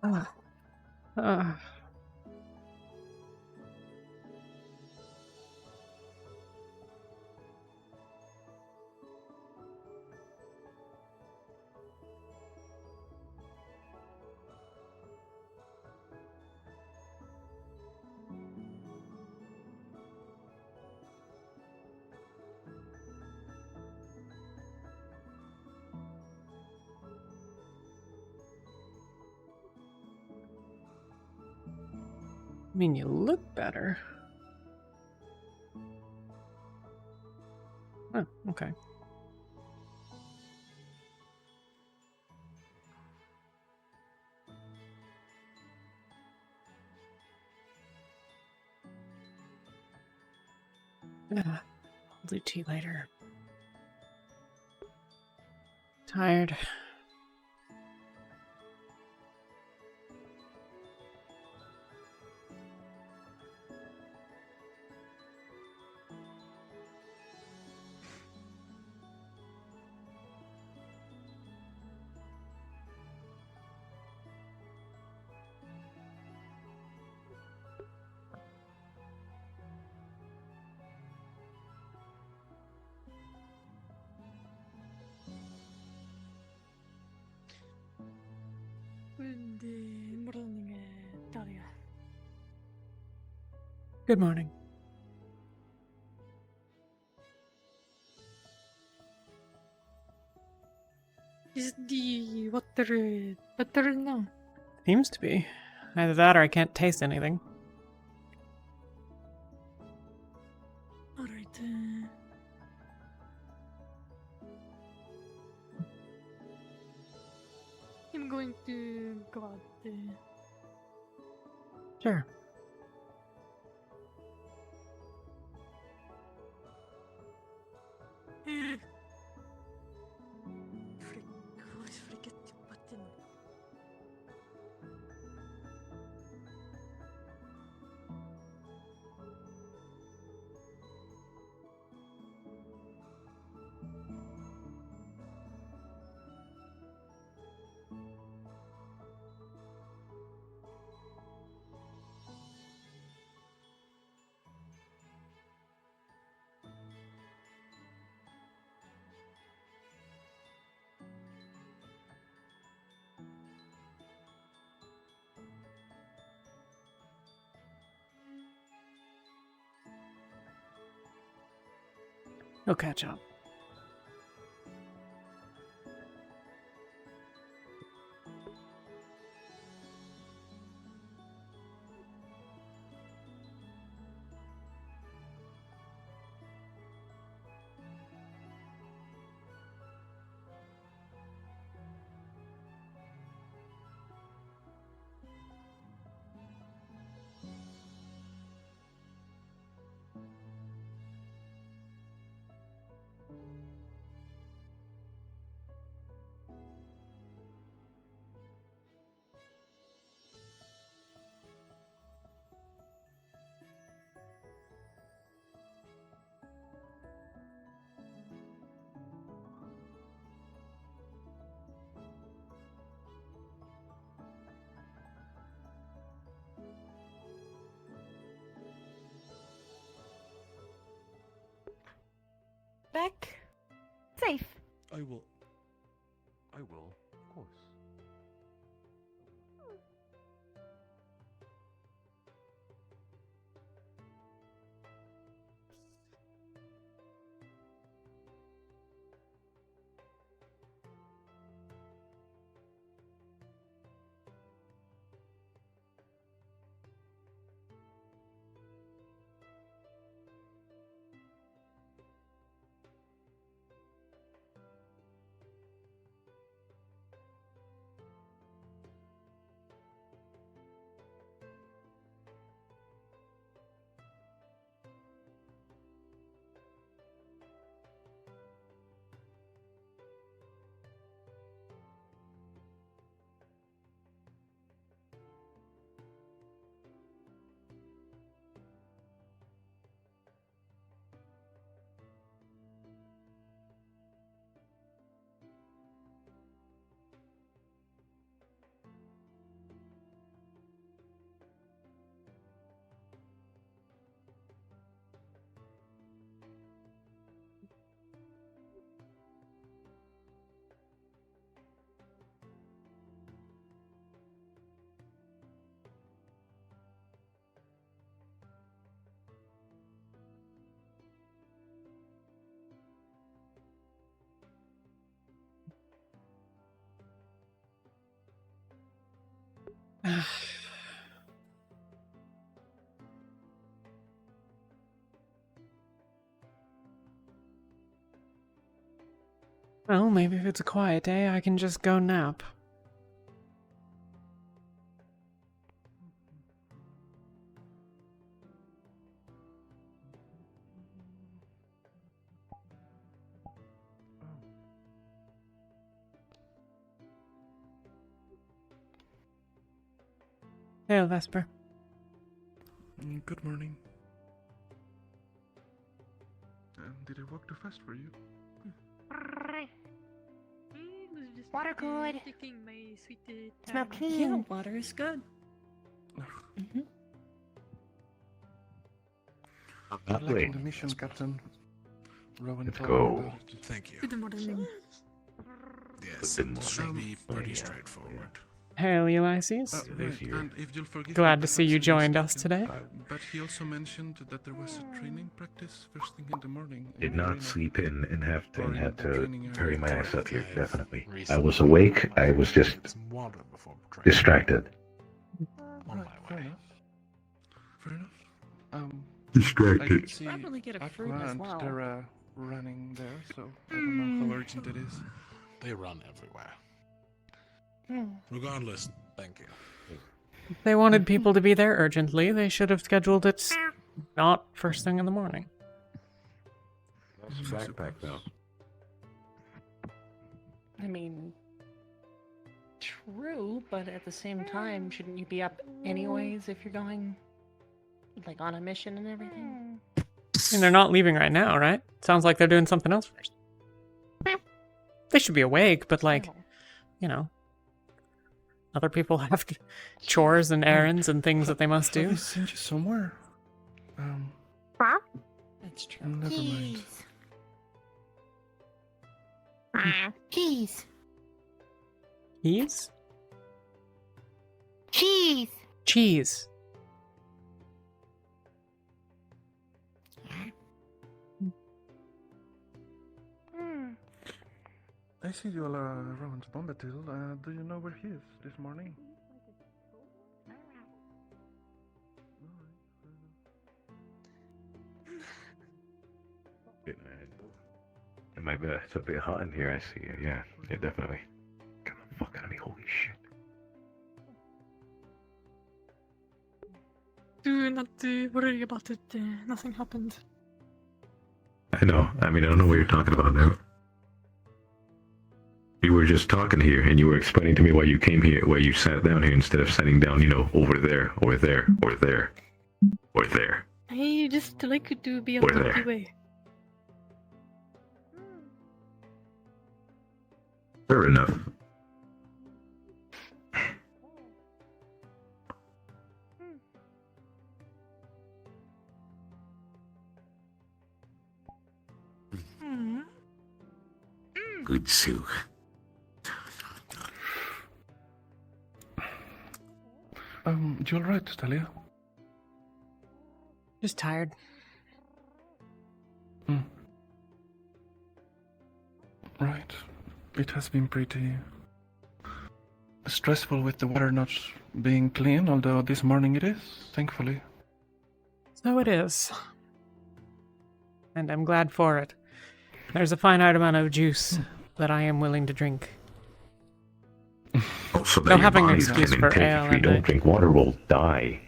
Uh, I mean, you look better. Oh, okay. I'll do tea later. Tired. Good morning, Talia. Good morning. Is the water better now? Seems to be. Either that or I can't taste anything. Alright. I'm going to go out. Sure. Always forget the button. We'll catch up. Back. Safe. I will, of course. Well, maybe if it's a quiet day, I can just go nap. Hey, Vesper. Good morning. Did I walk too fast for you? Water good. Taking my sweet Smell time. clean. Yeah, water is good. Mm-hmm. I'm Good not luck in late. the mission, Captain. Rowan Let's told go. me about it. Thank you. Good morning. Yes, Good it should morning. be pretty straightforward. Hail, Ulysses. Today's here. And if you'll forgive Glad me, to see you perhaps I joined us mistaken, today. But he also mentioned that there was a training practice first thing in the morning. in Did the not arena. sleep in and had to Training hurry area. my ass up here, I've definitely. I recently was awake, I was just had some water before training. distracted. On Right, my fair way. enough. Fair enough. I Distracted. could see Probably get a fruit Aqua as and well. Terra running there, so I don't know how urgent it is. They run everywhere. Hmm. Regardless, thank you. If they wanted people to be there urgently, they should have scheduled it not first thing in the morning. Nice backpack, though. I mean, true, but at the same time, shouldn't you be up anyways if you're going, like, on a mission and everything? And they're not leaving right now, right? Sounds like they're doing something else first. They should be awake, but like, So, you know, other people have chores and errands and things that they must Have I do. seen you somewhere? That's true. Never mind. Cheese. Cheese? Cheese. Cheese. I see you all around Bombatil. Do you know where he is this morning? It might be it's a bit hot in here, I see. Yeah, definitely. Come the fuck out of me, holy shit. Do not worry about it. Nothing happened. I know. I mean, I don't know what you're talking about now. You were just talking here, and you were explaining to me why you came here, why you sat down here instead of sitting down, you know, over there, or there, or there, or there. I just like to be Or out of there. the way. Fair enough. Good soup. You alright, Talia? Just tired. Right. It has been pretty stressful with the water not being clean, although this morning it is, thankfully. So it is. And I'm glad for it. There's a finite amount of juice that I am willing to drink. Also, that Don't your have an body excuse can for intake ale if you and don't I- drink water will die.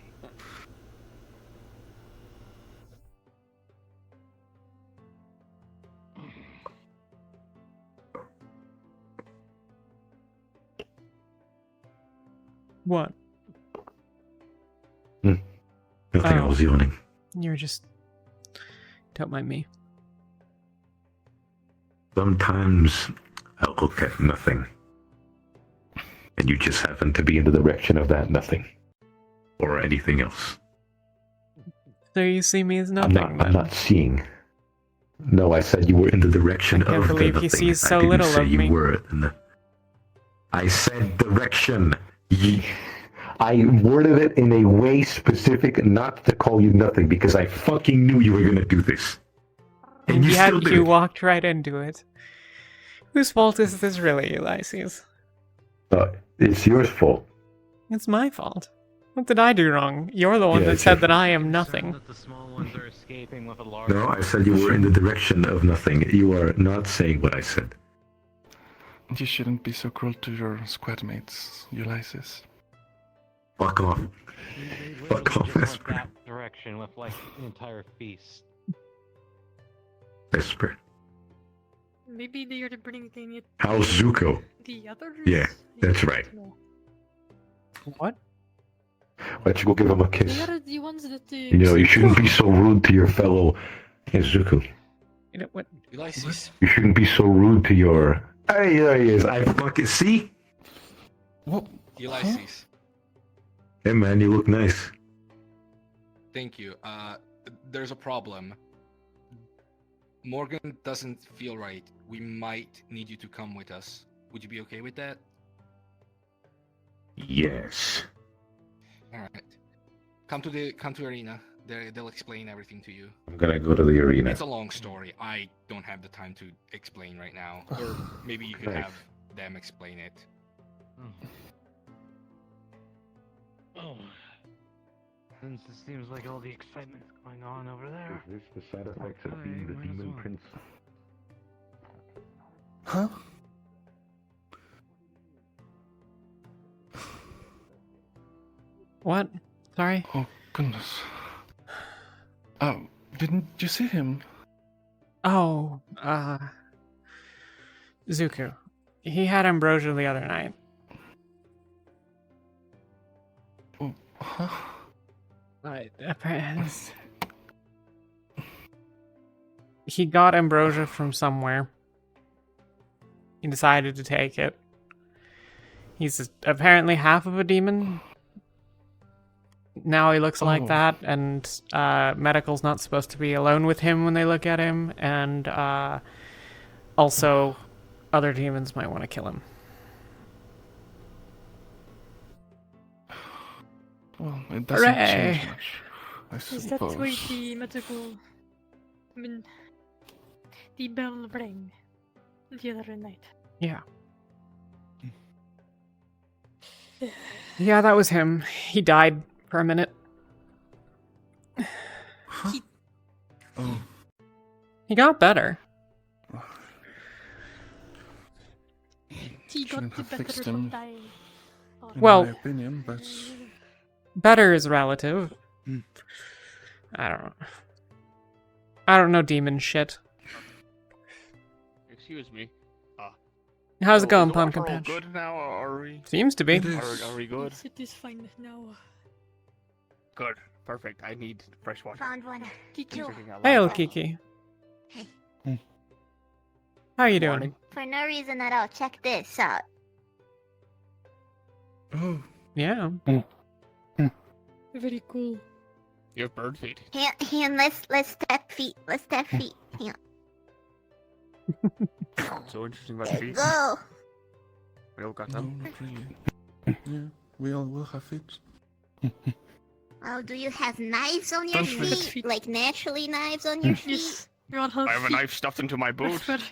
What? Nothing, I Oh. was yawning. You're just... Don't mind me. Sometimes I look at nothing. And you just happen to be in the direction of that nothing. Or anything else. So you see me as I'm nothing, not, I'm not seeing. No, I said you were in the direction I can't of the believe he nothing. sees so I didn't little say of you me. were in the... I said direction. I worded it in a way specific not to call you nothing because I fucking knew you were gonna do this. And you still did you it. walked right into it. Whose fault is this really, Ulysses? It's your fault. It's my fault. What did I do wrong? You're the one Yeah, that said that exactly. I am nothing. That the small ones are escaping with a large. No, I said you were in the direction of nothing. You are not saying what I said. You shouldn't be so cruel to your squad mates, Ulysses. Fuck off. They Fuck literally off, just went Vesper. that direction with like an entire feast. Vesper. Maybe they are bringing it How's Zuko? the others? Yeah, that's I right. don't know. What? Why don't you go give him a They kiss? are the ones that. You know, you shouldn't be so rude to your fellow Zuko. You know what? Ulysses. You shouldn't be so rude to your... Hey, there he is. I fucking... See? What? Ulysses. Hey, man, you look nice. Thank you. There's a problem. Morgan doesn't feel right. We might need you to come with us. Would you be okay with that? Yes. All right. Come to arena. They'll explain everything to you. I'm gonna go to the arena. It's a long story. I don't have the time to explain right now. Or maybe you could Nice. have them explain it. Oh. Since it seems like all the excitement's going on over there. Is this the side effects of being the demon prince? Huh? What? Sorry? Oh, goodness. Didn't you see him? Oh, Zuko. He had ambrosia the other night. Oh, huh? He got ambrosia from somewhere. He decided to take it. He's apparently half of a demon. Now he looks like Oh. that, and medical's not supposed to be alone with him when they look at him, and also other demons might want to kill him. Well, it doesn't Hooray! change much, I Is that why suppose. the medical. I mean. The bell rang the other night? Yeah. Yeah, that was him. He died for a minute. Huh? Oh, He got better. He Shouldn't got the have fixed better him. from dying. Oh, in Well- my opinion, but Better is relative. Hmm. I don't know. I don't know demon shit. Excuse me. How's it So, going, is the water Pumpkin all Patch? good now, or are we? Seems to be. it is. Are we good? yes, it is fine now. Good. Perfect. I need fresh water. Found one. Kiki, Drinking out Hey, loud. Kiki. Hey. How you doing? Morning. For no reason at all, check this out. Oh, Yeah. very cool. You have bird feet. Hand, let's step feet. Let's step feet. Hand. So interesting about There feet. you go. We all got no, them. not really. Yeah, we all will have it. Oh, do you have knives on your Don't forget feet? feet. Like naturally knives on your feet? Yes, you all have I have a feet. knife stuffed into my boot. Vesper.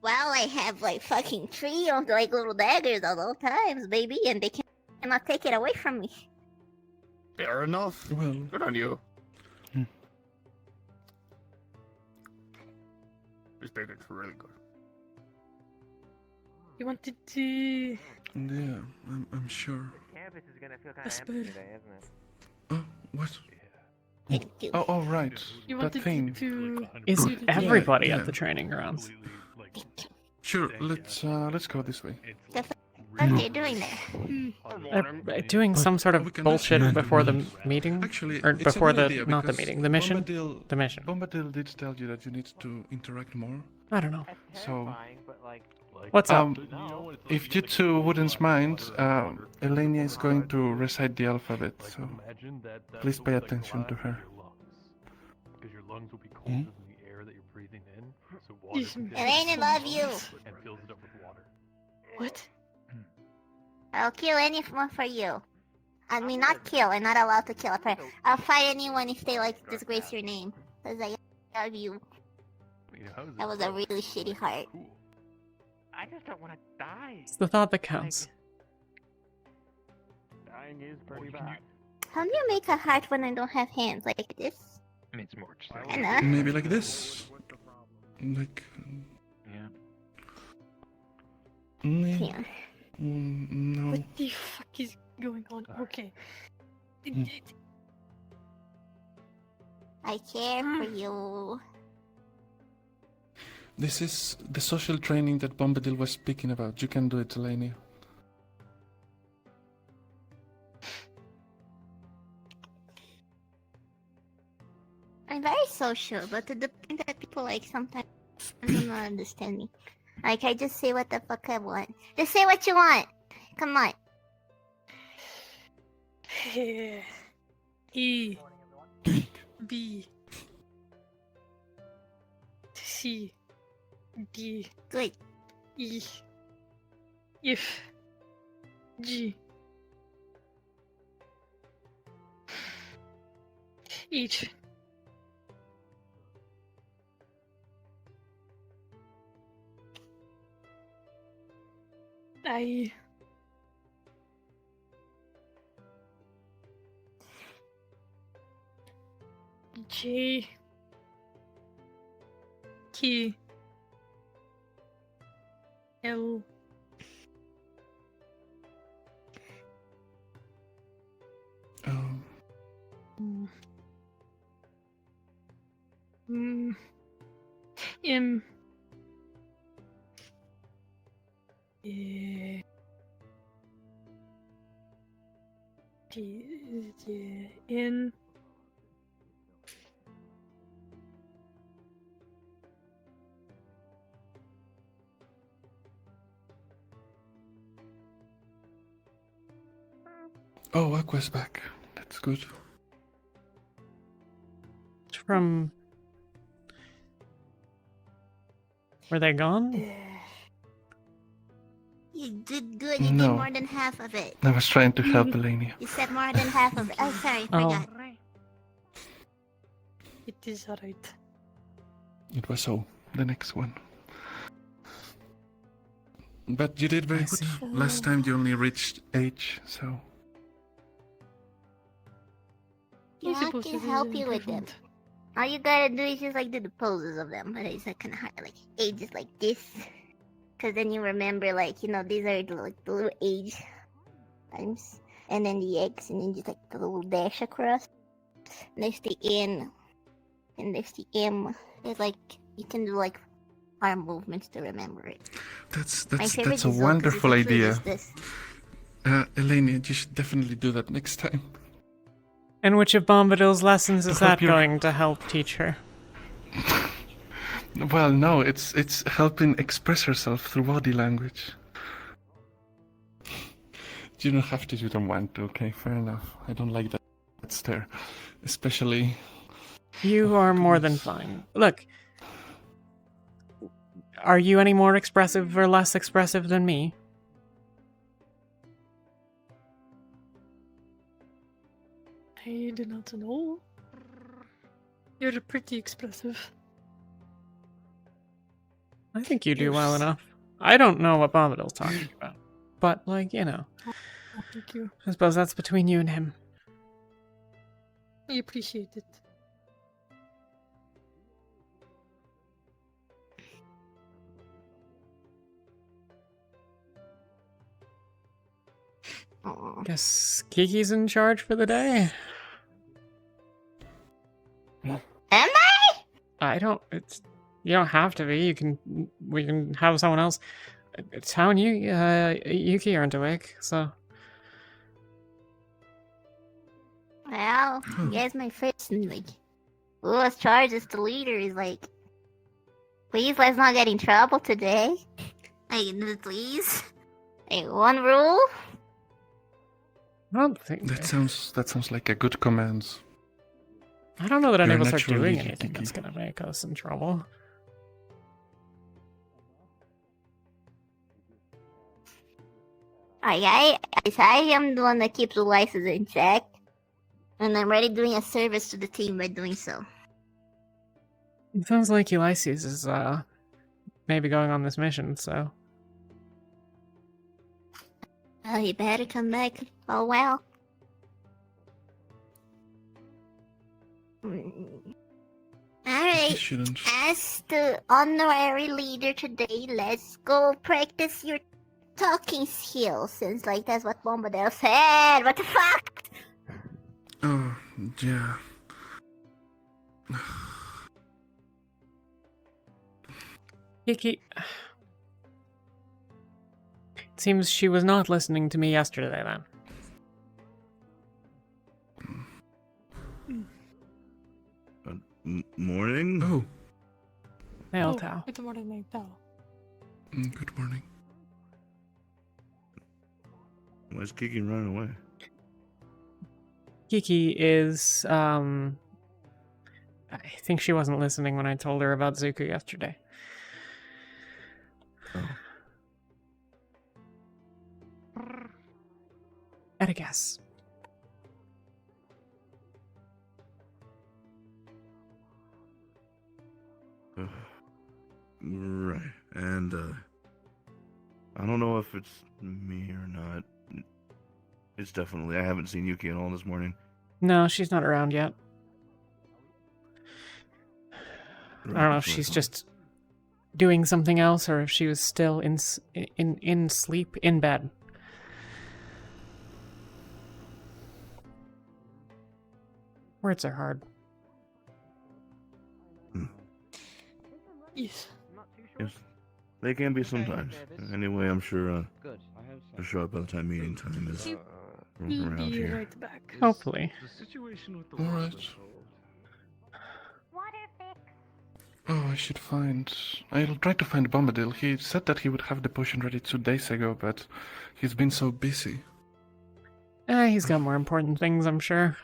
Well, I have like fucking 3 of like little daggers at all times, baby, and they cannot take it away from me. Fair enough. Well, Good on you. Hmm. This bacon's really good. You wanted to. yeah, I'm sure. Campus is gonna feel Vesper. isn't it? Oh, what? Thank you. Oh, right. You That wanted thing. to. Is Yeah, everybody yeah. at the training grounds? Sure, let's go this way. What are you doing there? They're doing some sort We of can bullshit actually- before the meeting? Actually, Or it's a before good the, idea not the because meeting, the mission? Bombadil, The mission. Bombadil did tell you that you need to interact more. I don't know. That's So- terrifying, but like. What's up? No. If you two wouldn't mind, Elenia is going to recite the alphabet, so please pay attention to her. Because your lungs will be colder Hmm? than the air that you're breathing in, so water Yes, condenses Elena, love you. and fills it up with water. What? I'll kill anyone for you. I mean, not kill. I'm not allowed to kill. I'll fight anyone if they like disgrace your name. Cause I love you. You know, how is That was a really shitty heart. Cool. I just don't want to die. It's the thought that counts. Crying is pretty bad. How do you make a heart when I don't have hands? Like this? It's more just Why like, would Kinda. Maybe like this. Like. yeah. Yeah. No. What the fuck is going on? Okay. I care for you. This is the social training that Bombadil was speaking about. You can do it, Elenia. I'm very social, but to the point that people like sometimes don't understand me. Like I just say what the fuck I want. Just say what you want. Come on. E B C D Good. E F G H I J K L M N Oh, Aqua's back. That's good. From. Were they gone? You did good. You No. did more than half of it. I was trying to help Elenia. You said more than half of it. Oh, sorry, Oh. forgot. It is alright. It was the next one. But you did very I good. see. Last time you only reached H, so. Yeah, I supposed to can be help you with them. improvement. All you gotta do is just like do the poses of them. But it's like kind of hard, like ages like this. Cause then you remember like, you know, these are like the little age times. And then the X and then just like the little dash across. And there's the N. And there's the M. It's like you can do like arm movements to remember it. That's My favorite that's a is Zoe, 'cause it's wonderful literally idea. just this. Elenia, you should definitely do that next time. And which of Bombadil's lessons is To help that your- going to help teach her? Well, no, it's helping express herself through body language. You don't have to, you don't want to, okay? Fair enough. I don't like that stare. Especially... You are more than fine. Look. Are you any more expressive or less expressive than me? I do not know. You're pretty expressive. I think you do well enough. I don't know what Bombadil's talking about. But, like, you know. Oh, thank you. I suppose that's between you and him. I appreciate it. Aw. Guess Kiki's in charge for the day. Am I? I don't. You don't have to be. We can have someone else. Tao and Yuki aren't awake, so. Well, you guys my first and like who was charged as the leader is like please let's not get in trouble today. Like please. Like one rule. I don't think. That sounds like a good command. I don't know that any You're of us are natural doing leader, anything that's Kiki. gonna make us in trouble. I am the one that keeps the license in check. And I'm already doing a service to the team by doing so. It sounds like Ulysses is maybe going on this mission, so. Oh, you better come back. Oh well. Alright, shouldn't. as the honorary leader today, let's go practice your talking skills, since like that's what Bombadil said. What the fuck? Oh, yeah. Kiki. It seems she was not listening to me yesterday then. Morning? Oh. Nail Tao. Good morning, Nail Tao. Good morning. Why's Kiki running away? Kiki is, I think she wasn't listening when I told her about Zuko yesterday. Oh. At a guess. Right. And, I don't know if it's me or not. It's definitely, I haven't seen Yuki at all this morning. No, she's not around yet. I don't know if she's just doing something else or if she was still in sleep in bed. Words are hard. Yes. Yes. They can be sometimes. Anyway, I'm sure, they'll show up by the time meeting time is around Be here. right back. Hopefully. Alright. Oh, I should find... I'll try to find Bombadil. He said that he would have the potion ready 2 days ago, but he's been so busy. He's got more important things, I'm sure.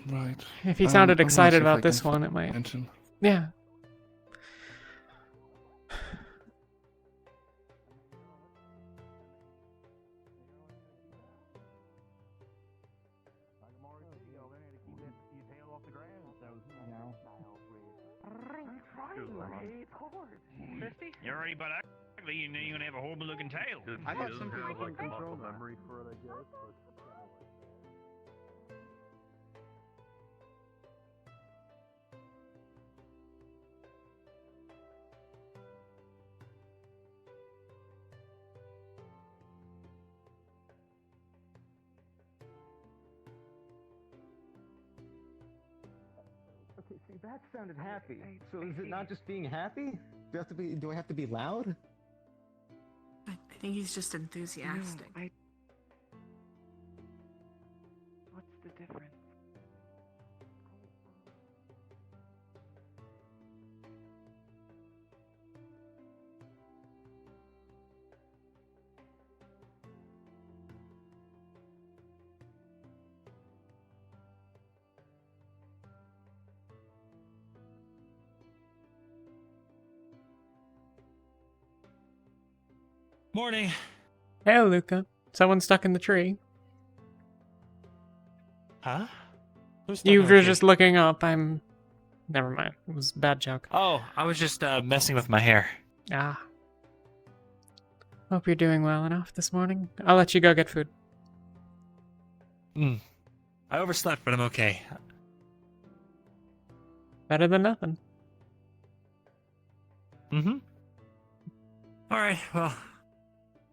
Right. If he sounded I wanna excited see if I about this can one, it might. find him. Yeah. You're already but ugly, you know you're gonna have a horrible looking tail. I thought some people like can muscle control that. memory for it, I guess. But Okay, see, that sounded happy. So is it not just being happy? Do I have to be loud? I think he's just enthusiastic. What's the difference? Morning. Hey, Luca. Someone stuck in the tree. Huh? Who's You talking were to just looking up. Never mind. It was a bad joke. Oh, I was just messing with my hair. Ah. Hope you're doing well enough this morning. I'll let you go get food. I overslept, but I'm okay. Better than nothing. Mm-hmm. All right, well,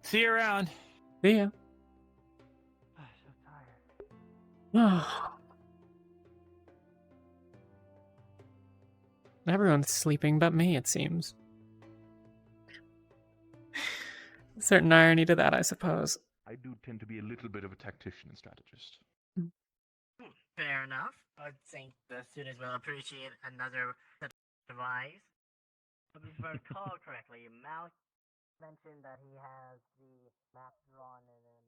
see you around. See ya. Everyone's sleeping but me, it seems. Certain irony to that, I suppose. I do tend to be a little bit of a tactician and strategist. Fair enough. I think the students will appreciate another device. But if I recall correctly, Mal mentioned that he has the map drawn and then.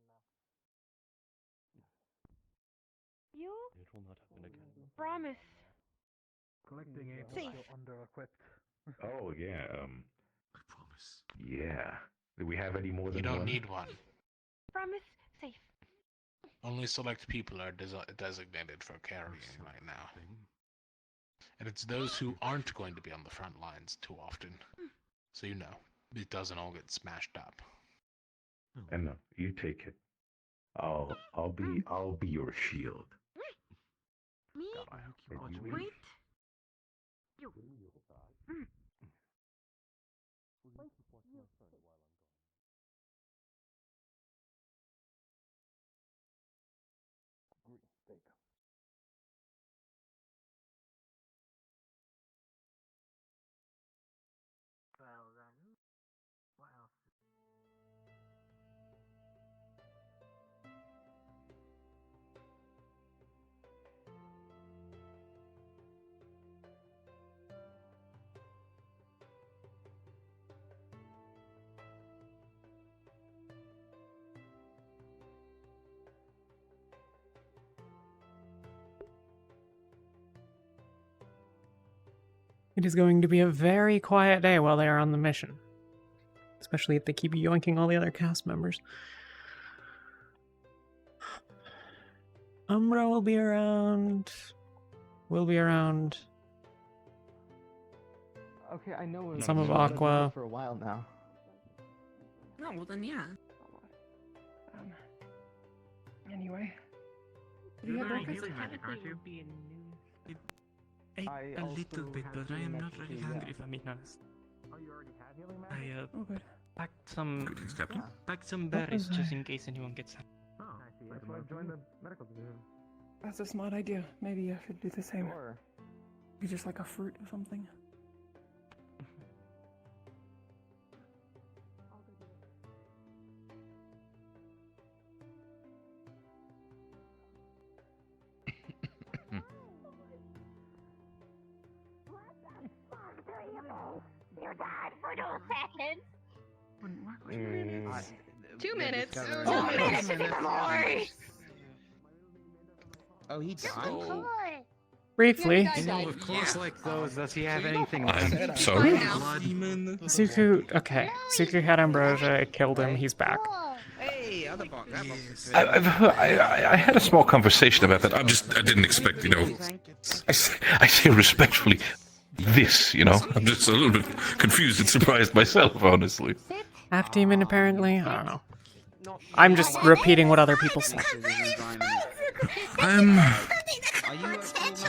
You It will not happen again. promise. Collecting a Safe. under-equipped. Oh, yeah, I promise. Yeah. Do we have any more You than don't one? need one. Promise. Safe. Only select people are designated for carrying right now. And it's those who aren't going to be on the front lines too often. So you know, it doesn't all get smashed up. And no, you take it. I'll be your shield. Me? God, I hope you watch me. Wait. You. Well then, what else? It is going to be a very quiet day while they are on the mission. Especially if they keep yoinking all the other cast members. Umbra will be around. Will be around. Okay, I know we're Some of we've been Aqua. for a while now. No, well then, yeah. Anyway. You're You had very breakfast? healing magic, aren't you? I ate a little bit, but I am not very hungry if I'm being honest. Oh, you already had healing magic? Oh, good. Packed some Greetings, Captain. packed some What berries was just I- in case anyone gets hungry. Oh, I see. That's why I joined the medical division. That's a smart idea. Maybe I should do the same. Sure. Be just like a fruit or something. You died for 2 seconds. Wouldn't work like 2 minutes. discovery. 2 minutes in the morning. Oh, he died? Briefly, Yeah, he died. With clothes like those, does he have anything I'm left? sorry. Blood? Suku. Okay, Suku had ambrosia. It killed him. He's back. Hey, other bunk. I had a small conversation about that. I didn't expect, I say respectfully, this, I'm just a little bit confused and surprised myself, honestly. Half demon, apparently. I don't know. I'm just repeating what other people say.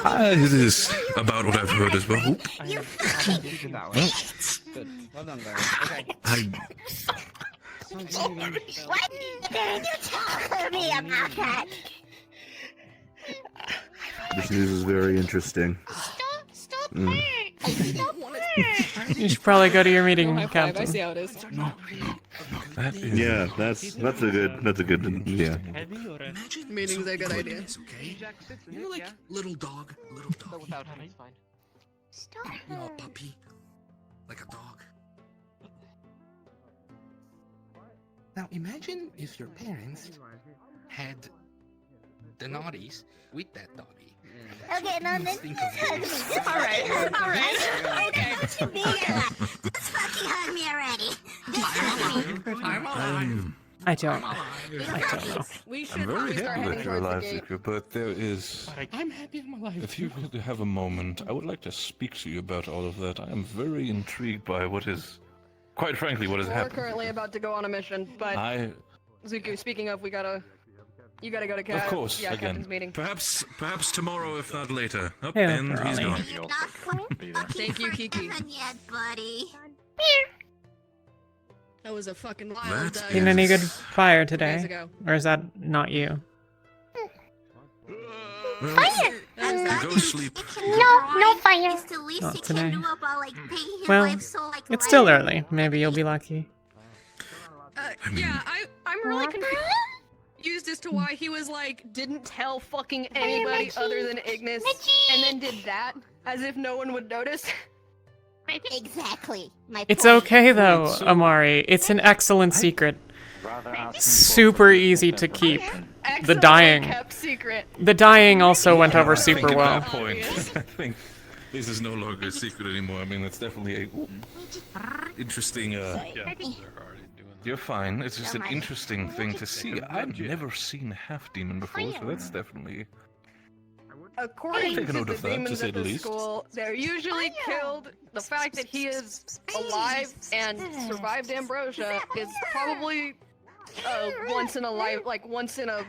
It is about what I've heard as well. Well done, guys. Okay. Why didn't you talk to me about that? This news is very interesting. Stop playing! Stop playing! You should probably go to your meeting, I Captain. see how it is. Yeah, that's a good, yeah. Meeting's a good idea. Little dog. Without him, it's fine. Stop Puppy. Like a dog. Now imagine if your parents had the naughties with that doggy. Okay, no, let's Think just hug me. Just Alright, alright. Okay. Just fucking hug me already. Just hug me. I'm alive. I don't know. We should I'm very probably start happy heading that you're towards the alive, gate. Suku, but there is... I'm happy I'm alive. If you could have a moment, I would like to speak to you about all of that. I am very intrigued by what is... Quite frankly, what has We're happened. currently about to go on a mission, but Zuku, speaking of, you gotta go to Of course, yeah, again. Captain's meeting. Perhaps tomorrow, if not later. Oh, Hey, and he's Ronnie. gone. You're not fucking Thank you, Kiki. forgiven yet, buddy. That was a fucking wild That Seen any good is- fire days today? ago. Or is that not you? Fire! Go sleep. No fire. It's the least Not he today. can do about like paying his Well, life so like it's still light. early. Maybe you'll be lucky. Yeah, I'm really confused as to why he was like, didn't tell fucking anybody other than Ignis, and then did that as if no one would notice. Exactly. My It's point. okay though, Amari. It's an excellent secret. Super easy to keep. The Excellently dying. kept secret. The dying also went over I think super at well. that point, I think this is no longer a secret anymore. I mean, that's definitely a interesting. You're fine. It's just an interesting thing to see. I've never seen a half demon before, so that's definitely. According Take a to note the of that, to demons say at the the least. school, they're usually killed. The fact that he is alive and survived ambrosia is probably once in a life, like once in a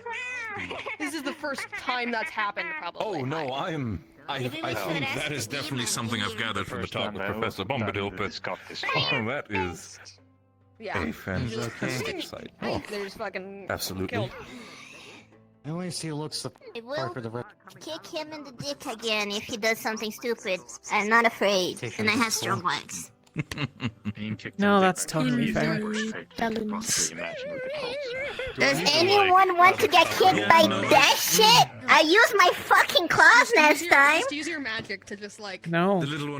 This is the first time that's happened, probably. Oh no, I think that is definitely something I've gathered from the talk with Professor Bombadil, but that is Yeah. a fantastic sight. Oh, They're just fucking absolutely. killed. I want to see looks the I will part for the kick him in the dick again if he does something stupid. I'm not afraid, and I have strong legs. No, that's totally fair. Does anyone want to get kicked by that shit? I used my fucking claws last time. Just use your magic to just like. No. The little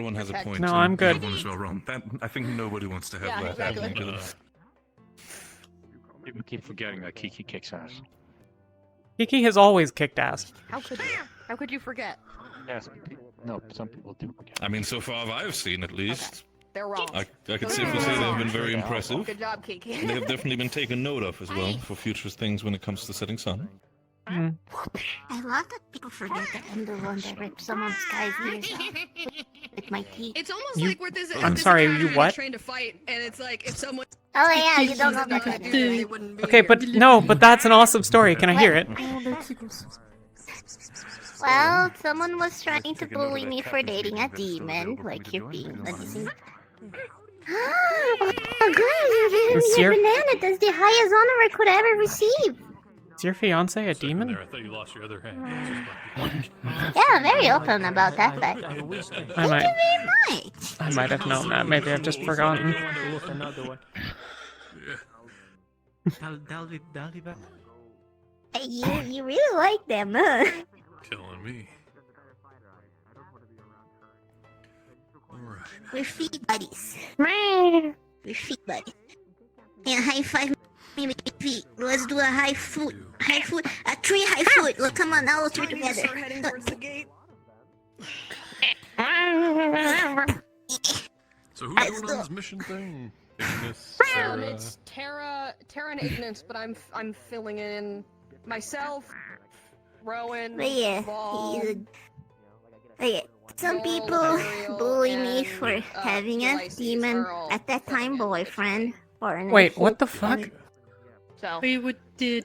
one has a point. No, and I'm good. The other one is well wrong. That I think nobody wants to have Yeah, that exactly. happening to them. People keep forgetting that Kiki kicks ass. Kiki has always kicked ass. How could you? How could you forget? Yes. No, some people do forget. I mean, so far I've seen at least. They're wrong. I could safely say they've been very impressive. Good job, Kiki. And they have definitely been taken note of as well for future things when it comes to setting sun. I love that people forget that I'm the one that ripped someone's guy's ears out with my teeth. It's almost You- like where this. I'm this sorry, academy you what? trained to fight, and it's like if someone. Oh yeah, you don't know chooses not that. to do it, they wouldn't be Okay, here. but no, but that's an awesome story. Can I hear it? Well, someone was trying to bully me for dating a demon, like you're being a decent. Oh, girl, Is your your- banana. That's the highest honor I could ever receive. Is your fiance a demon? I thought you lost your other hand. Yeah, I'm very open about that, but I thank might. you very much. I might have known that. Maybe I've just forgotten. Another one. That'll be better. Hey, you really like them, huh? Killing me. Alright. We're feet buddies. We're feet buddies. Yeah, high five me with your feet. Let's do a high foot. High foot. A three high foot. Look, come on, all three I need to together. start heading towards the gate. So who's doing on this mission thing? Ignis, Sarah. It's Tara and Ignis, but I'm filling in myself, Rowan, But yeah, Vol, some people bully me for having a demon at that time boyfriend. Or an Wait, infant. what the fuck? So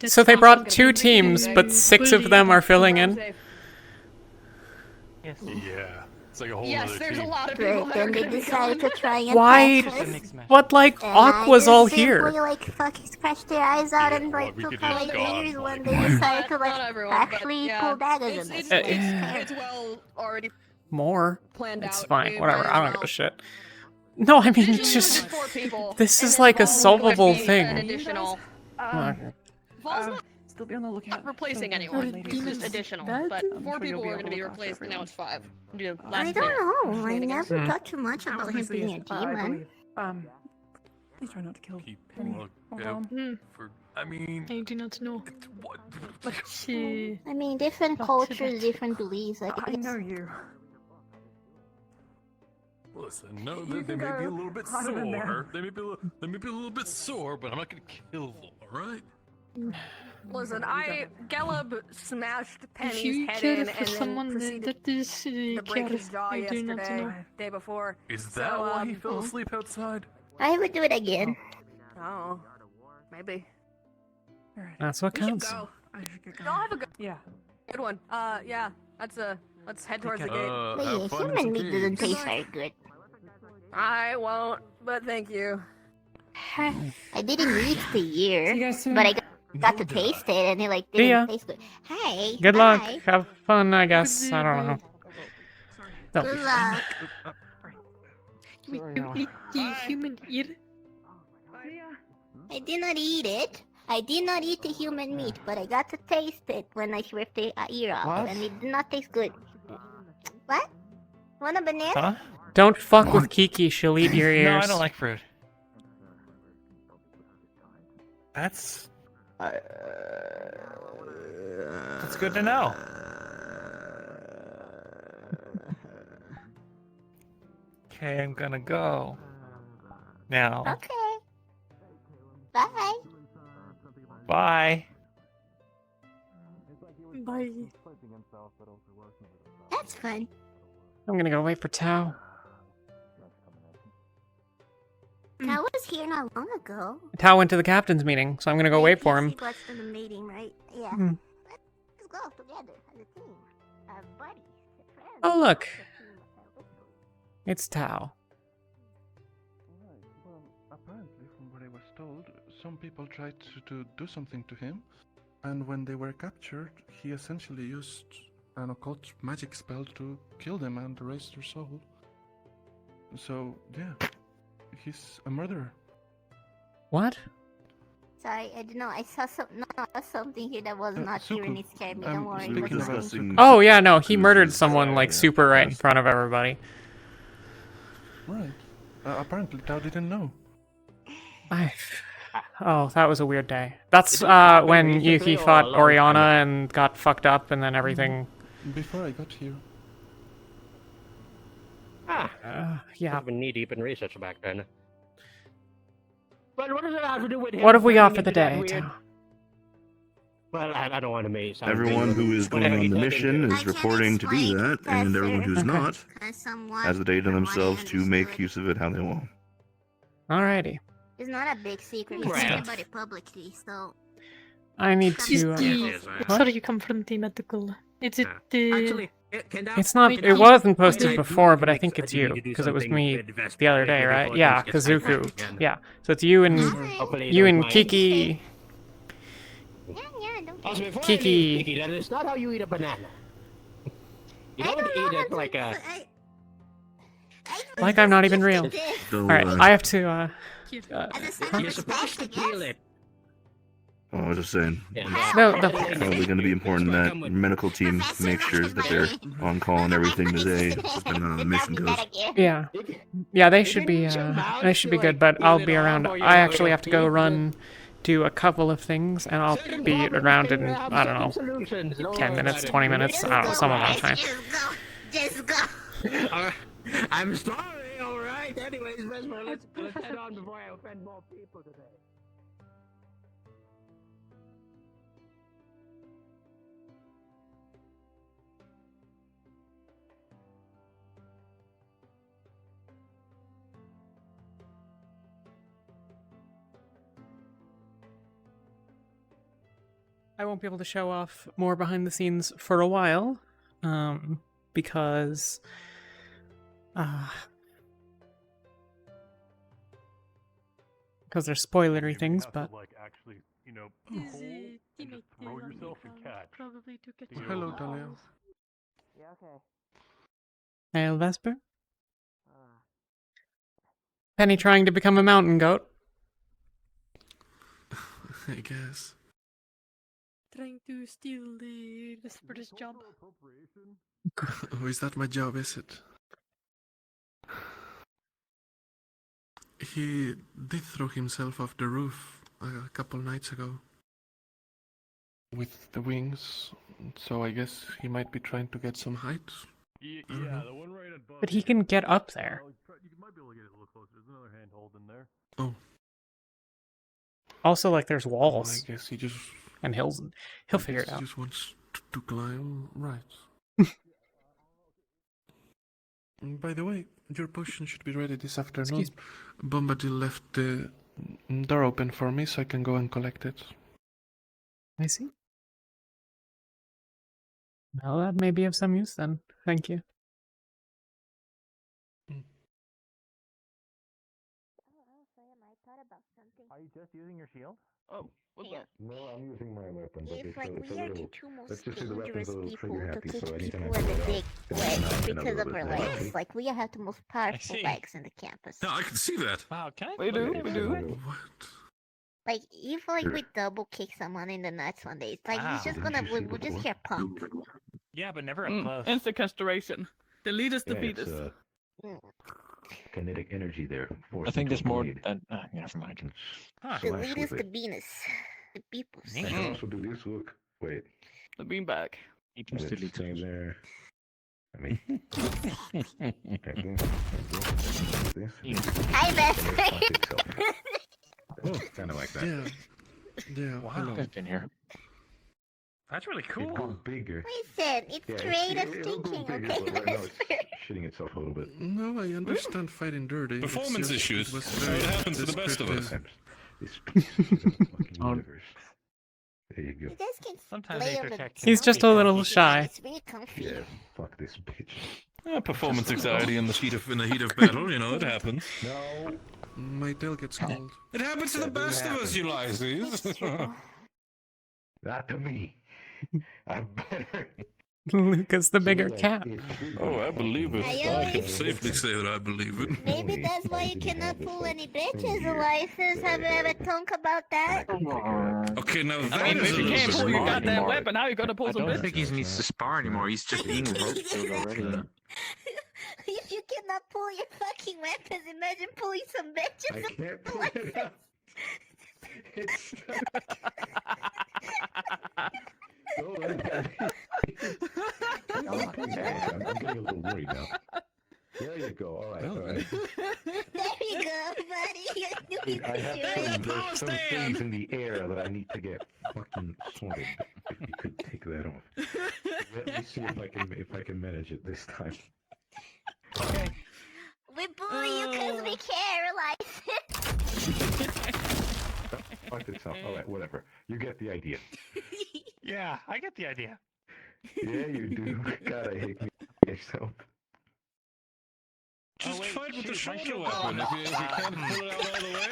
So they brought 2 teams, but 6 of them are filling in? Yes. Yeah. It's like a whole yes, other there's team. a lot of people But that are then they gonna be decided to gone. try and Why? test us. But like, And I Aqua's just all simply, here. like fucking scratched their eyes out and like we took could away just the go ears on, when like, they decided to like Not everyone, but actually yeah. pull daggers in It's this. it's well already More? planned It's out. fine, We whatever, might I as don't give well. a shit. No, I mean, it's Usually just... there's 4 people, This and is then like a Vol would solvable be An thing. additional. Okay. Vol's not Still be on the lookout. replacing for anyone. ladies. It's just additional. That- But I'm 4 sure you'll people be are going to be able to look replaced, and now after it's 5. Do I last don't minute know. I shenanigans. never thought too much about him Honestly, being a I demon. believe. Please try not to kill Keep Penny look or out Dom. for. I mean, I do not know. what? I mean, different Not cultures, Tibet. different beliefs. I I guess. know you. Listen, no, they can may be a go little bit hide 'em in there. sore. They may be a little bit sore, but I'm not gonna kill them. All right? Listen, Gelb smashed If Penny's you head care in for and then someone proceeded that is to break his jaw I do not yesterday, know. day before. Is that So, why he fell asleep outside? I would do it again. Oh, maybe. That's what We should counts. go. I should get Y'all have a Yeah. good one. Yeah, let's head towards the gate. But yeah, human meat doesn't taste very good. I won't, but thank you. I didn't eat the year, See you guys soon. but I got to taste it, and it like See ya. didn't taste good. Hey, Good bye. luck. Have fun, I guess. I don't know. That'll Good be luck. We don't eat the human ear. I did not eat it. I did not eat the human meat, but I got to taste it when I ripped the ear off, What? and it did not taste good. What? Want a banana? Huh? Don't fuck with Kiki. She'll eat your ears. No, I don't like fruit. That's good to know. Okay, I'm gonna go now. Okay. Bye. Bye. Bye. That's fun. I'm gonna go wait for Tao. Tao was here not long ago. Tao went to the captain's meeting, so I'm gonna go wait for him. He was to the meeting, right? Yeah. Hmm. Let's go together as a team. Buddies, friends. Oh, look. It's Tao. Right. Well, apparently, from what I was told, some people tried to do something to him, and when they were captured, he essentially used an occult magic spell to kill them and erase their soul. So, yeah, he's a murderer. What? Sorry, I didn't know. I saw something here that was not here and it scared me. Don't worry. speaking It was about nothing. Oh yeah, no, he murdered someone like super right in front of everybody. Right. Apparently, Tao didn't know. Oh, that was a weird day. That's when Yuki fought Oriana and got fucked up, and then everything. Before I got here. Yeah. I've been knee deep in research back then. But what does it have to do with him? What have we got for turning the into that day, weird- Tao? Well, I don't want to make sound Everyone weird. who is going Whatever on he the said mission into- is reporting to do that, and everyone who's not has the day to themselves to make use of it how they want. Alrighty. It's not a big secret. It's Right. talked about it publicly, so. I need She's to. Sorry, you come from the medical. Is it the? Actually, It's not. It wasn't posted before, but I think it's you because it was me the other day, right? Yeah, Kazuku. Yeah. So it's you and Kiki. Also, before I Kiki. leave, Kiki, that is not how you eat a banana. You don't eat it like a... Like I'm not even real. So, Alright, I have to. You're supposed to peel it. Oh, I was just saying. No, Probably going to be important that medical team make sure that they're on call and everything today, depending on how the mission goes. Yeah. Yeah, they should be. They should be good, but I'll be around. I actually have to go do a couple of things, and I'll be around in I don't know, 10 minutes, 20 minutes. I don't know, some amount of time. Just go. I'm sorry, alright? Anyways, Vesper, let's head on before I offend more people today. I won't be able to show off more behind the scenes for a while, because there's spoilery things, but like actually, you know, hold and just throw yourself and catch. Probably to get Hello, Talia. Yeah, okay. Hail Vesper. Penny trying to become a mountain goat. I guess. Trying to steal the Vesper's job. Oh, is that my job, is it? He did throw himself off the roof a couple nights ago. With the wings, so I guess he might be trying to get some height. Yeah, the one right above. But he can get up there. You might be able to get it a little closer. There's another handhold in there. Oh. Also, like, there's walls. I guess he just... And he'll figure it He out. just wants to climb, right. By the way, your potion should be ready this afternoon. Excuse Bombadil left the door open for me, so I can go and collect it. I see. Well, that may be of some use then. Thank you. Are you just using your shield? Oh, what's that? No, I'm using my weapons. If like we are the two most let's just do the weapons dangerous a little people trigger to happy, kick so anytime people I in the feel dick then with I'm because a of little our bit more legs. happy. Like we have the most powerful legs in the campus. No, I can see that. Wow, can I? We do. What? Like if like Sure. we double kick someone in the nuts one day, it's like he's just Didn't gonna you see we'll just before? hear pump. Yeah, but never up close. Instant castration. Delete us, Yeah, defeat it's us. kinetic energy there. I think there's more. Never mind. The Slash lead is with the it. Venus. The people's. I can also do this. Look, wait. The beanbag. You can still eat Same there. I mean, Hi, Vesper. kind of like that. Yeah. Yeah. Wow, Hello. I've been here. That's really cool. It goes bigger. Listen, it's Yeah, creative it'll go thinking, bigger, okay? but right now it's shitting itself a little bit. No, I understand fighting dirty. It's Performance just- issues. It was It very happens to the best of us. descriptive. This piece is in the fucking universe. There you go. You guys can Sometimes play they on the protect He's just a little shy. It's really comfy. Yeah, fuck this bitch. Performance anxiety in the heat of battle, you know, it happens. No. My tail gets cold. It happens to the best of us, Ulysses. Not to me. I'm better. Luca's the bigger cat. Oh, I believe it. I I can always- safely say that I believe it. Maybe that's why you cannot pull any bitches, Elias. Have you ever thunk about that? Okay, now that I mean, is if a you little can't bit pull your wrong. goddamn weapon, how are you gonna pull I some don't bitches? think he needs to spar anymore. He's just being roped to it already. If you cannot pull your fucking weapons, imagine pulling some bitches. I can't pull it up. It's... Hold on. I'm getting a little worried now. There you go. All right. All right. There you go, buddy. I have there's some things in the air that I need to get fucking sorted. If you could take that off. Let me see if I can manage it this time. Okay. We bully you because we care, Elias. Fuck this up. All right, whatever. You get the idea. Yeah, I get the idea. Yeah, you do. God, I hate me yourself. Just fight with the shoulder weapon if you can't pull it out all the way.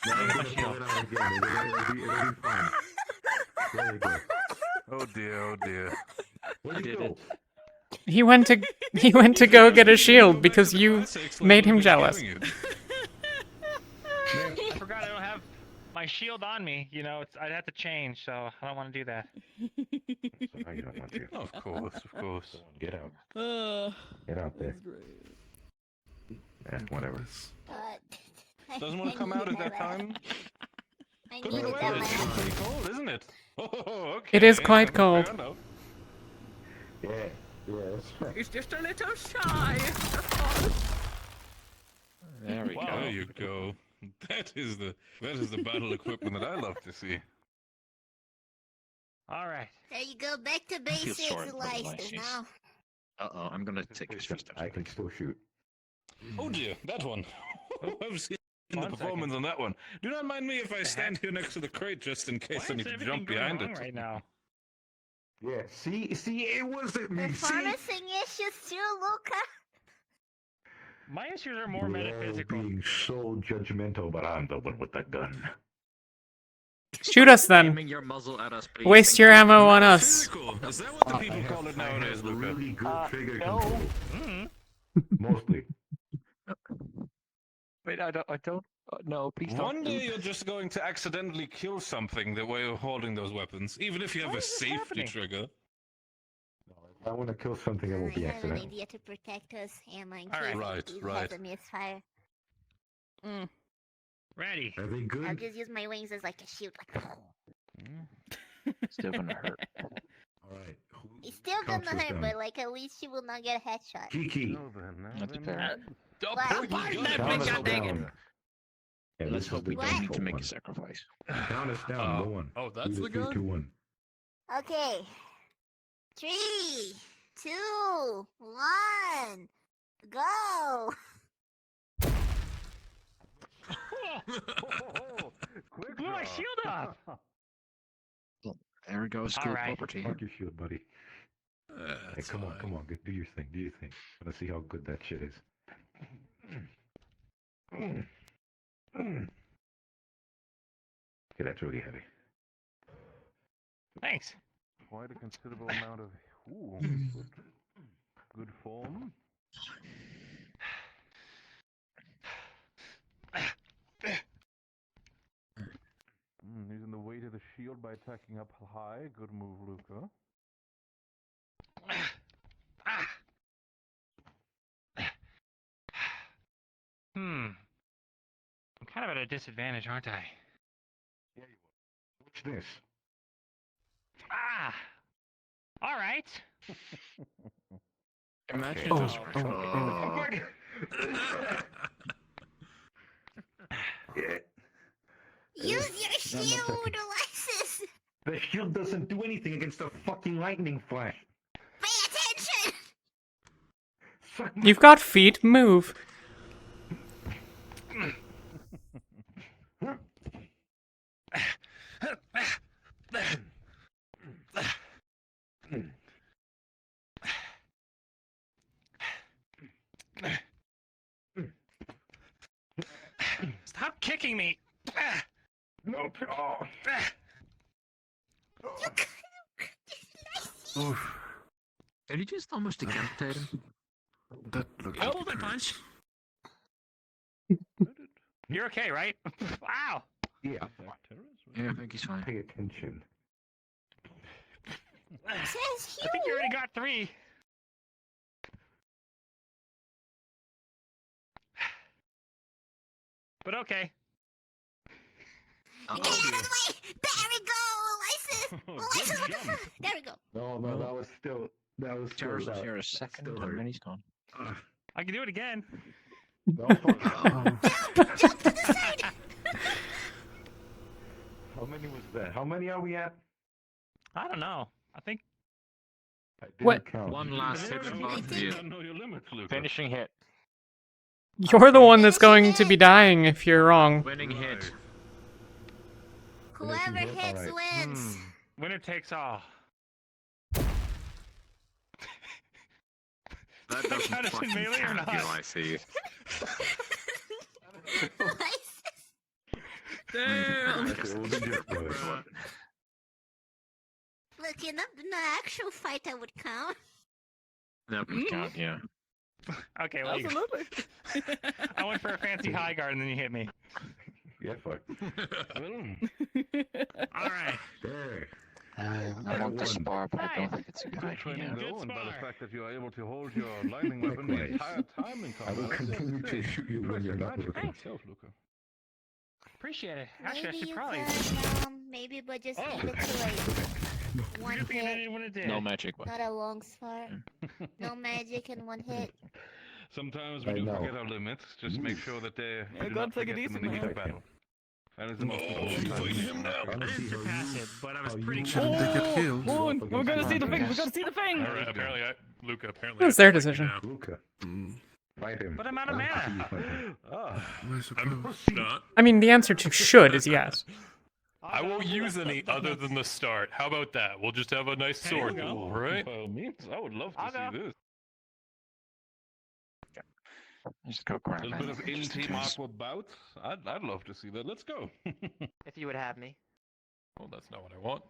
No, I'm gonna pull it out again. It'll be fine. There you go. Oh dear. Where'd you go? He went to go get a shield because you made him jealous. I forgot I don't have my shield on me. You know, I'd have to change, so I don't want to do that. I don't want to. Of course. Get out. Get out there. Whatever. Doesn't want to come out at that time. Could be the needed weather. that It's laugh. pretty cold, isn't it? Oh, okay. It is quite Fair cold. enough. Yeah, that's right. He's just a little shy. There we Wow, go. there you go. That is the battle equipment that I love to see. All right. There you go, back to feel basics, sorry for Elias. Elias. Now. Uh-oh, I'm gonna take extra steps. I can still shoot. Oh dear, that one. I've seen the performance on that one. Do not mind me if I stand here next to the crate just in case I need to jump behind it. Right now. Yeah, see, it wasn't me. Performing issues too, Luca. My issues are more You're metaphysical. all being so judgmental, but I'm the one with the gun. Shoot us then. Aiming your muzzle at us, please. Waste your ammo on us. Physical. Is that what the people call it nowadays, Luca? Really good trigger no. control. Mm. Mostly. Wait, I don't. No, please don't. One day you're just going to accidentally kill something the way you're holding those weapons, even if you have Why a is this safety happening? trigger. If I want to kill something, it won't be I have an accidental. idea to protect us, Emma, in All case right, he right. has a misfire. Ready. Are they I'll good? just use my wings as like a shield. Like, Still gonna hurt. Alright. it's still gonna hurt, but like at least she will not get a headshot. Kiki. That's fair. What? Count us down. Yeah, Let's this hope is we the don't need control to make one. a sacrifice. Count us down. Go on. Oh, that's the 3, gun? 2, 1. Okay. 3, 2, 1, go! Blew my shield off. There goes All school right. property. Fuck your shield, buddy. Hey, come on. Do your thing. Let's see how good that shit is. Okay, that's really heavy. Thanks. Quite a considerable amount of good form. Using the weight of the shield by attacking up high. Good move, Luca. I'm kind of at a disadvantage, aren't I? Yeah, you will. Watch this. Ah! All right. Imagine Okay. just. Yeah. Use your shield, Alexis! The shield doesn't do anything against a fucking lightning flash. Pay attention! You've got feet. Move. Stop kicking me! No. Oof. Did you just almost decapitate him? That looks Hold the punch. You're okay, right? Wow. Yeah. Yeah, I think he's fine. Pay attention. I think you already got 3. But okay. Get out of the way! There we go! Lysis! There we go. No, that was still. Charles was here a second, and then he's gone. I can do it again. Jump to the side! How many was that? How many are we at? I don't know. I think. I didn't What? count. One last hit from both of you. Know your limits, Luca. Finishing hit. You're the one that's going to be dying if you're wrong. Winning hit. Whoever hits wins. Winner takes all. That doesn't count as in fucking melee or count, not? you I see. Damn. Look, in the actual fight, I would count. That would count, yeah. Okay, well, Absolutely. I went for a fancy high guard and then you hit me. Yeah, fuck. All right. There. I want the spar, but I don't think it's a good idea. Though, and by the fact that you are able to hold your lightning weapon the entire time in I will combat. continue to shoot you when you're not looking. Yourself, Luca. Appreciate it. Actually, I Maybe should you probably. can, maybe, but just leave it to like one Good thing I hit, didn't want to do. No magic weapon. not a long spar. No magic in one hit. Sometimes we I do know. forget our limits. Just make sure that they Yeah, do gotta not take it forget easy, them in the heat man. of battle. That is the most important time. I didn't surpass it, but I was pretty Shouldn't they get killed? Oh, we're gonna see the thing. We're gonna see the thing. All right, Apparently, Luca. Apparently, It's their decision. Luca. Fight him. But I'm out of mana. I suppose. not. I mean, the answer to should is yes. I won't use any other than the start. How about that? We'll just have a nice sword duel, right? By all means, I would love to see this. Just go A grab little bit of it. Just in in-team case. aqua bouts. I'd love to see that. Let's go. If you would have me. Well, that's not what I want.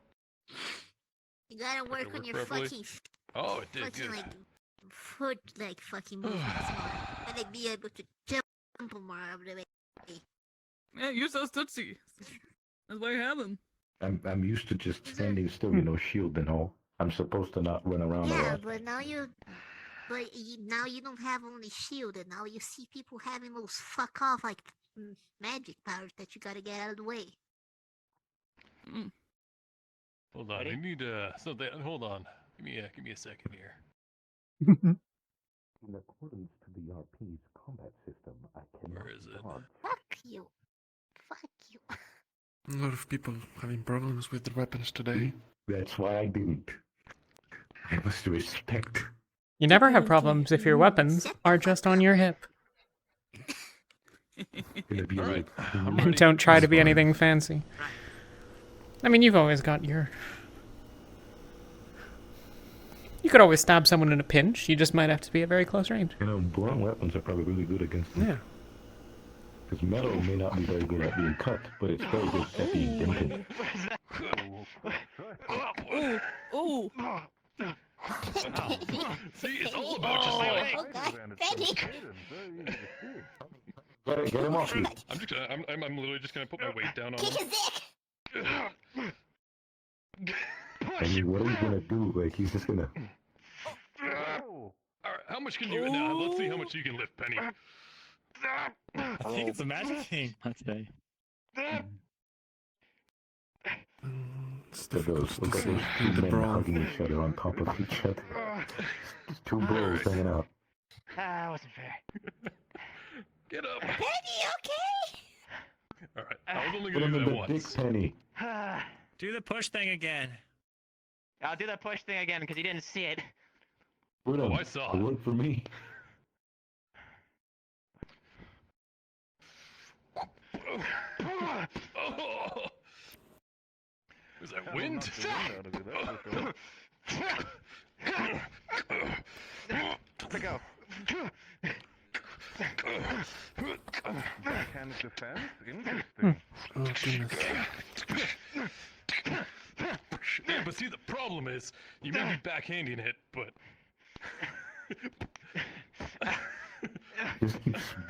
You gotta work on work your properly? fucking, Oh, it did fucking good. like foot, like fucking movements more, and like be able to jump more out of the way. Yeah, use those tootsies. That's why you have them. I'm used to just standing still, shield and all. I'm supposed to not run around a Yeah, lot. but now now you don't have only shield, and now you see people having those fuck off like magic powers that you gotta get out of the way. Hold on, I need something. Hold on. Give me a second here. In accordance to the RP's combat system, I cannot. Where is it? Fuck you. Fuck you. A lot of people having problems with their weapons today. That's why I didn't. I must respect. You never have problems if your weapons are just on your hip. Gonna be Alright, I'm And ready. don't try to be anything fancy. I mean, you've always got your... You could always stab someone in a pinch, you just might have to be at very close range. Blunt weapons are probably really good against them. Yeah. Because metal may not be very good at being cut, but it's very good at being dented. Ooh. See, it's all about just like. Oh god, Betty! Get him off you. I'm just gonna. I'm literally just gonna put my weight down on Kick him. his dick! I mean, what are you gonna do? Like, he's just gonna. All right, how much can you? Now, let's see how much you can lift, Penny. I think it's a magic thing. Okay. It's Look at difficult those, to look at see those two in the men brawl. hugging each other on top of each other. Two bros hanging out. That wasn't fair. Get up. Penny, okay? All right, I was only Put gonna him do in that the once. dick, Penny. Do the push thing again. I'll do the push thing again because you didn't see it. Oh, I saw it. Work for me. Is that wind? To go. Backhand defense? Interesting. Oh, goodness. Yeah, but see, the problem is, you may be backhanding it, but... Just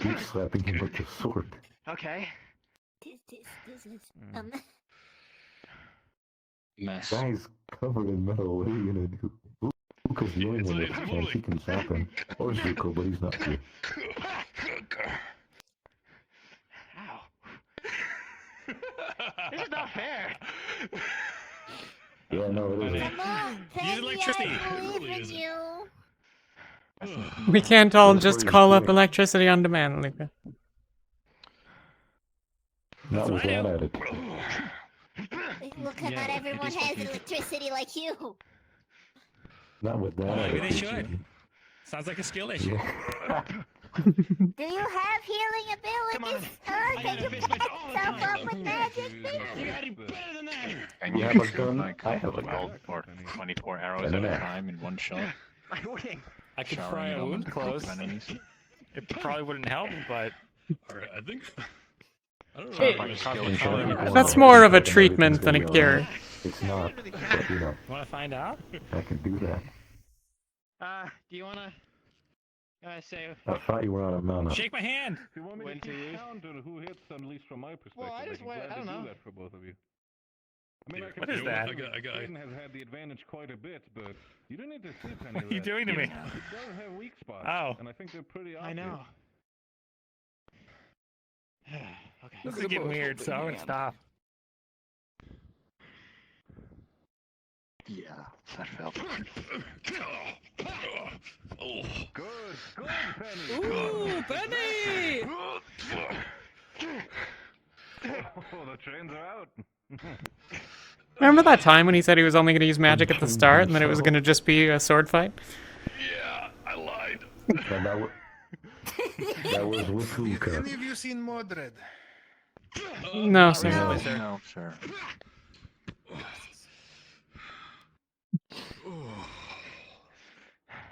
keep slapping him with the sword. Okay. This is Mess. Guy's covered in metal. What are you gonna do? Luca's the only one with a chance. He can slap him. Or Zuko, but he's not here. Ow. This is not fair. Yeah, no, it isn't. Come on, Use electricity. I believe in you. We can't all just call up electricity on demand, Luca. Not with that attitude. Look, not everyone has electricity like you. Not with that Maybe attitude. they should. Sounds like a skill issue. Do you have healing abilities? Can you pick yourself up with magic? You gotta do better than that. And you have a gun? I have a gun. Or 24 arrows at a time in one shot. I'm winning. I could Showering fry a them wound with close. enemies. It probably wouldn't help, but... Alright, I think... I don't know. That's more of a treatment than a cure. It's not, but you know. Want to find out? I can do that. Do you wanna say I thought you were on a mountain. Shake my hand! If you want me when to to keep use? count on who hits, at least from my perspective, Well, I just can went- I gladly don't know. do that for both of you. I mean, I can What is see that? Jaden has had the advantage quite a bit, but you don't need to see Penny. What are you doing to me? It does have weak spots. Oh. And I think they're pretty obvious. I know. Okay. This is getting weird, so I'm gonna stop. Yeah, that felt. Oh. Good, Penny. Ooh, Penny! Oh, the trains are out. Remember that time when he said he was only going to use magic at the start and then it was going to just be a sword fight? Yeah, I lied. That was with Luca. Any of you seen Mordred? No, sir. No, sir.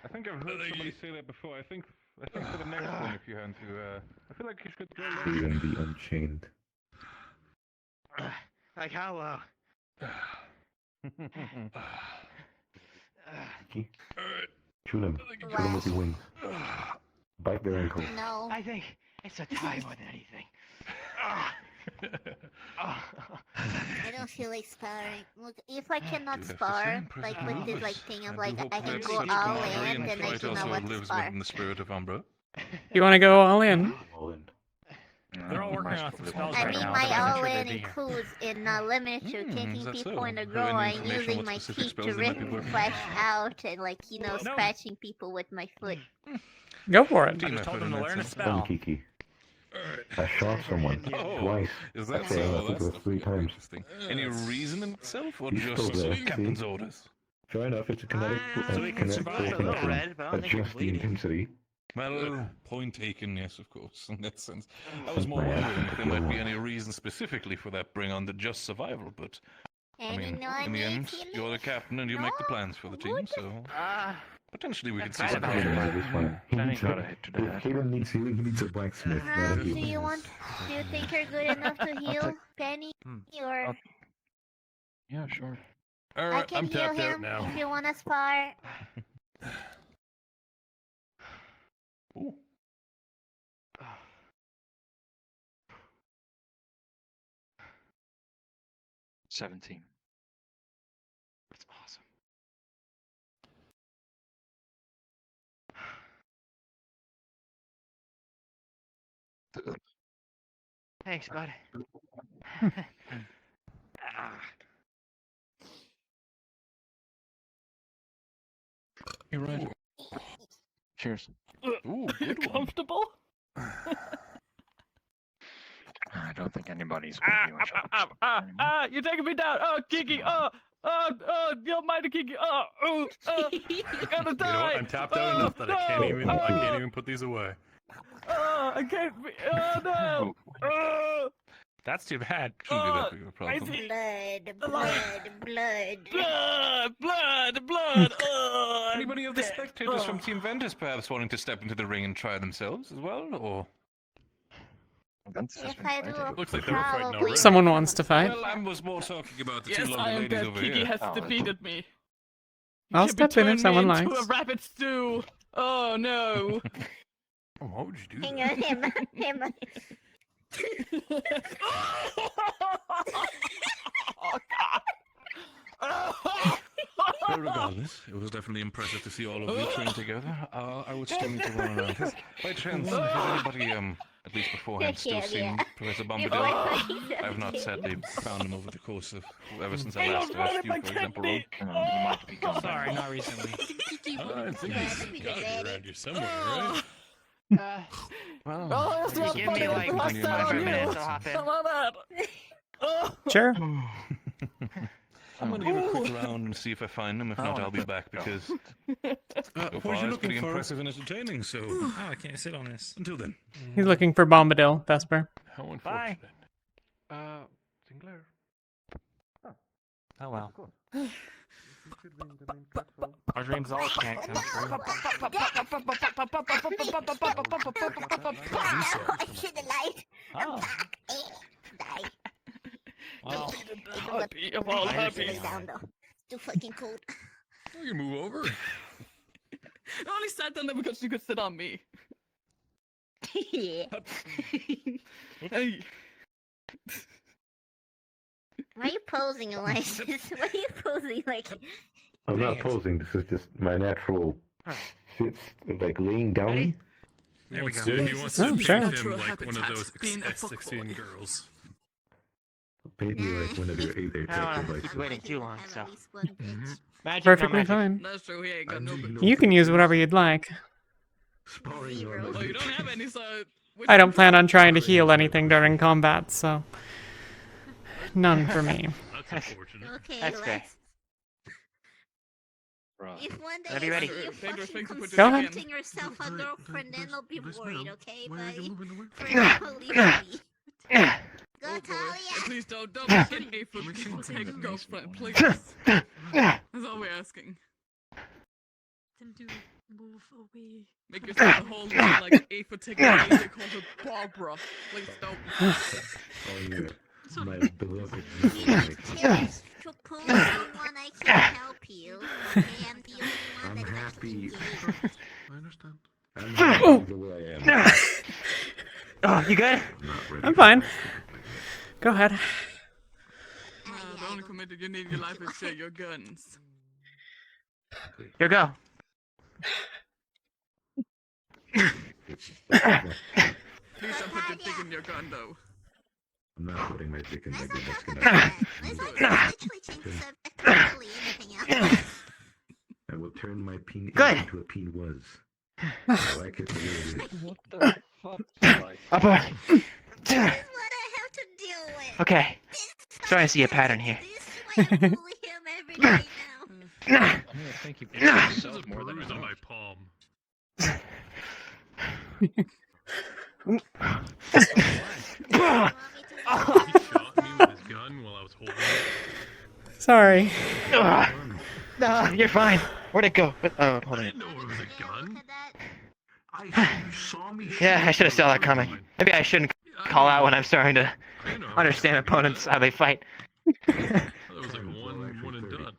I think I've heard somebody say that before. I think for the next one, if you had to, I feel like you should go. Freedom be unchained. Like how low? Shoot him. Shoot him with your wings. Bite their ankle. No. I think it's a tie more than anything. I don't feel like sparring. Look, if I cannot spar, like with this like thing of like I can go all in, then I do not want to spar. In the spirit of Umbra. You want to go all in? All in. They're all working on some spells I right mean, now. my but I'm all sure in they'd be here. includes in limited to taking that people so? in a Have grow any and information using what my specific teeth to spells they might be rip working flesh out and like No. scratching people with my foot. Go for it. I just told them to learn a Come, spell. Kiki. I shot someone twice. Is that Actually, I so? think it was 3 times. Interesting. Any reason in itself, or He's just still there, captain's see? orders? Sure enough, it's a kinetic. So we can survive a little red, but I don't think adjust we're the bleeding. intensity. Well, point taken, yes, of course, in that sense. I was more My ass wondering if there is might be low. any reason specifically for that bring on the just survival, but I mean, Anyone in the end, needs healing? you're the captain and you make the plans for the team, so potentially we could see kind some of Hayden progress. might be fine. He Danny needs got a a, hit to the head. Hayden needs healing. He needs a blacksmith, not a Do healer. you think you're good enough to heal Penny? Or Yeah, sure. I Alright, can I'm heal tapped out him now. if you wanna spar. Ooh. $17. That's awesome. Thanks, bud. You're right. Cheers. Ooh, good one. Comfortable? I don't think anybody's You're taking me down. Oh, Kiki. You're mighty Kiki. I'm gonna die. You know what? I'm tapped out enough that I can't even put these away. I can't be. Oh no. That's too bad. Shouldn't be that big of a problem. Blood. Anybody of the spectators from Team Ventus perhaps wanting to step into the ring and try themselves as well, or? Looks like they were fighting already. Someone wants to fight. Well, I was more talking about the two Yes, I lovely am ladies dead. over Kiki here. has defeated me. I'll Kiki step in if turned someone me likes. into a rabbit stew. Oh no. Oh, how would you do Hang that? on, him. Oh god. Well, regardless, it was definitely impressive to see all of you train together. I would still need to run around. By chance, has anybody, at least beforehand, still seen Professor Bombadil? I have not sadly found him over the course of ever since I last asked you, for example. He might be gone. Sorry, not recently. I think he's got you around here somewhere, right? Oh, Just give me like 25 minutes, I'll hop in. Some of that. Sure. I'm gonna give a quick round and see if I find him. If not, I'll be back because so what are far you it's looking pretty for? impressive and entertaining. So I can't sit on this. Until then. He's looking for Bombadil, Vesper. How Bye. Sinclair. Oh well. Our dreams all can't come true. I should have lied. Oh. Die. Well, Happy of all happy. Lay down though. It's too fucking cold. You can move over. I only sat down there because you could sit on me. Yeah. Hey. Why are you posing, Elijah? Why are you posing like? I'm not posing. This is just my natural sits, like laying down. There we go. He wants Oh, to sure. paint him like one of those S3E10 girls. Maybe like one of their either I don't type wanna of keep like. waiting too long, so. Magic, Perfectly no magic. fine. That's true. He ain't got no. You can use whatever you'd like. Oh, you don't have any, so. I don't plan on trying to heal anything during combat, so none for me. That's unfortunate. Okay, That's fair. If one day Whenever you're ready. you fucking come Go ahead. accepting yourself a girlfriend, then I'll be worried, okay? Why are you But moving away? for now, leave me. Go, Oh, Talia! please don't make it A for people take a girlfriend, please. That's all we're asking. Then do move away. Make yourself a whole lot like A for take a they call her Barbara. Please don't. Oh yeah, my beloved. Yes, to pull someone I can't help you. Okay, I'm the only one I'm that's happy. I understand. I'm happy the way I am. Oh, you good? I'm not ready. I'm fine. Go ahead. The only commitment you need in your life is share your guns. Here go. Please don't put your dick in your gun, though. I'm not putting my dick in my gun. That's gonna. literally change the subject. Literally anything else. I will turn my peen Good. into a peen was. I like it the way it is. What the fuck? Up. This is what I have to deal with. Okay. Starting to see a pattern here. This is why I bully him every day now. I'm gonna thank you for yourself more than on my palm. You want me to He shot me with his gun while I was holding it. Sorry. No, you're fine. Where'd it go? Oh, hold I on. didn't know it was a gun. You saw me. Yeah, I should have saw that coming. Maybe I shouldn't call out when I'm starting to understand opponents how they fight. That was like one and done.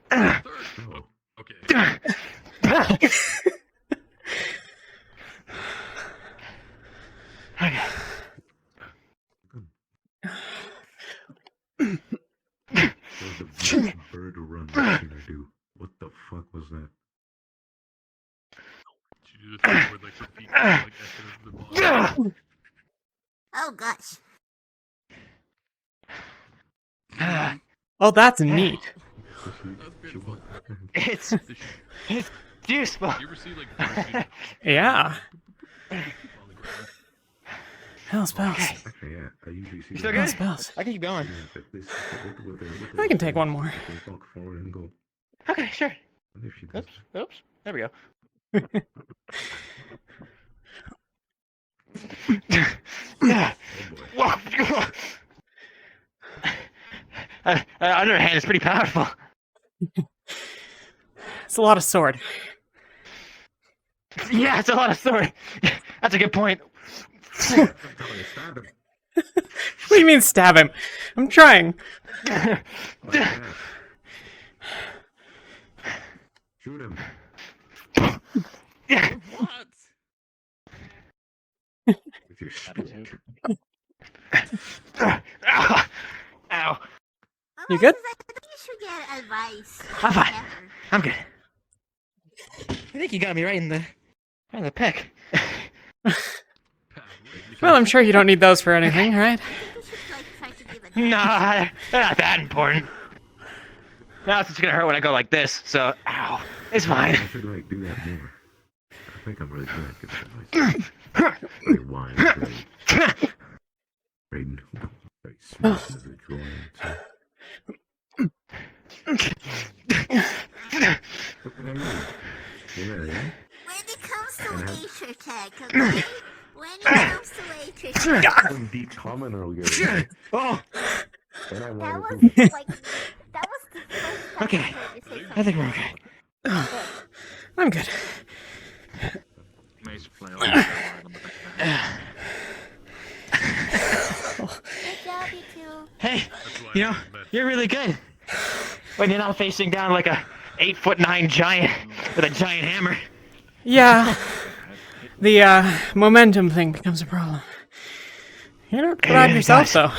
Third. Oh, okay. Okay. There's a big bird run. What can I do? What the fuck was that? Did you do the thing where like the feet go, like after the bottom? Oh gosh. Oh, that's neat. That's beautiful. It's useful. You ever see like Yeah. Hell spells. Actually, yeah, I usually see You still that. good? Spells. I can keep going. I can take one more. Walk forward and go. Okay, sure. And if she does, Oops. There we go. Yeah. Underhand is pretty powerful. It's a lot of sword. Yeah, it's a lot of sword. That's a good point. What do you mean stab him? I'm trying. shoot him. Yeah. What? With your stick. Ow. You good? I think you should get advice. I'm fine. I'm good. I think you got me right in the peck. Well, I'm sure you don't need those for anything, right? Nah, they're not that important. Now it's just gonna hurt when I go like this, so ow. It's fine. I should like do that more. I think I'm really good at giving advice. Very wise, very smart as a drawing. When it comes to nature tech, okay? When it comes to nature tech. Some deep comment earlier. Oh! And I That wanted was to- like, that was the first time Okay. I heard you say I think we're okay. I'm good. Mace play Good job, you two. Hey, you know, you're really good. When you're not facing down like a 8'9" giant with a giant hammer. Yeah. The momentum thing becomes a problem. You're not proud of yourself, though.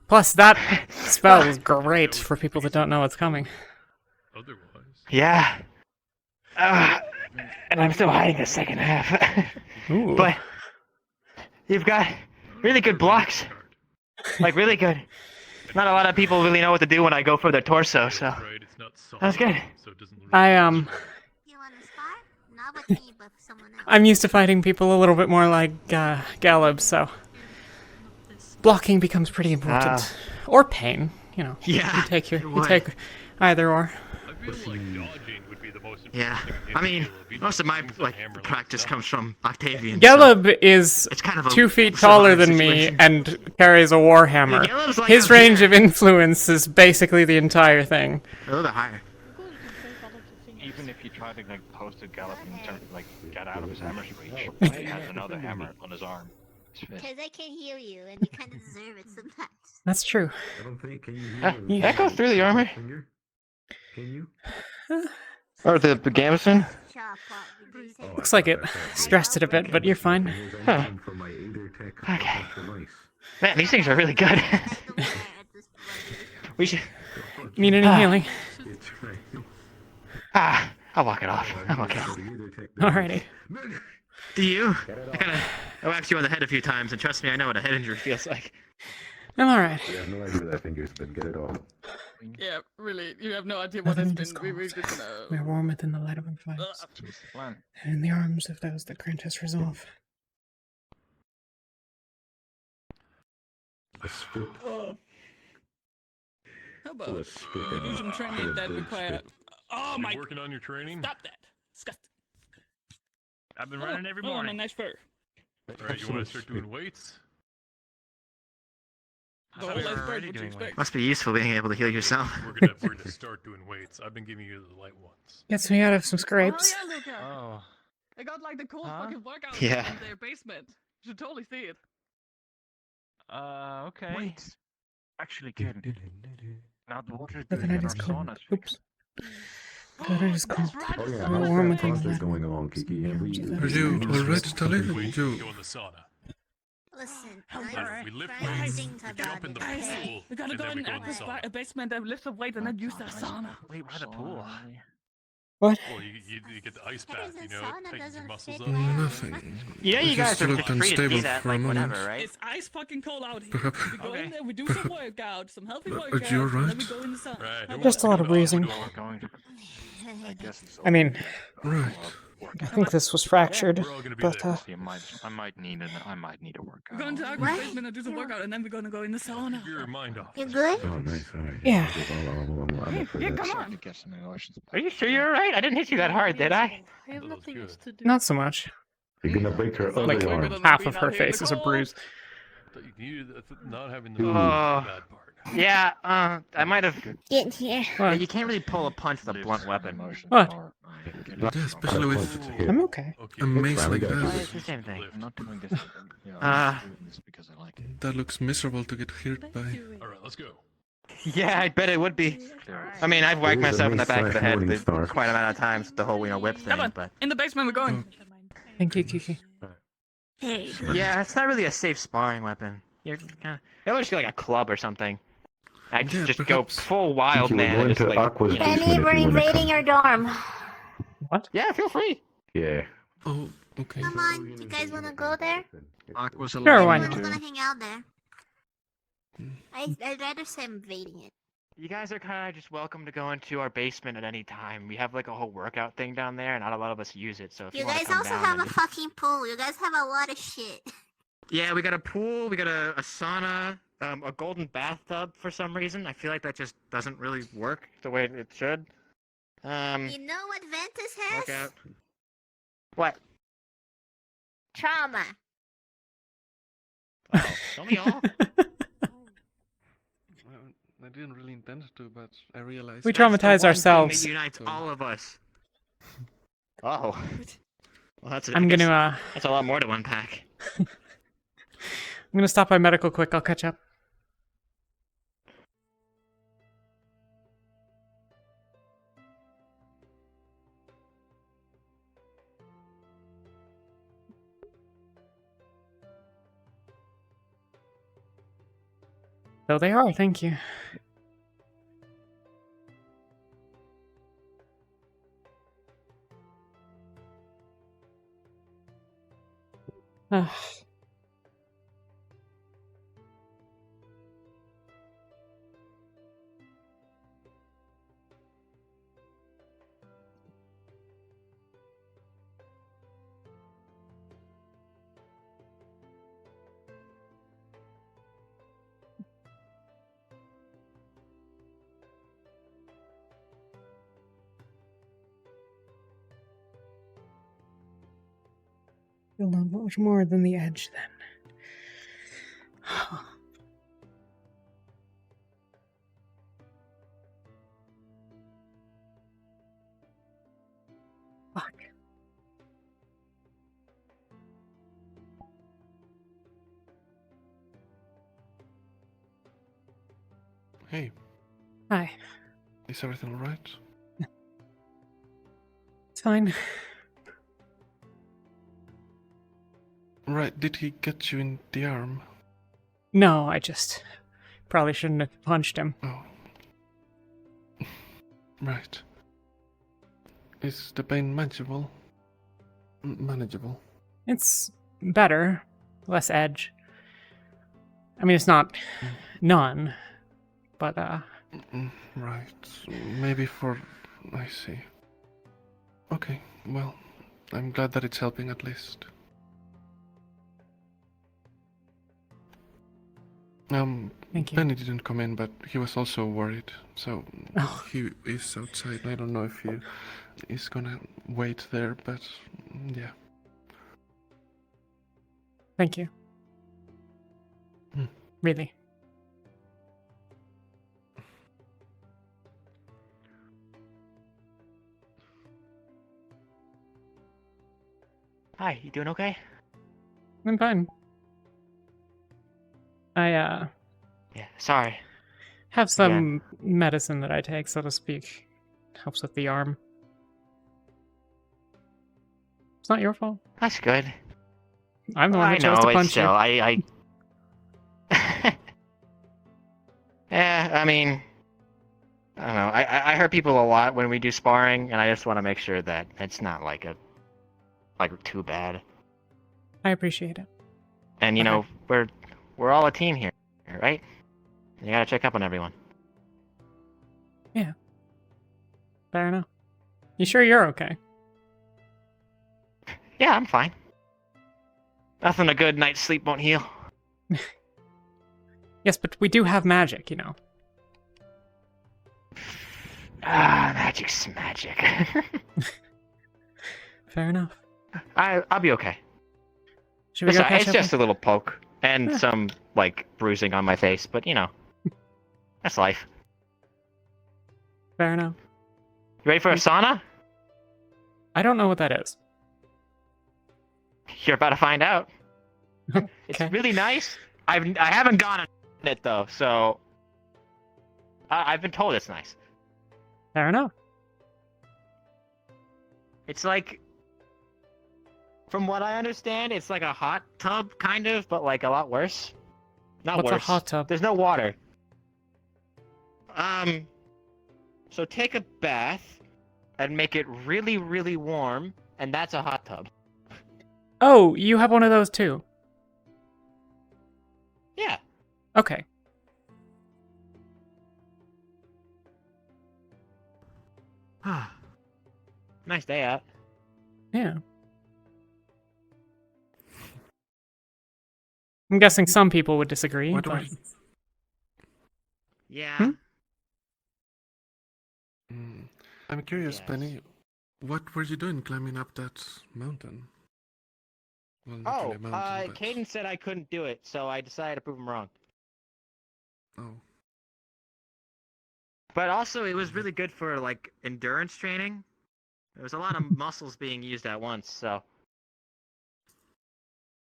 Plus, that spell is great for people that don't know what's coming. Yeah. And I'm still hiding the second half. Ooh. But you've got really good blocks. Like, really good. Not a lot of people really know what to do when I go for their torso, so that's good. I'm used to fighting people a little bit more like Galeb, so blocking becomes pretty important. Or pain, you know. Yeah, You take either or. Yeah, I mean, most of my practice comes from Octavian. Galeb is it's kind of a 2 feet taller than me situation. and carries a warhammer. Yeah, Galeb's like His up range here. of influence is basically the entire thing. A little bit higher. Even if you try to like post a gallop and turn, like get out of his hammer's reach, he has another hammer on his arm. Because I can hear you, and you kind of deserve it sometimes. That's true. I don't think. Can you hear That goes through the armor. Finger? Can you? Or the gamison. Looks like it stressed it a bit, but you're fine. Huh. Okay. Man, these things are really good. We should. Need any healing? I'll walk it off. I'm okay. Alrighty. Do you? I whacked you on the head a few times, and trust me, I know what a head injury feels like. I'm alright. You have no idea what that finger's been. Get it off. Yeah, really, you have no idea what has been. We good to know. We're warm within the light of our fires, and in the arms of those that grant us resolve. A spit. How about do some training that require? Oh my! Working on your training? Stop that! Disgusting. I've been running every Oh, morning. my nice fur. Alright, you want to start doing weights? The whole life bird, what you expect? Must be useful being able to heal yourself. We're gonna start doing weights. I've been giving you the light ones. Gets me out of some scrapes. Oh, yeah, Luca. Oh. They got like the cool fucking workout Yeah. in their basement. You should totally see it. Okay. Wait. Actually, Ken. Now the water is The good night and is our cold. sauna's Oops. The night is cold. Oh yeah, We're warm within the what's light going on, Kiki? Are you alright, Talia? Go in You... the sauna. Listen, We lift I weights, think we jump in the about pool, We gotta and go then we in go in the Atlas sauna. basement and lift some weights and then use the sauna. Wait, why the pool? What? Well, you get the ice bath, you know, it tightens your muscles up. Nothing. Yeah, you It guys just are looked free to do unstable that for a like moment. whenever, right? It's ice fucking cold out here. Perhaps- We go in there, we do some workout, some healthy Are workout, you and then alright? we go in the sun. Right. Just a lot of bruising. I guess it's I mean, Right. I think this was fractured, We're all gonna be but there. I might need a workout. We're going to our basement and do some workout, and then we're going to go in the sauna. Your mind off. You good? Oh, nice. All right. Yeah. I'm up for Yeah, that. come on. Are you sure you're alright? I didn't hit you that hard, did I? I have nothing else to do. not so much. You're gonna break her other Like arm. half of her face is a bruise. Not having the Oh. bad part. Yeah, I might have. Get here. Yeah, you can't really pull a punch with a blunt weapon. What? Yeah, especially with I'm okay. a mace like It's that. the same thing. I'm not doing this. Because I like it. That looks miserable to get hit by. Alright, let's go. Yeah, I bet it would be. I mean, I've whacked There's a myself in the back of the head Morning Star. quite a amount of times with the whole, whip thing, Come on, but... in the basement we're going. Thank you, Kiki. Yeah, it's not really a safe sparring weapon. You're kind of... It looks like a club or something. I Yeah, just perhaps. go full wild, We're man. going and just, to Aqua's you know- basement Penny, if we're you wanna invading come. your dorm. What? Yeah, feel free. Yeah. Oh, okay. Come on, you guys wanna go there? Aqua's Sure, allowed why to not? Everyone's gonna hang out there. I'd rather say I'm invading it. You guys are kind of just welcome to go into our basement at any time. We have like a whole workout thing down there, and not a lot of us use it. So if you, You want guys to come also down, have then a fucking pool. You guys have a lot of shit. yeah, we got a pool, we got a sauna, a golden bathtub for some reason. I feel like that just doesn't really work the way it should. You know what Ventus has? Workout. What? Trauma. Oh, don't we all? I didn't really intend to, but I realized. We That's the one traumatize thing ourselves. that unites all of us. Oh. Well, that's. I'm gonna That's a lot more to unpack. I'm gonna stop by medical quick. I'll catch up. So they are, thank you. Ah. You'll know much more than the edge then. Fuck. Hey, Hi. is everything alright? It's fine. Right, did he get you in the arm? No, I just probably shouldn't have punched him. Oh. Right. Is the pain manageable? Manageable. It's better. Less edge. I mean, it's not none, but, Right. Maybe for... I see. Okay, well, I'm glad that it's helping at least. Thank you. Benny didn't come in, but he was also worried. So Oh. he is outside. I don't know if he is gonna wait there, but yeah. Thank you. Hmm. Really. Hi, you doing okay? I'm fine. I, Yeah, sorry. have some medicine that I take, so to speak. Helps with the arm. It's not your fault. That's good. I'm the one I who chose know, to it's punch still, you. Yeah, I mean, I don't know. I hurt people a lot when we do sparring, and I just want to make sure that it's not like too bad. I appreciate it. And you know, we're all a team here, right? You gotta check up on everyone. Yeah. Fair enough. You sure you're okay? Yeah, I'm fine. Nothing a good night's sleep won't heal. Yes, but we do have magic, you know. Ah, magic's magic. Fair enough. I'll be okay. Should we go catch It's up just a little poke and some like bruising on my face, but you know, that's life. Fair enough. You ready for a sauna? I don't know what that is. You're about to find out. It's really nice. I haven't gone in it though, so I've been told it's nice. Fair enough. It's like, from what I understand, it's like a hot tub, kind of, but like a lot worse. Not What's worse. a hot tub? There's no water. So take a bath and make it really, really warm, and that's a hot tub. Oh, you have one of those too? Yeah. Okay. Nice day out. Yeah. I'm guessing some people would disagree, What but... Yeah. I'm curious, Penny. What were you doing climbing up that mountain? Well, not really a mountain, but... Caden said I couldn't do it, so I decided to prove him wrong. Oh. But also, it was really good for, like, endurance training. There was a lot of muscles being used at once, so...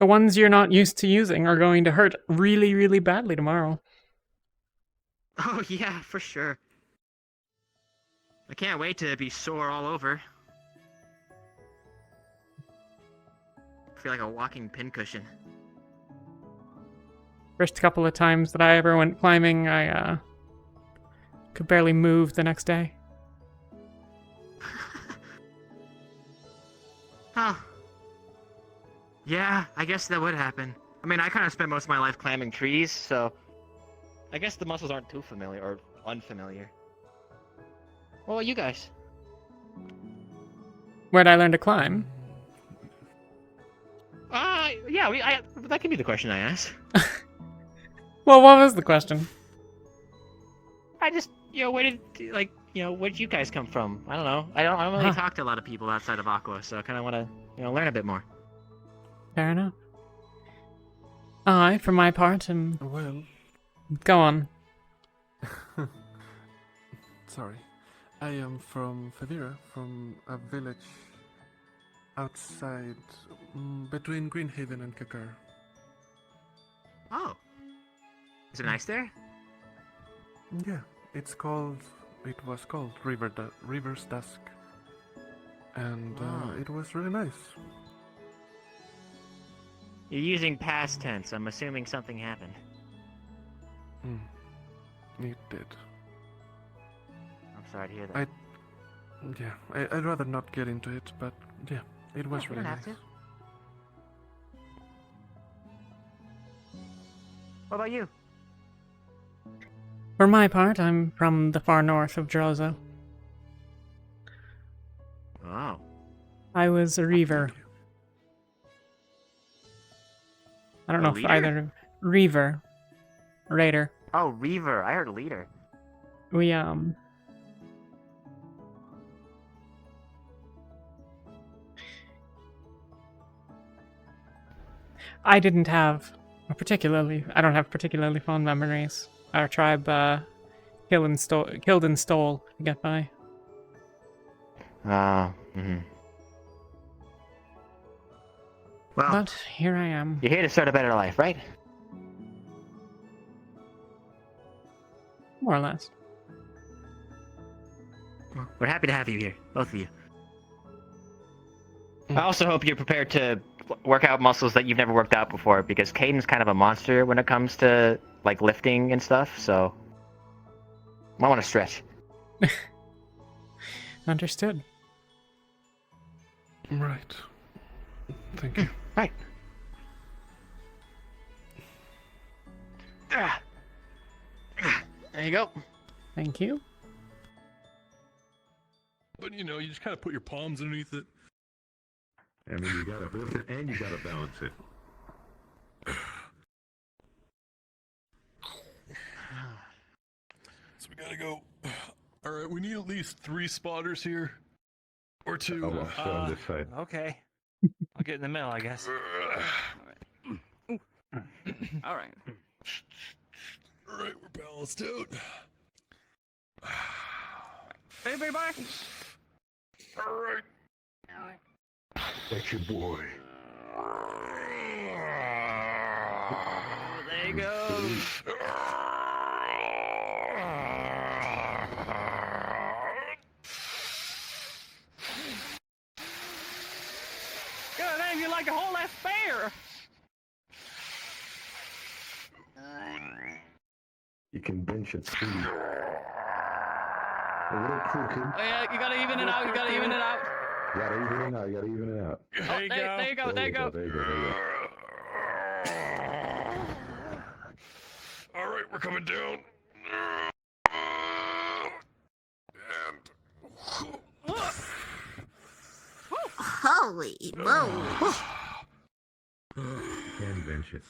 The ones you're not used to using are going to hurt really, really badly tomorrow. Oh, yeah, for sure. I can't wait to be sore all over. I feel like a walking pincushion. First couple of times that I ever went climbing, I, could barely move the next day. Huh. Yeah, I guess that would happen. I mean, I kind of spent most of my life climbing trees, so... I guess the muscles aren't too familiar, or unfamiliar. What about you guys? Where'd I learn to climb? Yeah, that could be the question I asked. Well, what was the question? I just, where did you guys come from? I don't know. I don't really talk to a lot of people outside of Aqua, so I kind of want to, learn a bit more. Fair enough. I, for my part, am... Well... Go on. Sorry. I am from Favira, from a village outside, between Greenhaven and Kakar. Oh. Is it nice there? Yeah, it was called River's Dusk. And it was really nice. You're using past tense. I'm assuming something happened. It did. I'm sorry to hear that. I'd rather not get into it, but yeah, it was you really don't nice. have to. What about you? For my part, I'm from the far north of Drozo. Oh. I was a Reaver. I don't know if either... Reaver. Raider. Oh, Reaver. I heard leader. We, I don't have particularly fond memories. Our tribe, killed and stole to get by. Well, But here I am. You're here to start a better life, right? More or less. We're happy to have you here, both of you. I also hope you're prepared to work out muscles that you've never worked out before, because Caden's kind of a monster when it comes to, like, lifting and stuff, so... Might want to stretch. Understood. Right. Thank you. Right. There you go. Thank you. But you just kind of put your palms underneath it. I mean, you gotta lift it and you gotta balance it. So we gotta go. All right, we need at least 3 spotters here, or 2. Oh, I'll sit on this side. Okay. I'll get in the middle, I guess. All right. All right, we're balanced out. Hey, everybody. All right. That's your boy. There you go. God damn, you're like a whole ass bear. You can bench at 3. A little crooked. Oh, yeah, you gotta even it out. You gotta even it out. You gotta even it out. You gotta even it out. There you go. There you go. There you go. There you go. There you go. All right, we're coming down. Holy moly. Can bench it.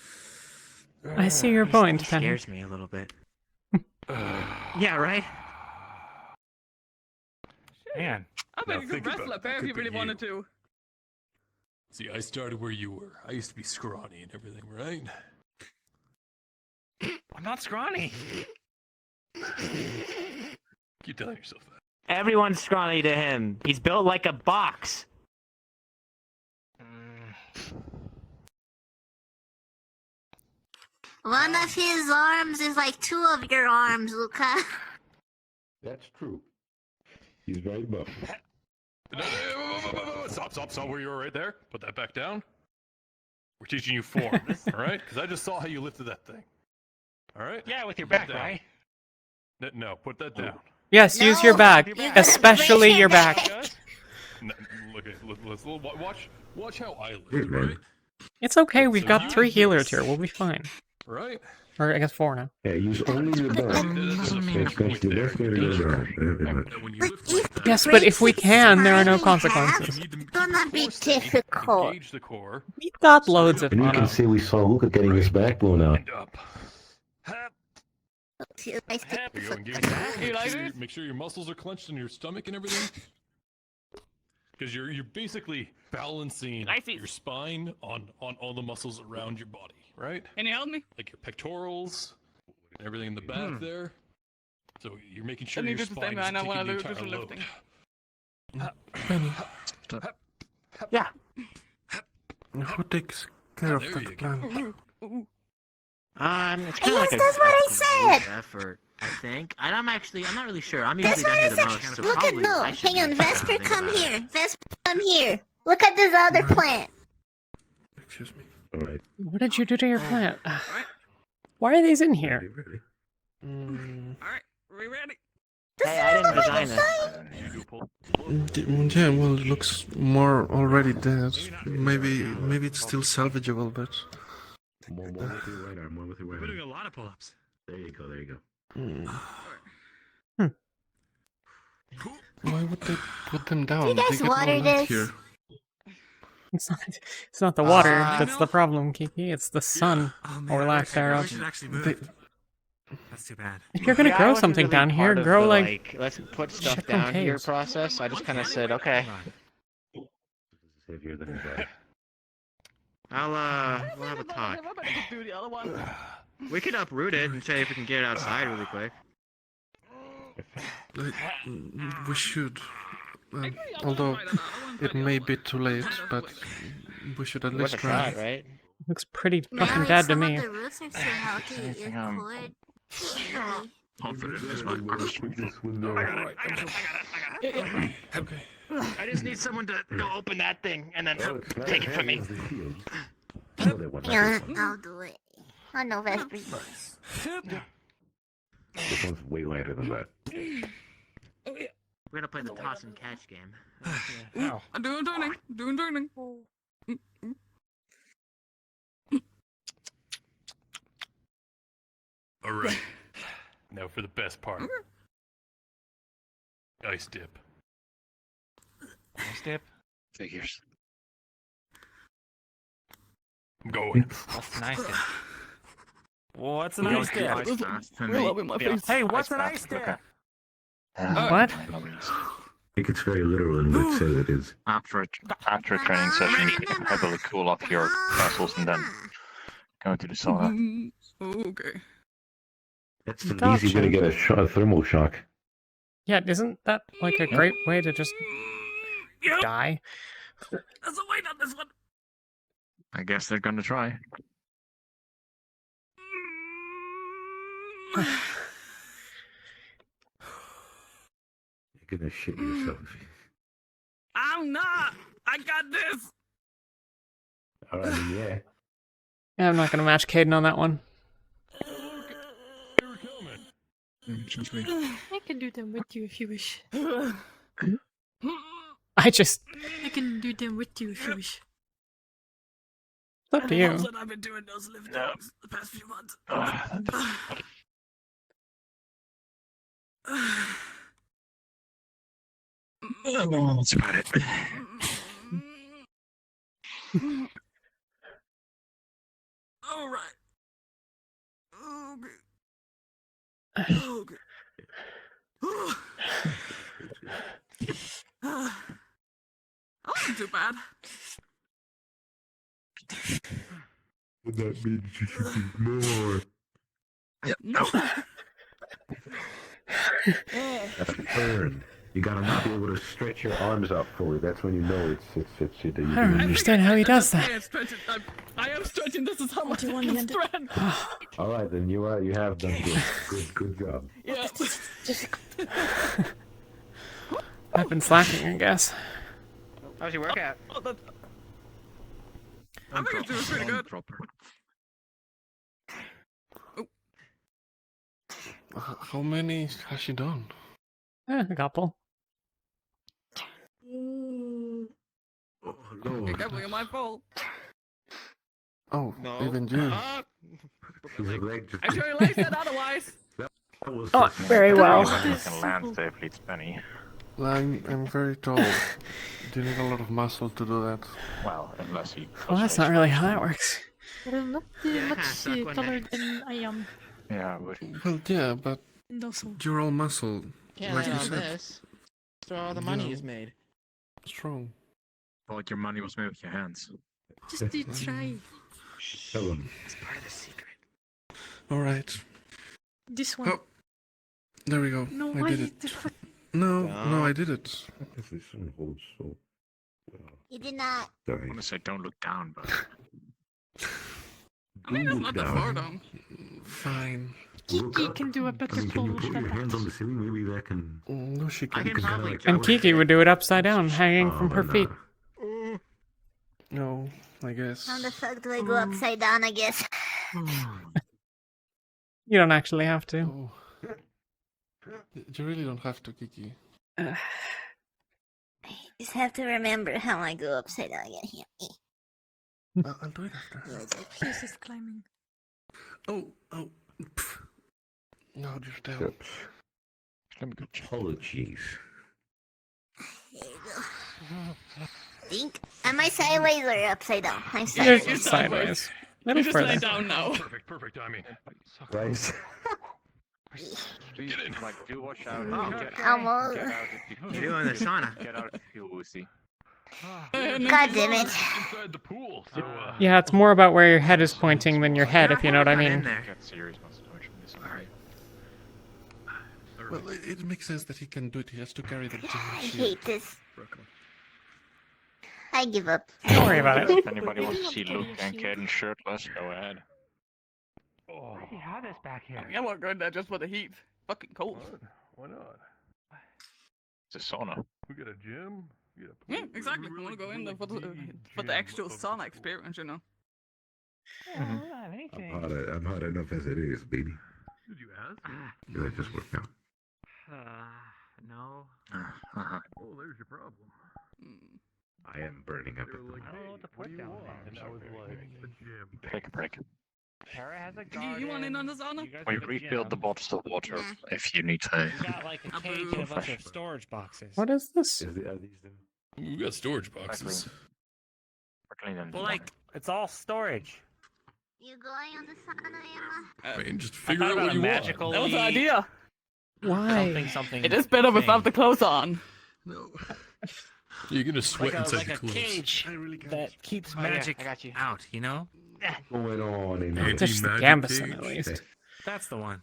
I see your point, Penny. Scares me a little bit. Yeah, right? Man. I'll make a good wrestler pair if you really wanted to. See, I started where you were. I used to be scrawny and everything, right? I'm not scrawny. Keep telling yourself that. Everyone's scrawny to him. He's built like a box. One of his arms is like 2 of your arms, Luca. That's true. He's very buff. Stop where you were right there. Put that back down. We're teaching you form, all right? Because I just saw how you lifted that thing. All right? Yeah, with your Put that back, down. right? No, put that down. Yes, use your back, especially your back. No, watch how I lift, right? It's okay, we've got 3 healers here, we'll be fine. Right? Or I guess 4 now. Yeah, use only your back. Yes, but if we can, there are no consequences. It's gonna be difficult. Engage the core. We've got loads of And you mana. can see we saw Luca getting his back blown out. There you go, engage the core. Make sure your muscles are clenched in your stomach and everything. Because you're basically balancing your spine on all the muscles around your body, right? Can you help me? Like your pectorals and everything in the back there. So you're making sure Then you your do the spine same, is I know when I taking the do entire some load. lifting. Penny, Yeah. who takes care of There that you plant? It's kind of like that's what I said. effort, I think. I'm not really sure. I'm That's usually what down I here the said. most. So Look at probably no. I should Hang on, be Vesper, thinking come about it. here. Vesper, come here. Look at this other plant. Excuse me. Alright. What did you do to your plant? Why are these in here? Alright, we ready? Hey, I didn't design this. Yeah, well, it looks more already dead. Maybe it's still salvageable, but... More with your right arm, more with your right We're arm. doing a lot of pull-ups. There you go, there you go. Why would they put them down? Do you guys They get water all out this? here. It's not the water that's the problem, Kiki. It's the sun, or lack thereof. We should actually move They- it. That's too bad. If you're gonna Yeah, I grow wasn't something really down here, part of grow the, like let's put stuff shit from down here caves. process. I just kind of said, okay, Heavier than his back. we'll have a talk. Do the other one. We could uproot it and say if we can get it outside really quick. We should. Although it may be too late, but we should at Worth least a try. shot, right? Looks pretty Now, fucking if dead to some me. of the roots are still healthy, Anything, it could. Confident is my Okay. I just need someone to go open that thing and then take it from me. Yeah, I'll do it. I know Vesper. This one's way lighter than that. We're gonna play the toss and catch game. I'm doing turning. All right. Now for the best part. Ice dip. Ice dip? Figures. I'm going. What's an ice dip? What's an ice dip? Real up in my face. Hey, what's an ice dip? What? I think it's very literal in what it says it is. After a training session, you can heavily cool off your muscles and then go into the sauna. Okay. That's an easy way to get a thermal shock. Yeah, isn't that like a great way to just die? There's a wait on this one. I guess they're gonna try. You're gonna shit yourself. I'm not. I got this. Alright, yeah. Yeah, I'm not gonna match Caden on that one. I can do them with you if you wish. I just... I can do them with you if you wish. It's up to you. I've been doing those lift dogs the past few months. That's about it. All right. Okay. Okay. I wasn't too bad. That means you should do more. No. That's a burn. You gotta not be able to stretch your arms out forward. That's when you know it's I don't understand how he does that. I am stretching. This is how much I can stretch. All right, then you have done good. Good job. Yeah. I've been slacking, I guess. How's your workout? I think it's doing pretty good. How many has she done? A couple. Oh, Lord. It's definitely my fault. Oh, even you. I sure like that otherwise. Oh, very well. You can land safely, it's Penny. I'm very tall. Do you need a lot of muscle to do that? Well, unless you. Well, that's not really how that works. Well, not much taller than I am. Yeah, but. Well, yeah, but And also, you're all muscle. Yeah, like you all said. this. That's where all the money is made. Strong. Like your money was made with your hands. just do try. Tell him. It's part of the secret. All right. This one. Oh, there we go. No, I why did it. the fuck? No, I did it. This one holds so well. You did not. I want to say don't look down, but. I mean, that's not that far down. Fine. Kiki can do a better Can you pose put than your hands that. on the ceiling? Maybe that can. No, she I can. can probably. And Kiki would do it upside down, hanging from her feet. No, I guess. How the fuck do I go upside down, I guess? You don't actually have to. Oh. You really don't have to, Kiki. I just have to remember how I go upside down again here. I'll do it after. He's just climbing. Oh. Pff. No, just down. Apologies. There you go. Think. Am I sideways or upside down? I'm You're sideways. sideways. You're Little just further. laying down now. Perfect timing. Guys. Get in. Like, do watch out. Almost. You're doing the sauna. Get out if you Lucy. God damn it. Inside the pool. So, Yeah, it's more about where your head is pointing than your head, if you know what I Not in mean. there. Get serious on situation. Well, it makes sense that he can do it. He has to carry the I giant hate this. I give up. Don't worry about it. If anybody wants to see Luke and Caden shirtless, go ahead. Oh, you have this back here. I look good there just for the heat. Fucking cold. why not? It's a sauna. We got a gym. We got a Yeah, pool. exactly. I want to go in there for the actual sauna experience, you know. Yeah, I don't have anything. I'm hot enough as it is, baby. Did you ask? Did I just work out? No. Oh, there's your problem. I am burning up They at were the like, moment. hey, what do you want? And I was like, a gym. Take a break. Tara has a You garden. want in on the sauna? You guys We have a refilled the gym. bottles of water if you need to. You got like a cage and a bunch of storage boxes. What is this? Are these them? We got storage boxes. Well, like, it's all storage. You going on the sauna, Emma? I mean, just I figure thought out about what a you magical. want. That was the idea. Why? Something. It is better without thing. the clothes on. No. You're gonna sweat inside like your a clothes. cage that keeps magic I got you. out. You know. Going on in Just the Anti-magic Gambison, at cage. least. That's the one.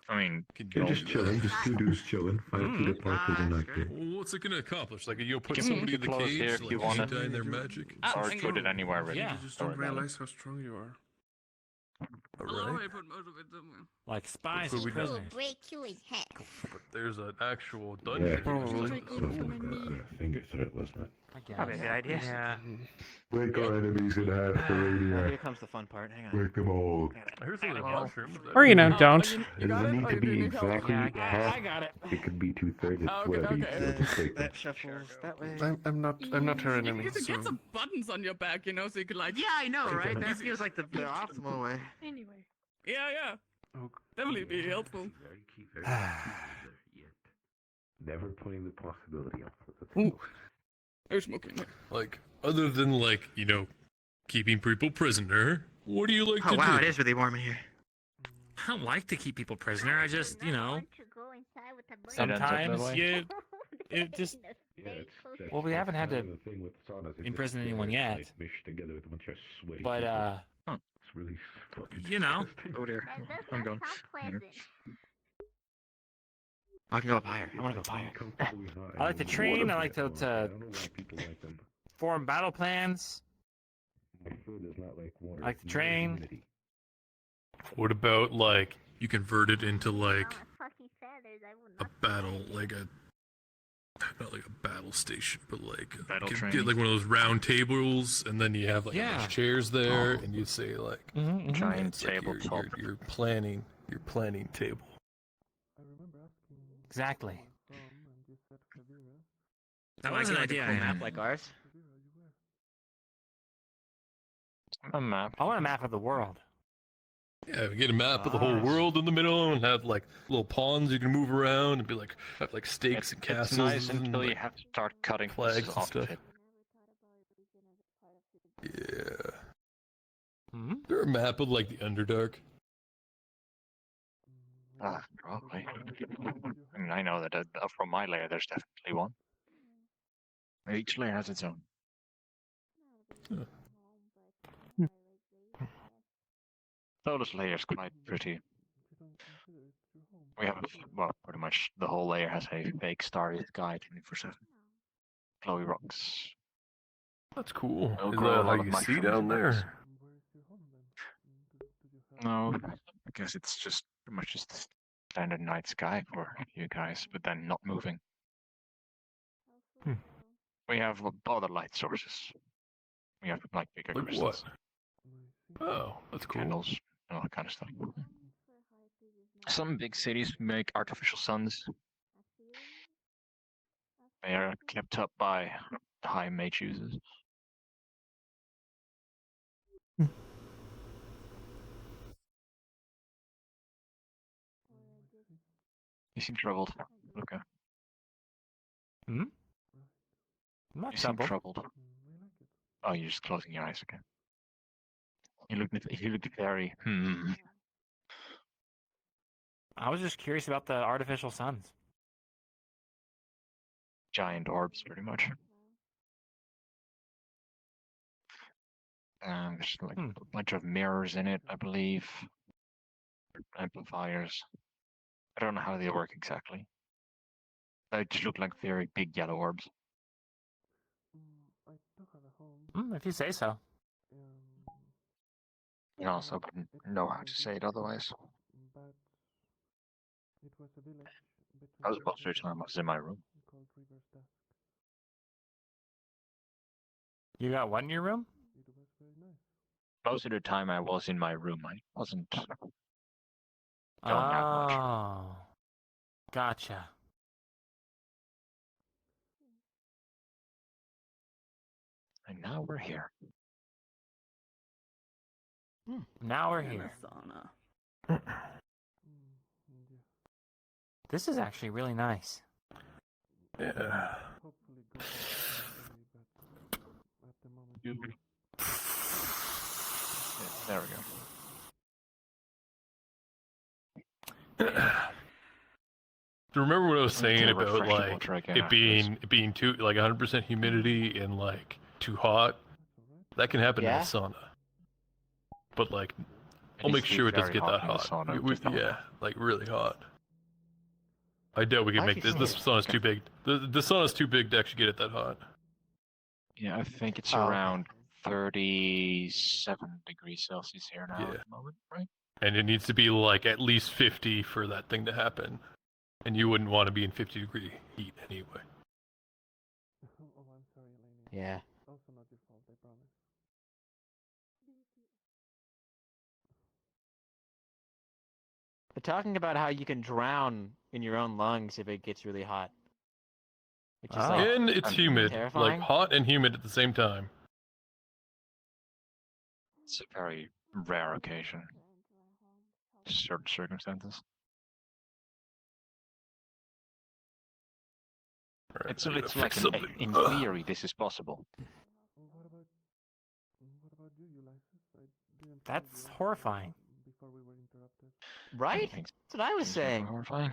I mean, You're just chilling, just two dudes chilling. 5 feet apart because they're not there. Well, what's it gonna accomplish? Like, you'll put You somebody in can the close cage, here if like, you want it. anti their magic? Or put it anywhere, really. Yeah. You just don't realize how strong you are. Alright. put most of it somewhere. Like spies So and we don't- prisoners. Break you in half. But there's an actual Yeah, dungeon. probably. Finger threat, wasn't it? Probably a good idea. Yeah. Break our enemies in half, Here the comes the fun part. Hang on. break them all. Here's some of the mushrooms. Or, you know, don't. It doesn't need to be exactly Yeah, I got it. half. I got it. It could be 2/3. It's Okay, whatever you okay. feel to take them. That shuffles that way. I'm not her enemy. You could get So some buttons on your back, you know, so you could like. Yeah, I know, right? That feels like the optimal way. Anyway. Yeah. Definitely be helpful. Never putting the possibility on for the Ooh. They're smoking. Like, other than, like, you know, keeping people prisoner, what do you like Oh to wow, do? it is really warm in here. I don't like to keep people prisoner. I just, you know, To go inside with a sometimes way. it just. Yeah, that's Well, we haven't had to the thing with saunas. It's imprison just anyone they're, yet. like, meshed together with a bunch of sweaty But people. It's really fucking you know. disgusting. Oh dear. That does I'm not going. sound pleasant. I can go up higher. I want to go higher. Comfortably high. I like to train. I like to I don't know why people like them. form battle plans. My food is not like water. I like to it's more train. humidity. What about, like, you convert it into, like, Fucking feathers, I would a not. battle, like a... Not like a battle station, but like... Battle get training. like one of those round tables, and then you have, like, a bunch Yeah. of chairs there, and you say, like... Giant it's like tabletop. your planning table. Exactly. That Like was an a idea. cool I map had. like ours. A map. I want a map of the world. Yeah, we get a map of the whole world in the middle, and have, like, little pawns you can move around, and be like, have, like, stakes and castles. It's nice and, until you like, have to start cutting flags pieces and off of stuff. it. Yeah. Hmm? Is there a map of, like, the Underdark? Probably. I mean, I know that from my layer, there's definitely one. Each layer has its own. Solus layer is quite pretty. We have, well, pretty much the whole layer has a fake starry sky 24/7. Glowy rocks. That's cool. It'll Is grow a that how lot of you see mushrooms down and there? No, I guess it's just pretty much just the standard night sky for you guys, but then not moving. We have other light sources. We have like bigger Like crystals, what? Oh, that's cool. candles, and all that kind of stuff. Some big cities make artificial suns. They are kept up by high mage users. You seem troubled. Okay. Hmm? I'm not You seem troubled. troubled. Oh, you're just closing your eyes. Okay. You looked very. I was just curious about the artificial suns. Giant orbs, pretty much. There's like a bunch of mirrors in it, I believe. Amplifiers. I don't know how they work exactly. They just look like very big yellow orbs. If you say so. You also wouldn't know how to say it otherwise. I was most of the time I was in my room. You got what in your room? Most of the time I was in my room. I wasn't going out much. Oh. Gotcha. And now we're here. Now we're here. This is actually really nice. Yeah. there we go. Do you remember what I was saying Okay, about refresh the like water again it after this. being too like 100% humidity and like too hot? That can happen in Yeah? a sauna. But like, It I'll needs make to be sure it doesn't very get that in the hot. sauna, We- just not yeah, enough. like really hot. I doubt we can I've make this. actually This seen sauna's too big. The sauna's too big to actually get it that hot. Yeah, I think it's Oh, okay. around 37 degrees Celsius here now Yeah. at the moment, right? And it needs to be like at least 50 for that thing to happen. And you wouldn't want to be in 50-degree heat anyway. Yeah. Also not your fault, I promise. They're talking about how you can drown in your own lungs if it gets really hot. Which is like And it's humid, terrifying. like hot and humid at the same time. It's a very rare occasion. Certain circumstances. Right, It's I gotta like fix something. in theory this is possible. What about you, Ulysses? I didn't That's find you horrifying. before we were interrupted. Right? That's what I was saying. Horrifying.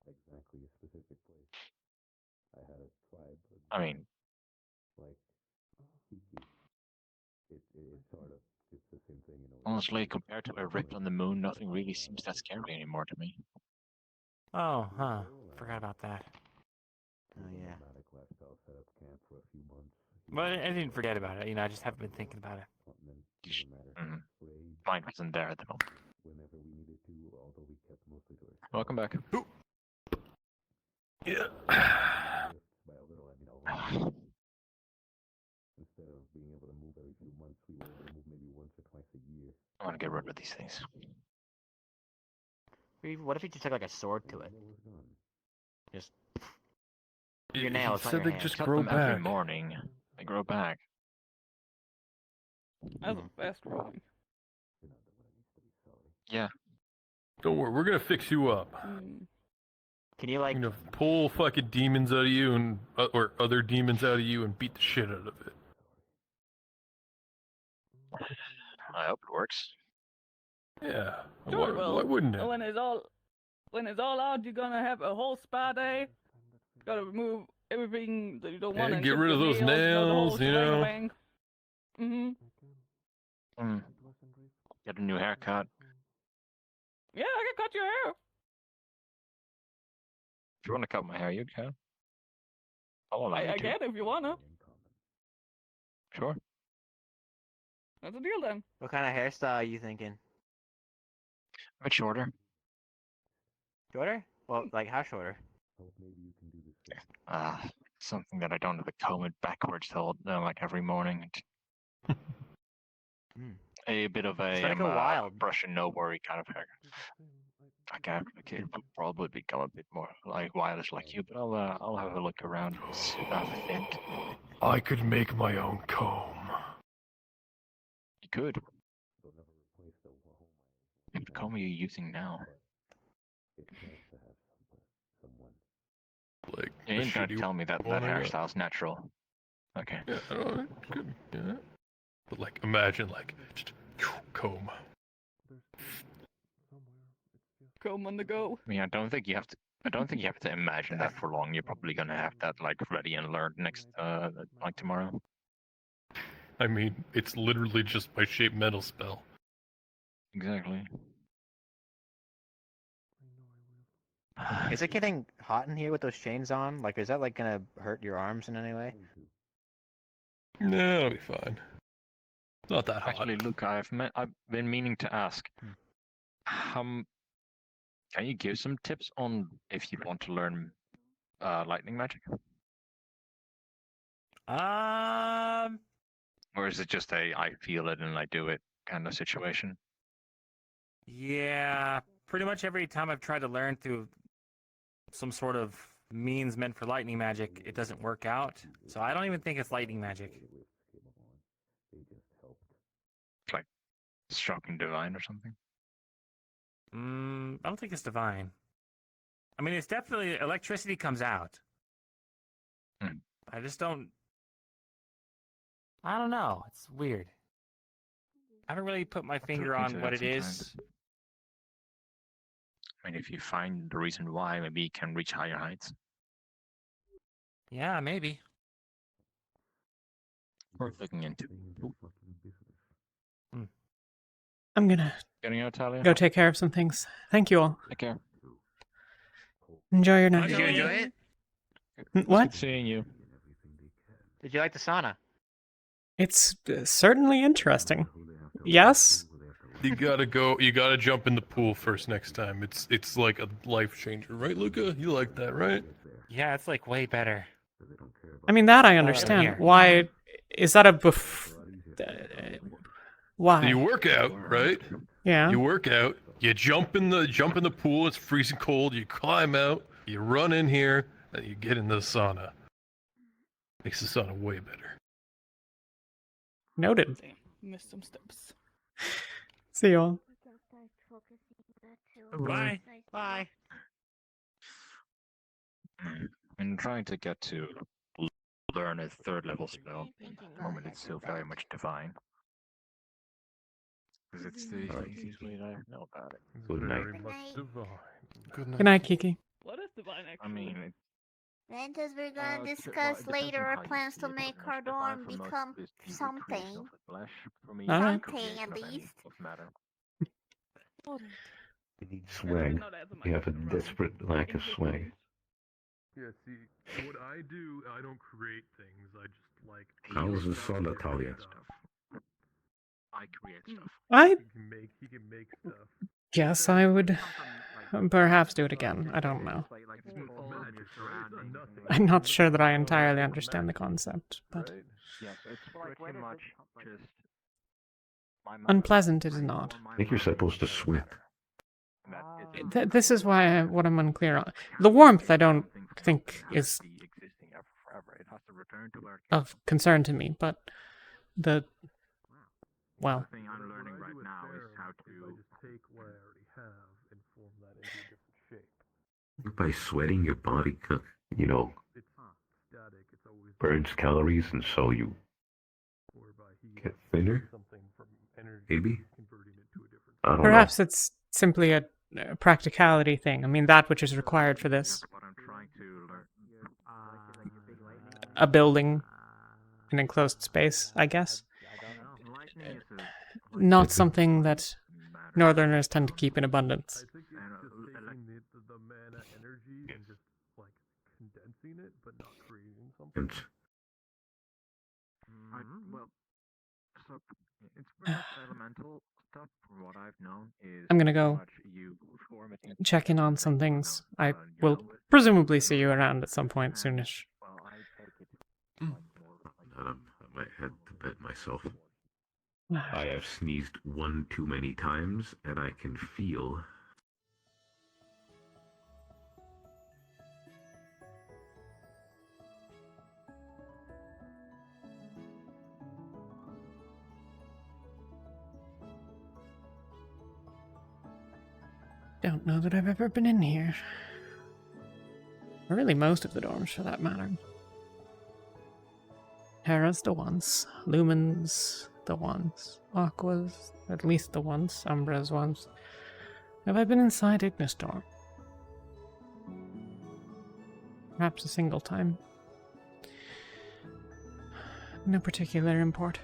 Exactly a specific place. I had a tribe. I mean, Like, it's sort of, it's the same thing, you know. honestly, compared to a rip on the moon, nothing really seems that scary anymore to me. Oh, huh. Forgot about that. Oh, yeah. Lifestyle set up camp for a few months. Well, I didn't forget about it. You know, I just haven't been thinking about it. Mine wasn't there at the moment. Whenever we needed to, although we kept mostly to ourselves. Welcome back. Yeah. By a little, I mean a lot. Instead of being able to move every few months, we were able to move maybe once or twice a year. I want to get rid of these things. What if you just took like a sword to it? Just You your nails, not said your they hands. just Cut grow them every back. morning. They grow back. That's a fast growing. Yeah. Don't worry, we're gonna fix you up. Can you like We're gonna pull fucking demons out of you and or other demons out of you and beat the shit out of it. I hope it works. Yeah. Sure, Why wouldn't it? When it's all out, you're gonna have a whole spa day. Gotta remove everything that you don't want. Yeah, and get rid of those the nails, you know. Get a new haircut. Yeah, I can cut your hair. If you want to cut my hair, you can. I'll allow you I to. can if you wanna. Sure. That's a deal then. what kind of hairstyle are you thinking? A bit shorter. Shorter? Well, like how shorter? Something that I don't have to comb it backwards like every morning. A bit of It's a gonna go wild. brush and no worry kind of hair. It will probably become a bit more like wireless like you, but I'll have a look around and see what I think. I could make my own comb. You could. What comb are you using now? Like You ain't gonna tell me that one I got. hairstyle's natural. Okay. Yeah, I don't know, it could, yeah. But like, imagine like just comb. Comb on the go. I mean, I don't think you have to imagine that for long. You're probably gonna have that like ready and learned next like tomorrow. I mean, it's literally just my shape metal spell. Exactly. Is it getting hot in here with those chains on? Like, is that like gonna hurt your arms in any way? No, it'll be fine. Not that hot. Actually, Luke, I've been meaning to ask. Can you give some tips on if you want to learn lightning magic? Or is it just a I feel it and I do it kind of situation? Yeah, pretty much every time I've tried to learn through some sort of means meant for lightning magic, it doesn't work out. So I don't even think it's lightning magic. It's like shocking divine or something? I don't think it's divine. I mean, it's definitely electricity comes out. I just don't. I don't know. It's weird. I haven't really put my finger look on into what that it sometimes. is. I mean, if you find the reason why, maybe you can reach higher heights. Yeah, maybe. Worth looking into. I'm gonna Getting out, Talia? go take care of some things. Thank you all. Take care. Enjoy your night. Did you enjoy it? What? Good seeing you. Did you like the sauna? It's certainly interesting. Yes? You gotta go. You gotta jump in the pool first next time. It's like a life changer, right, Luca? You like that, right? Yeah, it's like way better. I mean, that I Here. understand. Why is that why? You work out, right? Yeah. You work out. You jump in the pool. It's freezing cold. You climb out. You run in here, and you get in the sauna. Makes the sauna way better. Noted. Missed some steps. See you all. Bye. Bye. I'm trying to get to learn a 3rd level spell. At the moment, it's still very much divine. Because it's the easiest way that I know about it. Good night. Very much divine. Good night, Kiki. What is divine I actually? mean, And as we're gonna discuss later our plans to make our dorm become something. Alright. Something at least. You need swag. You have a desperate lack of swag. Yeah, see, what I do, I don't create things. I just like. How's the sauna, Talia? I create stuff. He can make stuff. Yes, I would perhaps do it again. I don't know. I'm not sure that I entirely understand the concept, but Yes, it's pretty much just unpleasant it is not. I think you're supposed to sweat. This is why what I'm unclear on. The warmth I don't think is of concern to me, but well. The thing I'm learning right now is how to just take what I already have and form that into a different shape. By sweating, your body, It's static. It's always burns calories, and so you get thinner. Maybe. I don't know. Perhaps it's simply a practicality thing. I mean, that which is required for this. A building, an enclosed space, I guess. Not something that Northerners tend to keep in abundance. I think it's just taking the mana energy and just like condensing it, but not creating something. Well, so it's pretty much elemental stuff from what I've known is I'm gonna go check in on some things. I will presumably see you around at some point soonish. I might head to bed myself. I have sneezed one too many times, and I can feel. Don't know that I've ever been in here. Or really most of the dorms, for that matter. Terra's the once. Lumen's the once. Aqua's at least the once. Umbra's once. Have I been inside Ignis dorm? Perhaps a single time. No particular import.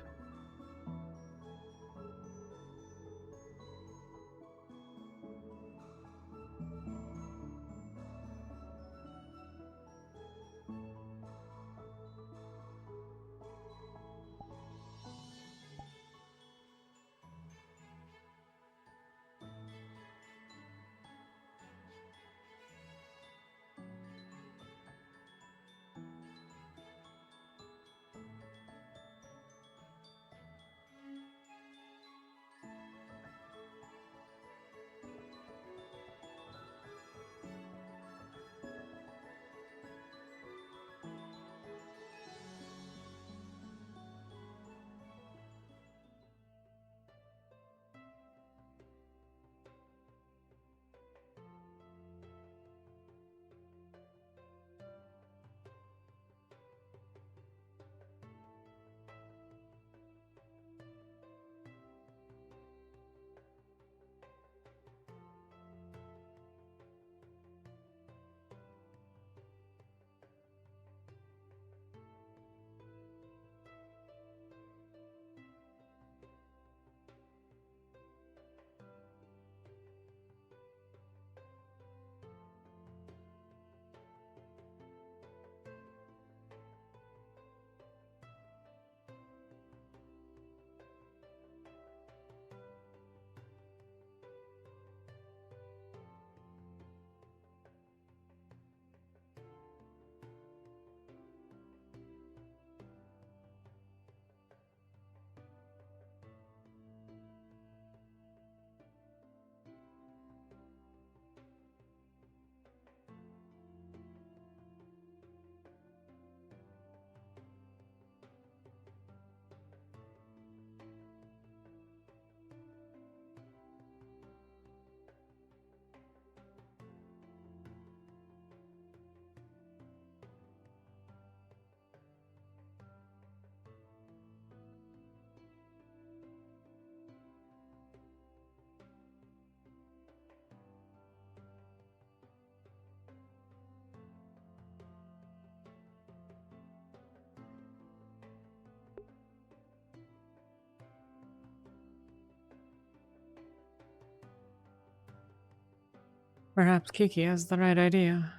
Perhaps Kiki has the right idea.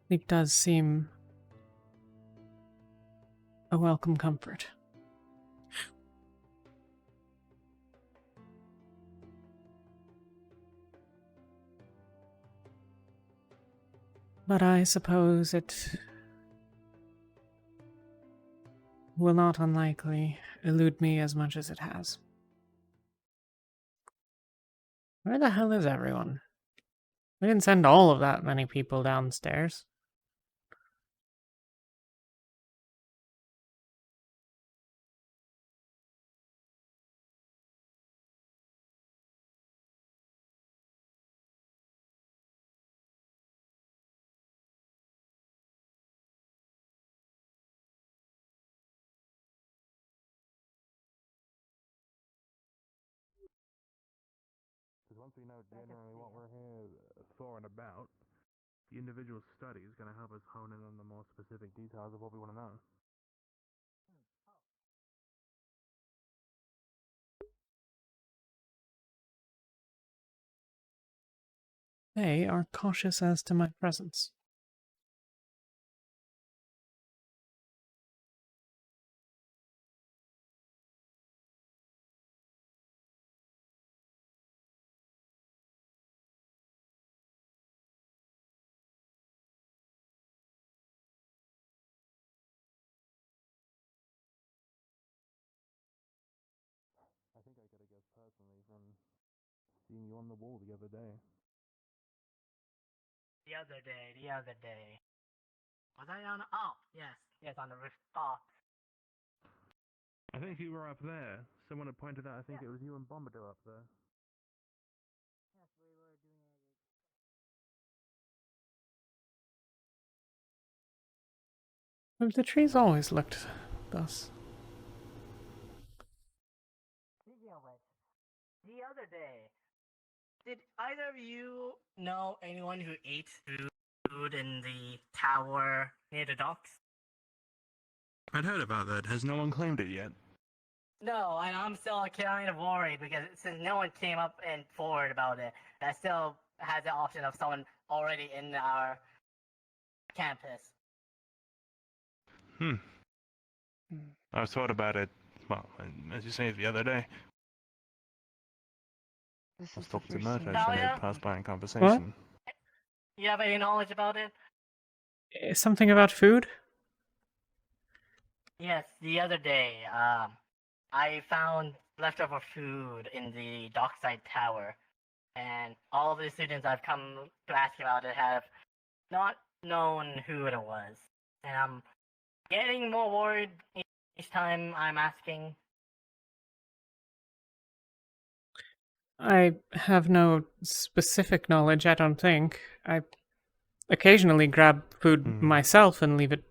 It does seem a welcome comfort. But I suppose it will not unlikely elude me as much as it has. Where the hell is everyone? We didn't send all of that many people downstairs. Because once we know generally what we're here for and about, the individual study is going to help us hone in on the more specific details of what we want to know. They are cautious as to my presence. I think I got a guess personally from seeing you on the wall the other day. The other day. Was I on? Oh, yes, on the rooftop. I think you were up there. Someone had pointed out, I think it was you and Bombadil up there. Yes, we were doing The trees always looked thus. Speaking of which, the other day, did either of you know anyone who ate food in the tower near the docks? I'd heard about that. Has no one claimed it yet? No, and I'm still kind of worried because since no one came up and forward about it, I still had the option of someone already in our campus. I thought about it, well, as you say, the other day. I was talking to Mert, actually, Talia? passed by in conversation. You have any knowledge about it? Something about food? Yes, the other day, I found leftover food in the dockside tower, and all of the students I've come to ask about it have not known who it was. And I'm getting more worried each time I'm asking. I have no specific knowledge, I don't think. I occasionally grab food myself and leave it,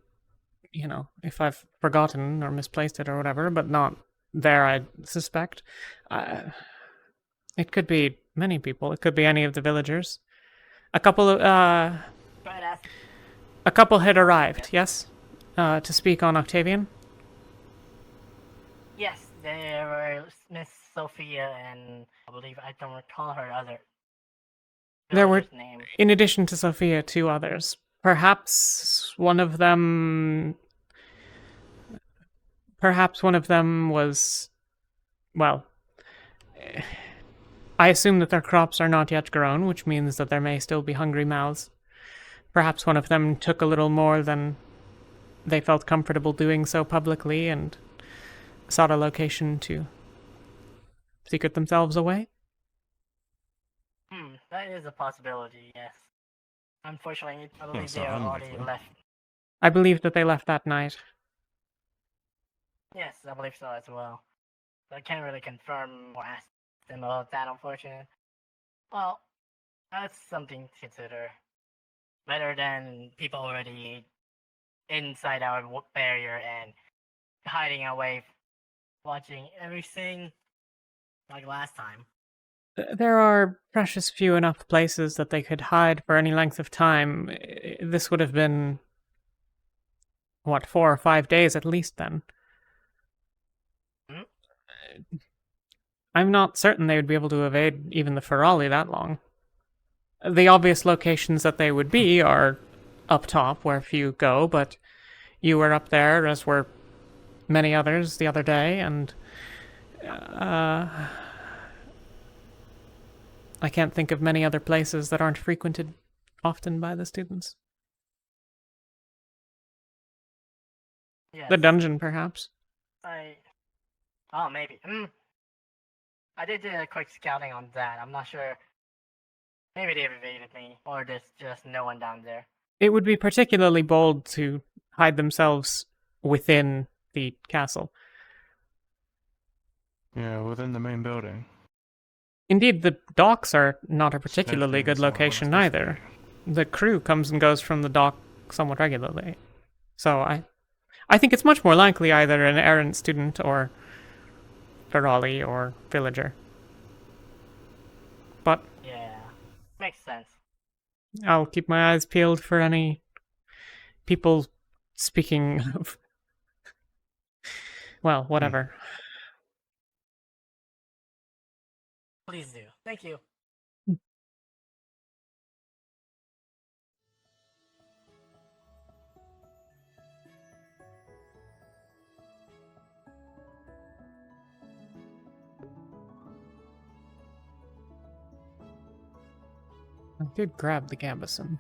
you know, if I've forgotten or misplaced it or whatever, but not there, I suspect. It could be many people. It could be any of the villagers. A couple had arrived, yes? To speak on Octavian? Yes, they were Miss Sophia and I believe I don't recall her other. There were, name. in addition to Sophia, 2 others. Perhaps one of them was, well, I assume that their crops are not yet grown, which means that there may still be hungry mouths. Perhaps one of them took a little more than they felt comfortable doing so publicly and sought a location to secret themselves away. That is a possibility, yes. Unfortunately, I believe they are already left. I believe that they left that night. Yes, I believe so as well. So I can't really confirm or ask them about that, unfortunately. Well, that's something to consider. Better than people already inside our barrier and hiding away, watching everything like last time. There are precious few enough places that they could hide for any length of time. This would have been, what, 4 or 5 days at least then? I'm not certain they would be able to evade even the Ferali that long. The obvious locations that they would be are up top, where few go, but you were up there, as were many others the other day, and I can't think of many other places that aren't frequented often by the students. Yes. The dungeon, perhaps. Oh, maybe. I did do a quick scouting on that. I'm not sure. Maybe they've evaded me, or there's just no one down there. It would be particularly bold to hide themselves within the castle. Yeah, within the main building. Indeed, the docks are not a particularly Definitely good not what location it's either. The crew comes and goes from the dock somewhat regularly. So I think it's much more likely either an errant student or Ferali or villager. But Yeah, makes sense. I'll keep my eyes peeled for any people speaking of... Well, whatever. Please do. Thank you. I did grab the gambeson.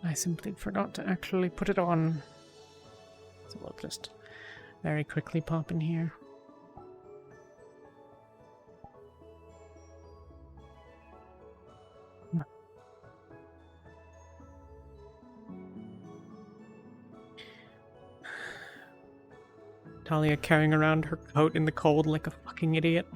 I simply forgot to actually put it on. So we'll just very quickly pop in here. Talia carrying around her coat in the cold like a fucking idiot.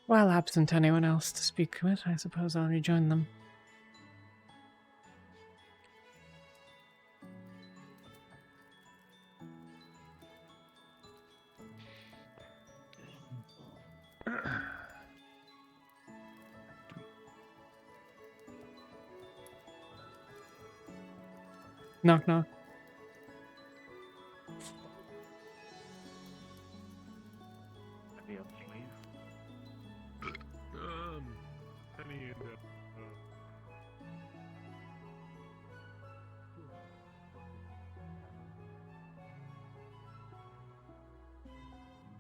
While absent anyone else to speak with, I suppose I'll rejoin them. Knock knock.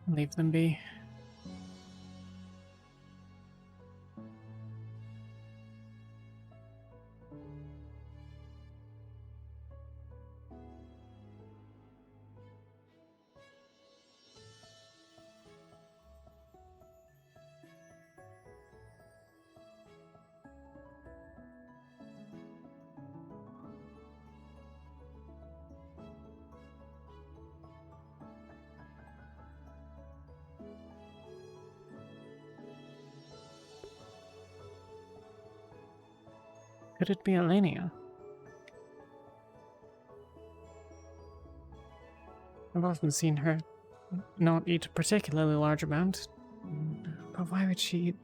Leave them be. Could it be Elenia? I've often seen her not eat a particularly large amount. But why would she eat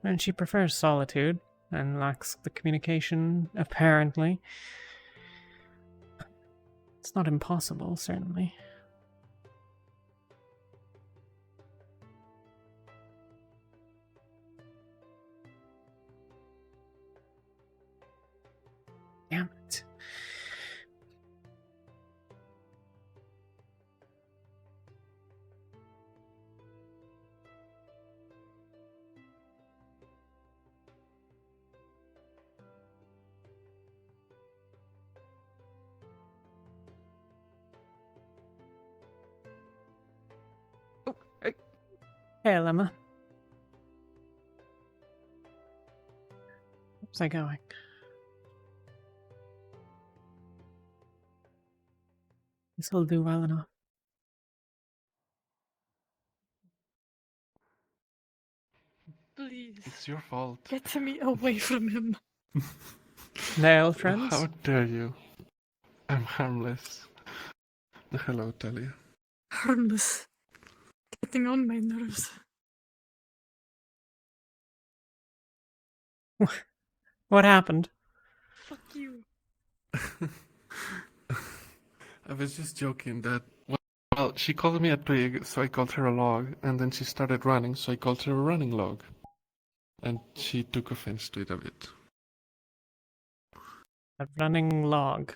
when she prefers solitude and lacks the communication, apparently? It's not impossible, certainly. Damn it. Hey, Lemma. How's that going? This will do well enough. Please. It's your fault. Get me away from him. Nail friends? How dare you? I'm harmless. Hello, Talia. Harmless. getting on my nerves. What happened? Fuck you. I was just joking that. Well, she called me a twig, so I called her a log, and then she started running, so I called her a running log. And she took offense to it a bit. A running log.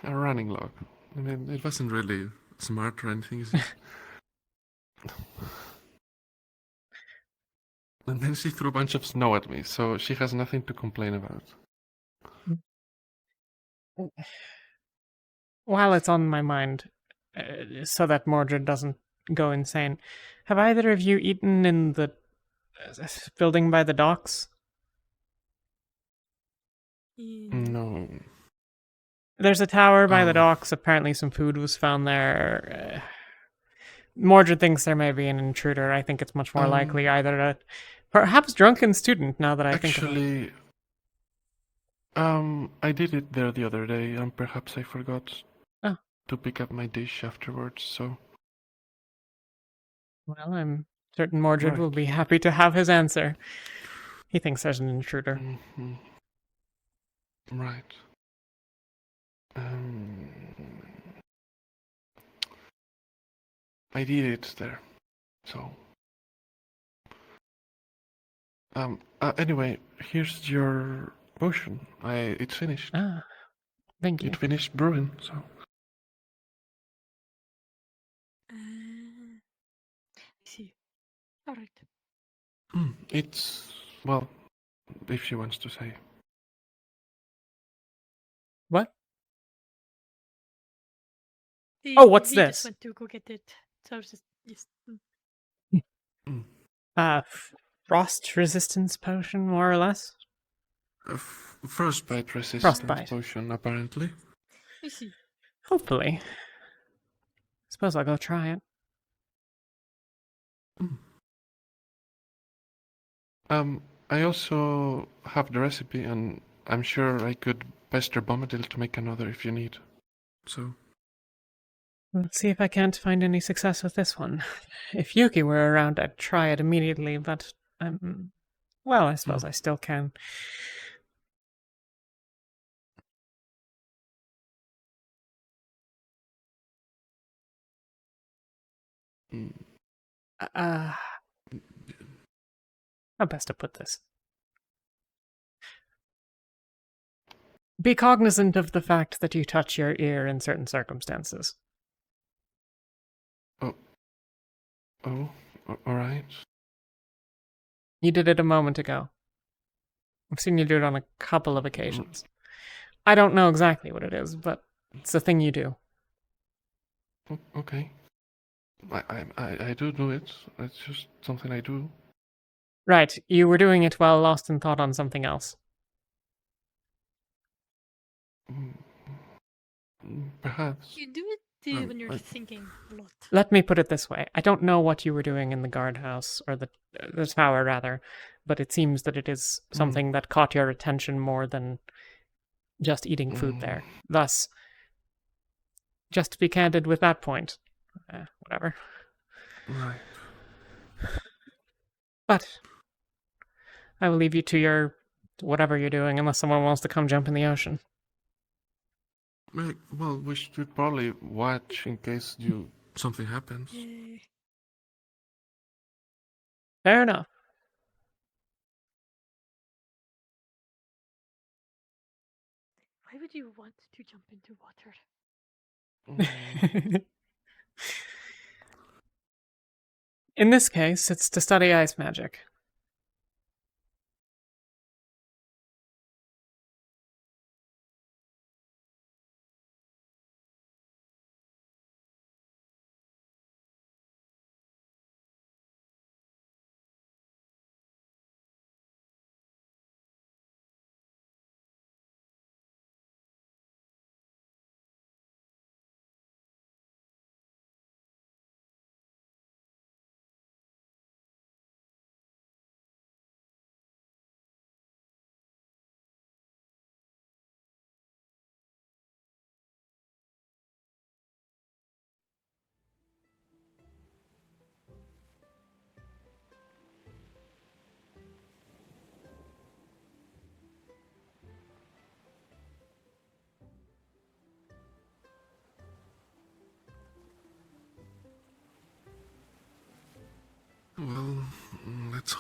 A running log. I mean, it wasn't really smart or anything. It's just... And then she threw a bunch of snow at me, so she has nothing to complain about. While it's on my mind, so that Mordred doesn't go insane, have either of you eaten in the building by the docks? No. There's a tower by the docks. Apparently some food was found there. Mordred thinks there may be an intruder. I think it's much more likely either a perhaps drunken student, now that I think about it. Actually, I did it there the other day, and perhaps I forgot to pick up my dish afterwards, so... Well, I'm certain Mordred will be happy to have his answer. He thinks there's an intruder. Mm-hmm. Right. I did it there, so... Anyway, here's your potion. It's finished. Ah, thank you. It finished brewing, so... See. Alright. It's... well, if she wants to say. What? What's He this? just went to go get it. So I was just... Frost resistance potion, more or less? Frostbite resistance Frostbite. potion, apparently. I see. Hopefully. Suppose I'll go try it. I also have the recipe, and I'm sure I could pester Bombadil to make another if you need. So... Let's see if I can't find any success with this one. If Yuki were around, I'd try it immediately, but well, I suppose I still can. How best to put this? Be cognizant of the fact that you touch your ear in certain circumstances. Oh, alright. You did it a moment ago. I've seen you do it on a couple of occasions. I don't know exactly what it is, but it's a thing you do. Okay. I do it. It's just something I do. Right, you were doing it while lost in thought on something else. Perhaps. You do it when you're thinking a lot. Let me put it this way. I don't know what you were doing in the guardhouse, or the tower, rather, but it seems that it is something that caught your attention more than just eating food there. Thus, just to be candid with that point, whatever. Right. But I will leave you to your whatever you're doing, unless someone wants to come jump in the ocean. Well, we should probably watch in case something happens. Fair enough. Why would you want to jump into water? In this case, it's to study ice magic.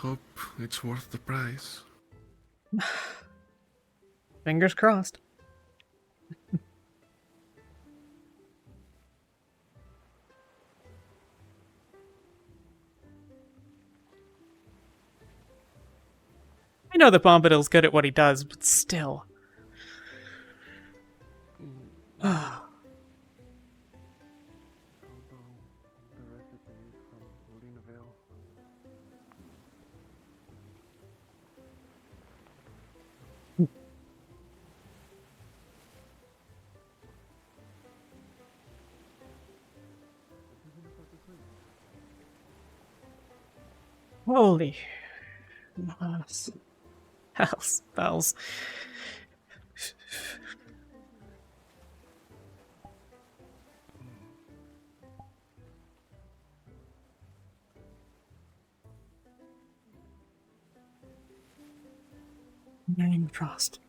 hope it's worth the price. Fingers crossed. I know that Bombadil's good at what he does, but still. Holy bells. Name Frost.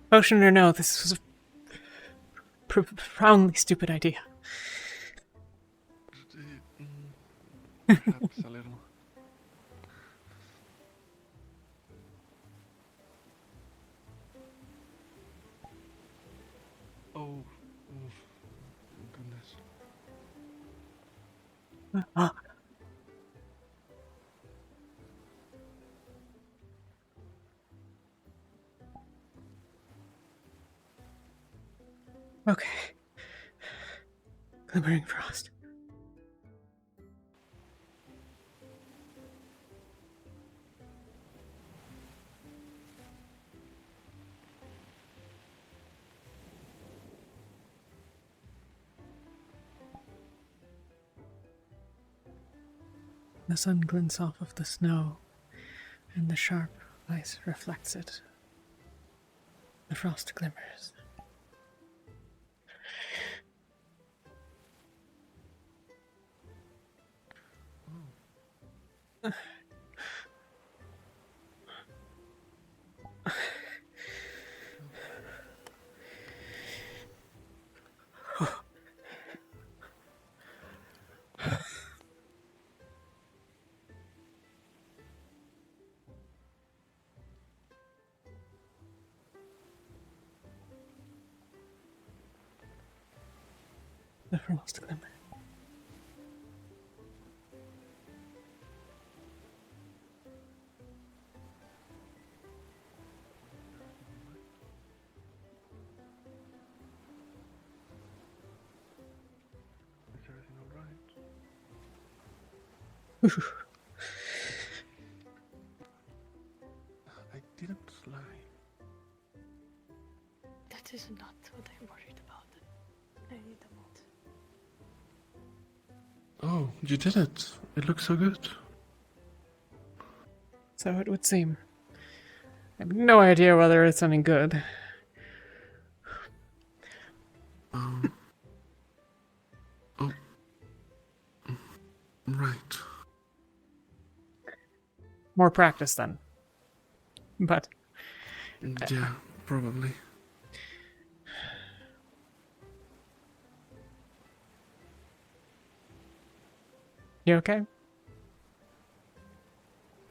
Potion or no, this was a profoundly stupid idea. Perhaps a little. Oh, goodness. Okay. Glimmering Frost. The sun glints off of the snow, and the sharp ice reflects it. The frost glimmers. The frost glimmer. Is everything alright? I didn't lie. That is not what I'm worried about. I need a mod. Oh, you did it. It looks so good. So it would seem. I have no idea whether it's any good. Oh. Right. More practice then. But. Yeah, probably. You okay?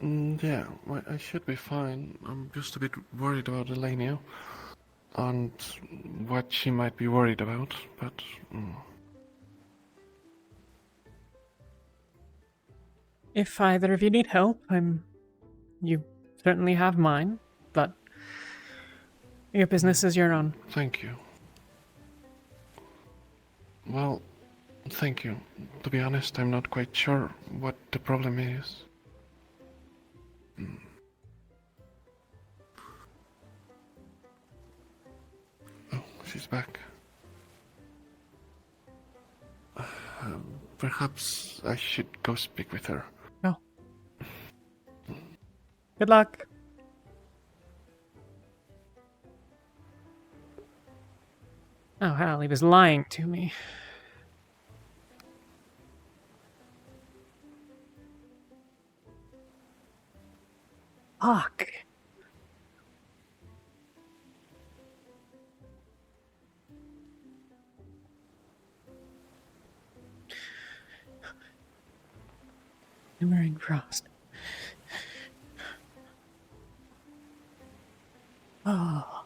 Yeah, well, I should be fine. I'm just a bit worried about Elenia and what she might be worried about, but. If either of you need help, you certainly have mine, but your business is your own. Thank you. Well, thank you. To be honest, I'm not quite sure what the problem is. Oh, she's back. Perhaps I should go speak with her. No. Good luck. Oh, hell, he was lying to me. Fuck. Shimmering frost. Oh.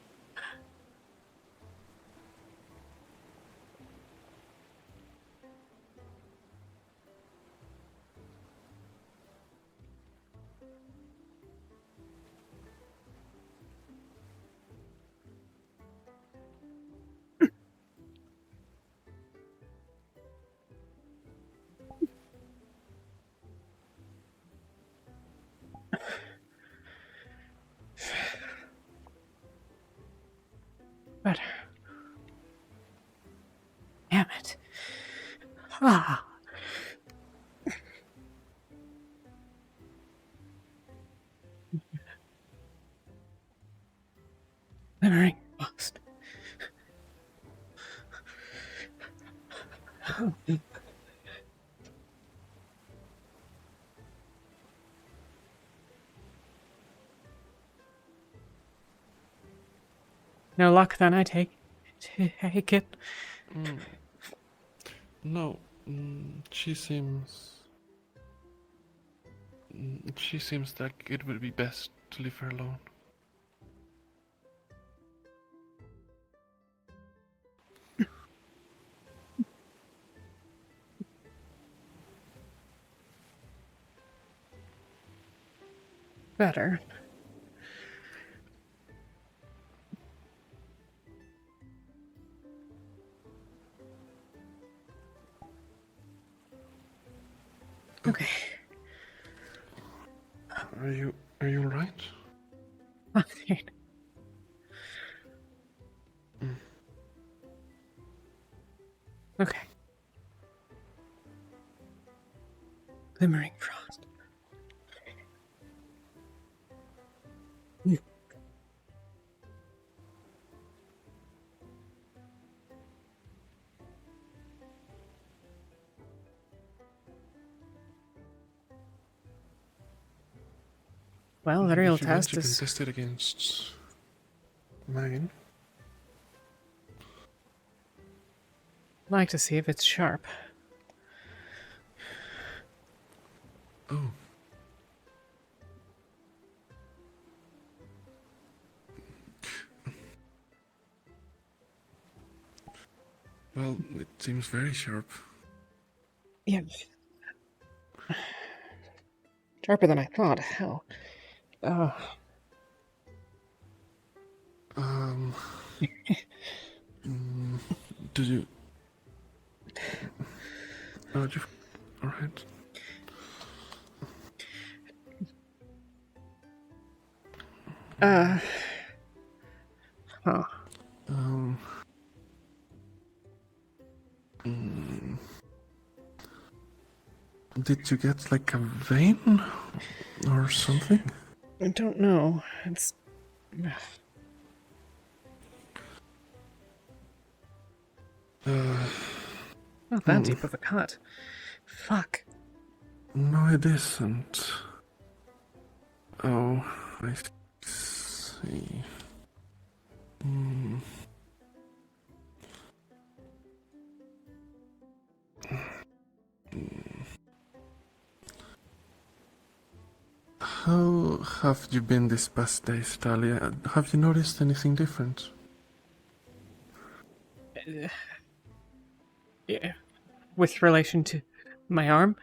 Better. Damn it. Ah. Shimmering frost. No luck then, I take it. No, she seems like it would be best to leave her alone. Better. Okay. Are you all right? Fine. Okay. Glimmering frost. Well, the real If you want, test you can is... test it against Megan. I'd like to see if it's sharp. Oh. Well, it seems very sharp. Yeah. Sharper than I thought. Hell. Did you... Oh, you... Alright. Huh. Did you get like a vein or something? I don't know. It's... Not that deep of a cut. Fuck. No, it isn't. Oh, I see. How have you been these past days, Talia? Have you noticed anything different? Yeah. With relation to my arm?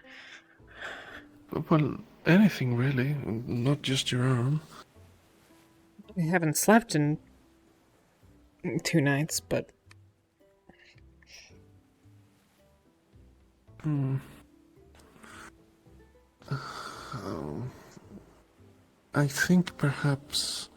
Well, anything really, not just your arm. I haven't slept in 2 nights, but... I think perhaps...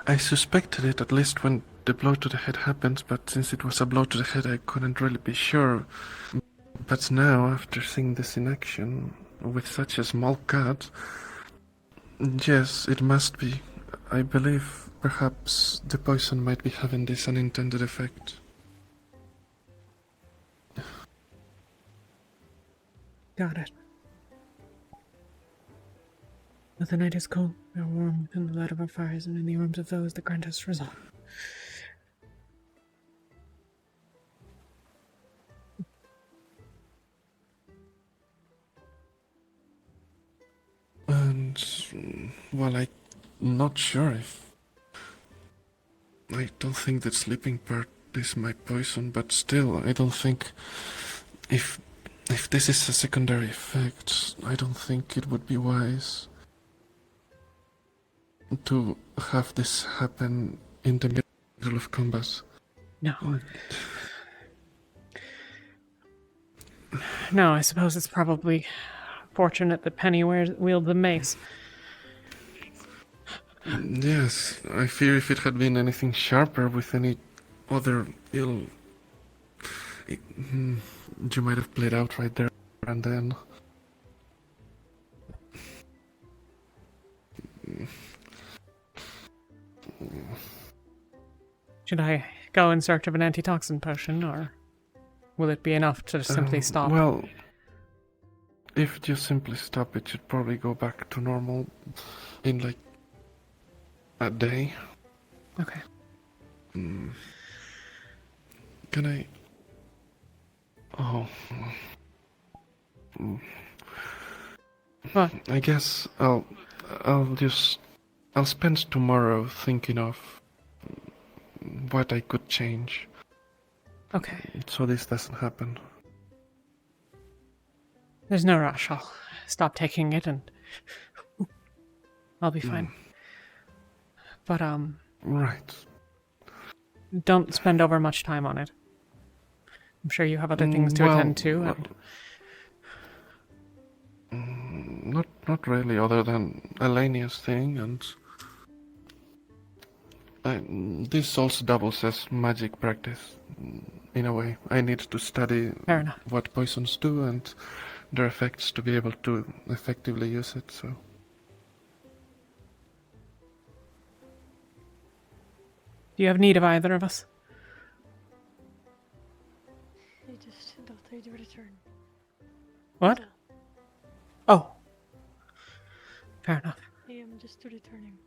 I suspected it at least when the blow to the head happened, but since it was a blow to the head I couldn't really be sure. But now, after seeing this in action, with such a small cut, yes, it must be. I believe perhaps the poison might be having this unintended effect. Got it. But the night is cold. We are warm within the light of our fires and in the arms of those that grant us resolve. And, well, I'm not sure if... I don't think the sleeping part is my poison, but still, I don't think... If this is a secondary effect, I don't think it would be wise to have this happen in the middle of combat. No. No, I suppose it's probably fortunate that Penny wields the mace. Yes, I fear if it had been anything sharper with any other ill... you might have played out right there and then. Should I go in search of an antitoxin potion, or will it be enough to simply stop? Well, if you simply stop, it should probably go back to normal in like a day. Okay. Can I... Oh. What? I guess I'll spend tomorrow thinking of what I could change. Okay. So this doesn't happen. There's no rush. I'll stop taking it and I'll be fine. But, Right. don't spend over much time on it. I'm sure you have other things to attend to. And... Not really, other than Elenia's thing, and this also doubles as magic practice. In a way, I need to study Fair enough. what poisons do and their effects to be able to effectively use it. So. Do you have need of either of us? I just thought I'd return. What? Oh. Fair enough. I am just returning.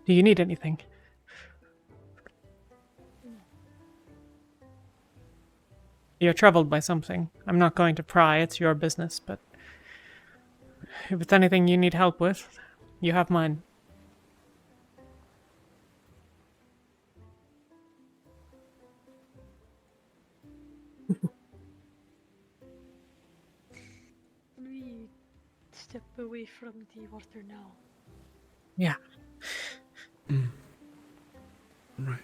Do you need anything? You're troubled by something. I'm not going to pry, it's your business, but if it's anything you need help with, you have mine. Can we step away from the water now? Yeah. Right.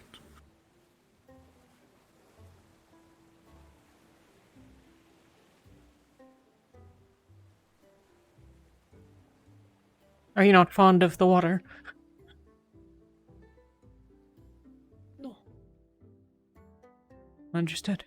Are you not fond of the water? No. Understood.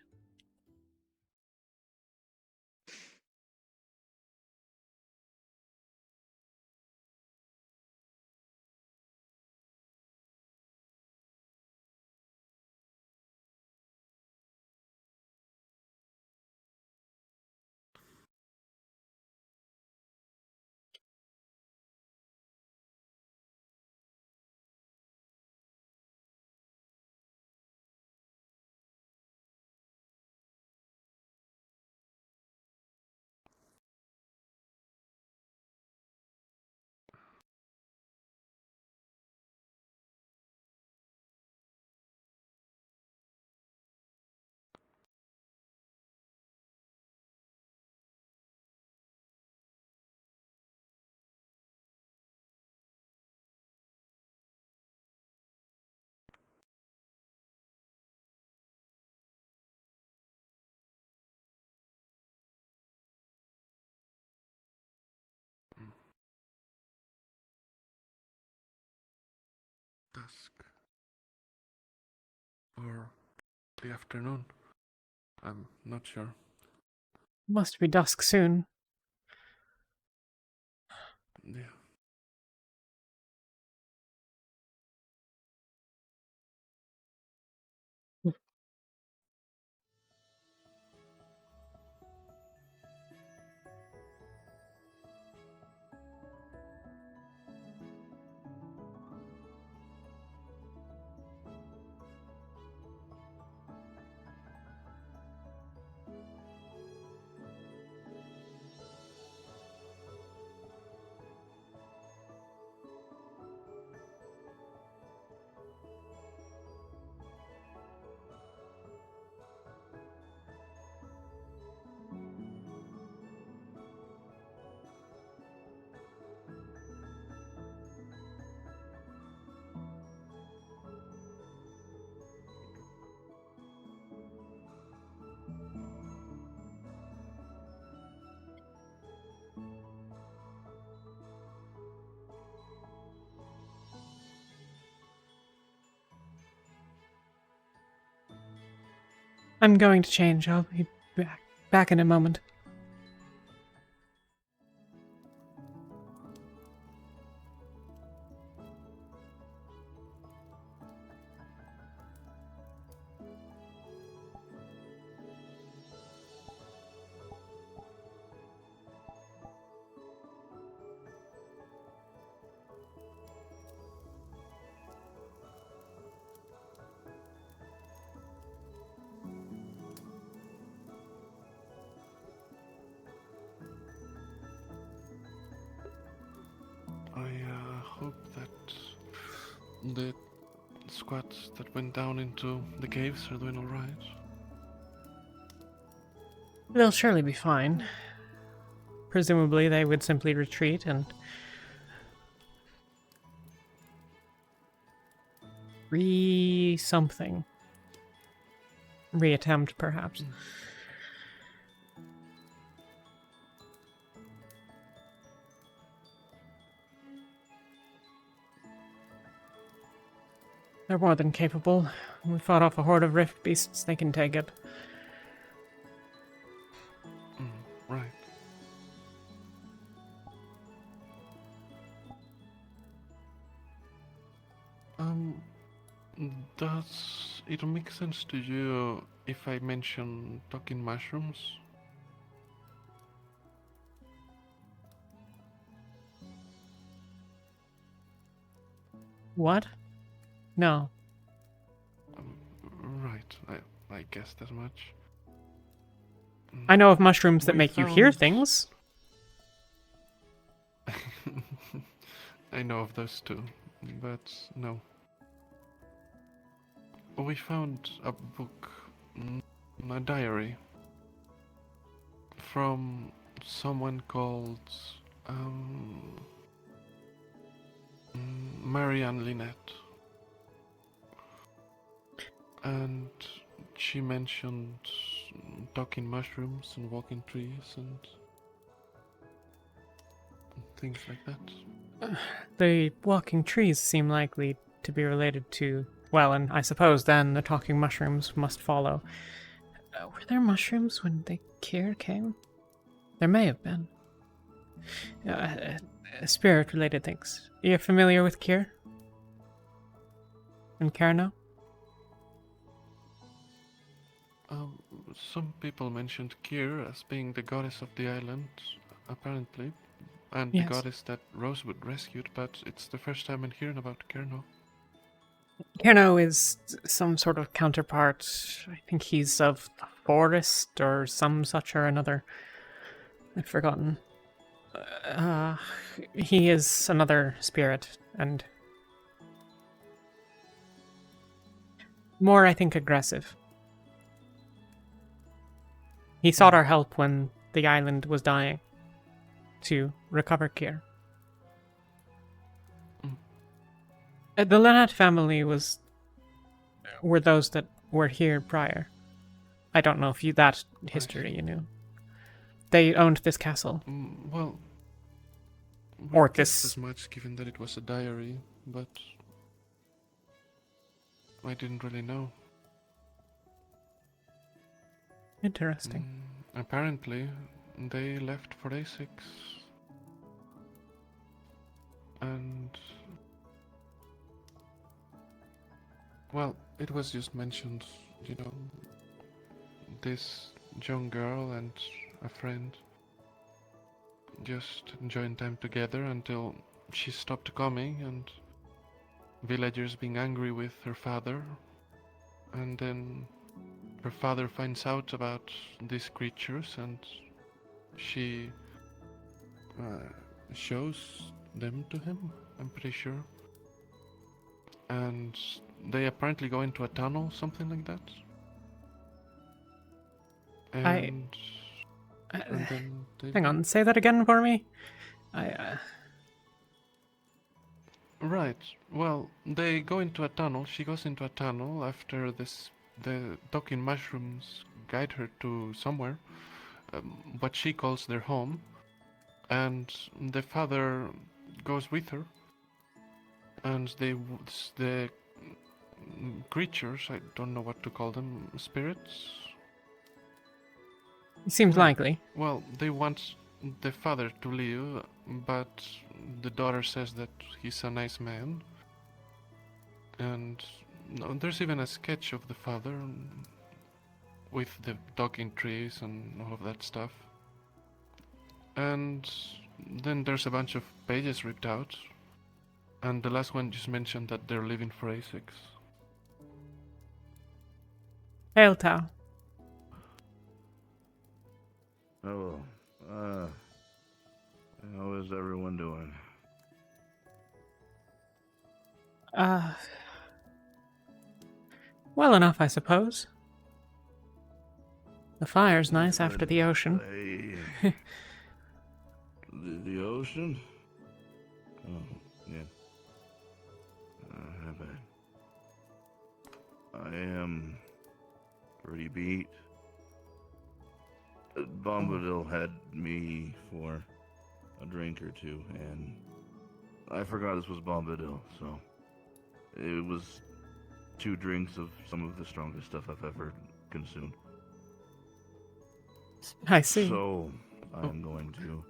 Dusk. Or the afternoon. I'm not sure. Must be dusk soon. Yeah. I'm going to change. I'll be back in a moment. I hope that the squads that went down into the caves are doing alright. They'll surely be fine. Presumably they would simply retreat and something. Reattempt, perhaps. They're more than capable. We fought off a horde of rift beasts. They can take it. Right. Does it make sense to you if I mention talking mushrooms? What? No. Right, I guessed as much. I know of mushrooms that We make you hear found- things. I know of those too, but no. We found a book, a diary, from someone called Marianne Lynette. And she mentioned talking mushrooms and walking trees and things like that. The walking trees seem likely to be related to... Well, and I suppose then the talking mushrooms must follow. Were there mushrooms when the cure came? There may have been. Spirit-related things. You're familiar with cure? And Carno? Some people mentioned Kyr as being the goddess of the island, apparently, and Yes. the goddess that Rosewood rescued, but it's the first time I'm hearing about Kyrno. Carno is some sort of counterpart. I think he's of the forest or some such or another. I've forgotten. He is another spirit, and more, I think, aggressive. He sought our help when the island was dying to recover Kyr. The Lynette family were those that were here prior. I don't know if that history you knew. They owned this castle. Well, Or guessed this... as much, given that it was a diary, but I didn't really know. Interesting. Apparently, they left for A6, and well, it was just mentioned, you know, this young girl and a friend just enjoying time together until she stopped coming, and villagers being angry with her father, and then her father finds out about these creatures and she shows them to him, I'm pretty sure. And they apparently go into a tunnel, something like that. And then they... Hang on, say that again for me? Right. Well, they go into a tunnel. She goes into a tunnel after the talking mushrooms guide her to somewhere, what she calls their home, and the father goes with her, and the creatures, I don't know what to call them, spirits, Seems likely. Well, they want the father to leave, but the daughter says that he's a nice man. And no, there's even a sketch of the father with the dog in trees and all of that stuff. And then there's a bunch of pages ripped out. And the last one just mentioned that they're leaving for A6. Hail Tau. Hello. How is everyone doing? Well enough, I suppose. The fire's nice after the ocean. The ocean? Oh, yeah. I bet. I am pretty beat. Bombadil had me for a drink or two, and I forgot this was Bombadil, so it was 2 drinks of some of the strongest stuff I've ever consumed. I see. So I'm going to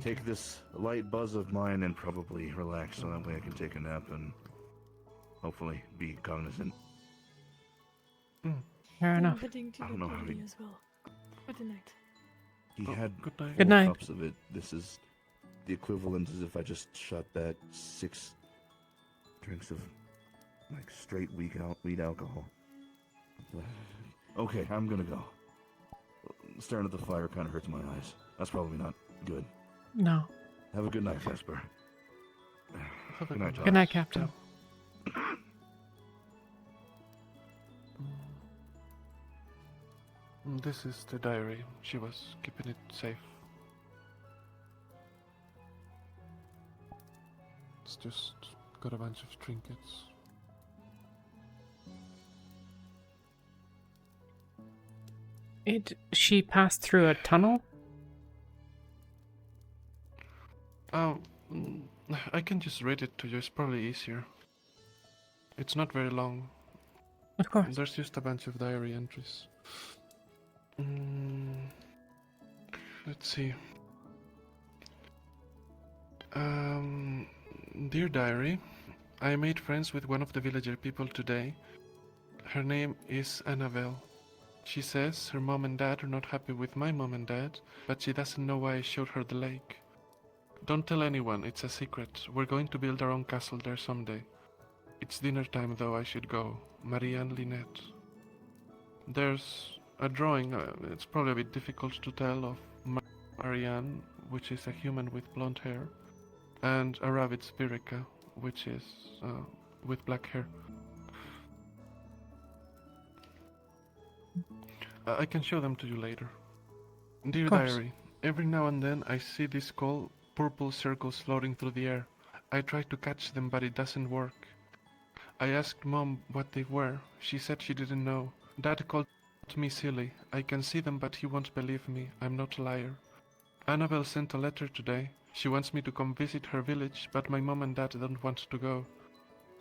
take this light buzz of mine and probably relax, so that way I can take a nap and hopefully be cognizant. Fair enough. I don't know how he... as well. Good night. He had Good night. 4 cups of it. This is the equivalent as if I just shot that 6 drinks of like straight weed alcohol. Okay, I'm gonna go. Staring at the fire kind of hurts my eyes. That's probably not good. No. Have a good night, Vesper. Good night, Good night, Captain. This is the diary. She was keeping it safe. It's just got a bunch of trinkets. She passed through a tunnel? I can just read it to you. It's probably easier. It's not very long. Of course. There's just a bunch of diary entries. Let's see. Dear diary, I made friends with one of the villager people today. Her name is Annabelle. She says her mom and dad are not happy with my mom and dad, but she doesn't know why I showed her the lake. Don't tell anyone, it's a secret. We're going to build our own castle there someday. It's dinner time though, I should go. Maria and Lynette. There's a drawing, it's probably a bit difficult to tell, of Marianne, which is a human with blonde hair, and a rabbit Spirica, which is with black hair. I can show them to you later. Dear diary, every now and then I see these cold purple circles floating through the air. I try to catch them, but it doesn't work. I asked Mom what they were. She said she didn't know. Dad called me silly. I can see them, but he won't believe me. I'm not a liar. Annabelle sent a letter today. She wants me to come visit her village, but my mom and dad don't want to go.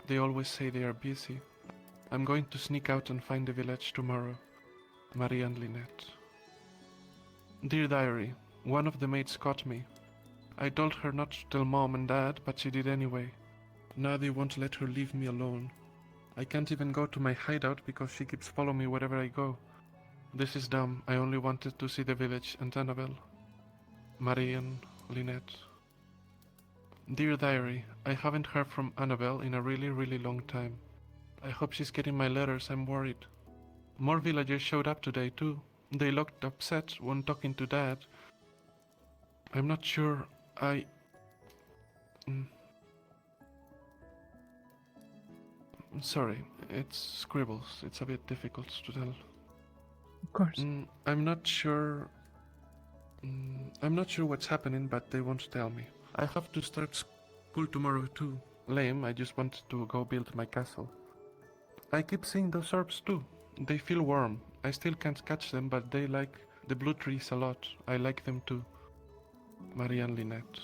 They always say they are busy. I'm going to sneak out and find the village tomorrow. Marie and Lynette. Dear diary, one of the maids caught me. I told her not to tell Mom and Dad, but she did anyway. Now they won't let her leave me alone. I can't even go to my hideout because she keeps following me wherever I go. This is dumb. I only wanted to see the village and Annabelle. Marie and Lynette. Dear diary, I haven't heard from Annabelle in a really long time. I hope she's getting my letters, I'm worried. More villagers showed up today too. They looked upset when talking to Dad. I'm not sure Sorry, it's scribbles. It's a bit difficult to tell. Of course. I'm not sure what's happening, but they won't tell me. I have to start school tomorrow too. Lame, I just wanted to go build my castle. I keep seeing those orbs too. They feel warm. I still can't catch them, but they like the blue trees a lot. I like them too. Marie and Lynette.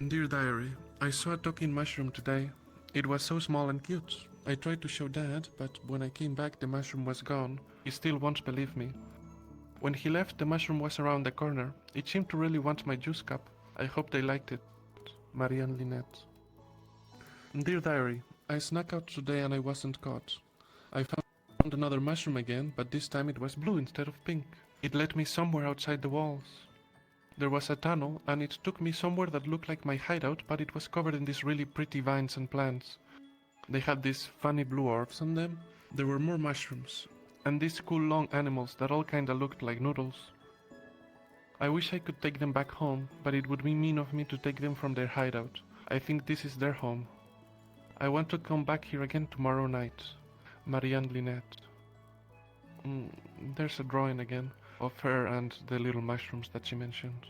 Dear diary, I saw a talking mushroom today. It was so small and cute. I tried to show Dad, but when I came back the mushroom was gone. He still won't believe me. When he left, the mushroom was around the corner. It seemed to really want my juice cup. I hope they liked it. Marianne Linette. Dear Diary, I snuck out today and I wasn't caught. I found another mushroom again, but this time it was blue instead of pink. It led me somewhere outside the walls. There was a tunnel, and it took me somewhere that looked like my hideout, but it was covered in these really pretty vines and plants. They had these funny blue orbs on them. There were more mushrooms, and these cool long animals that all kinda looked like noodles. I wish I could take them back home, but it would be mean of me to take them from their hideout. I think this is their home. I want to come back here again tomorrow night. Marianne Linette. There's a drawing again of her and the little mushrooms that she mentioned.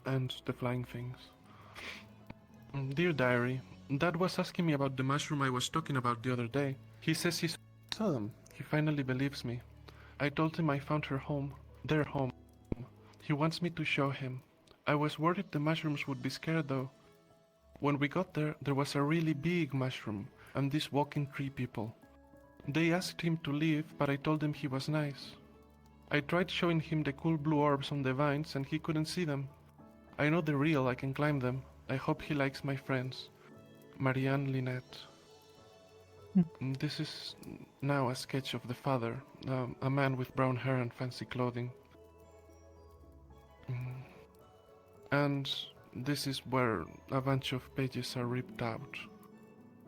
And the flying things. Dear Diary, Dad was asking me about the mushroom I was talking about the other day. He says he saw them. He finally believes me. I told him I found her home. Their home. He wants me to show him. I was worried the mushrooms would be scared though. When we got there, there was a really big mushroom and these walking tree people. They asked him to leave, but I told him he was nice. I tried showing him the cool blue orbs on the vines and he couldn't see them. I know they're real, I can climb them. I hope he likes my friends. Marianne Linette. This is now a sketch of the father, a man with brown hair and fancy clothing. And this is where a bunch of pages are ripped out.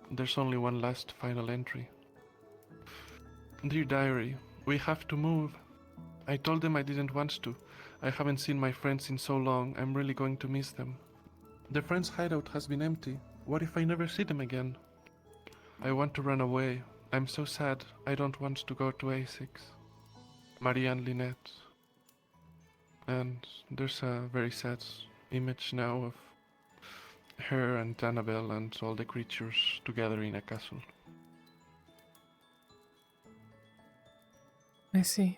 There's only one last final entry. Dear Diary, we have to move. I told them I didn't want to. I haven't seen my friends in so long, I'm really going to miss them. The friends' hideout has been empty. What if I never see them again? I want to run away. I'm so sad. I don't want to go to A6. Marianne Linette. And there's a very sad image now of her and Annabelle and all the creatures together in a castle. I see.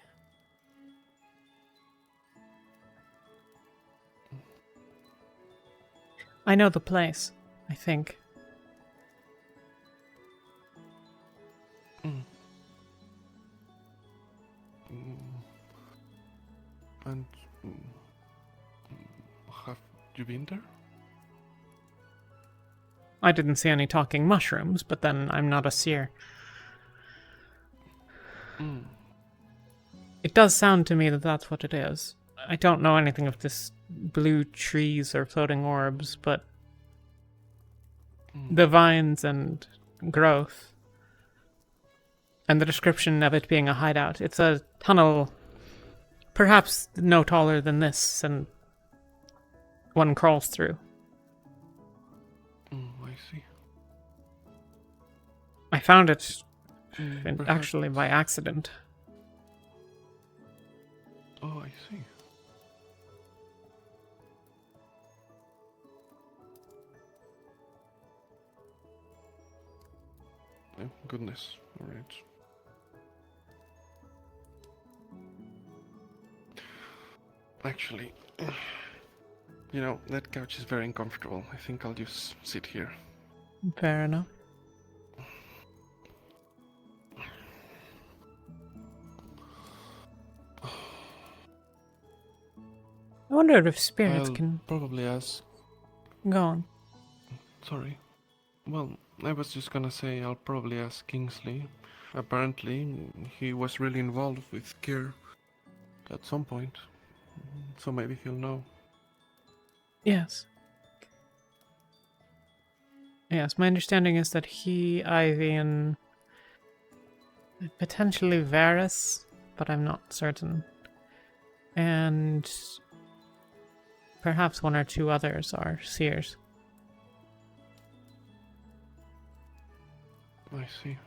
I know the place, I think. And have you been there? I didn't see any talking mushrooms, but then I'm not a seer. It does sound to me that that's what it is. I don't know anything of this blue trees or floating orbs, but the vines and growth and the description of it being a hideout. It's a tunnel, perhaps no taller than this, and one crawls through. I see. I found it actually by accident. Oh, I see. Oh, goodness. Alright. Actually, you know, that couch is very uncomfortable. I think I'll just sit here. Fair enough. I wonder if spirits I'll can... probably ask... Go on. Sorry. Well, I was just gonna say I'll probably ask Kingsley. Apparently, he was really involved with Kier at some point. So maybe he'll know. Yes. Yes, my understanding is that he, Ivy, and potentially Varys, but I'm not certain. And perhaps one or two others are seers. I see.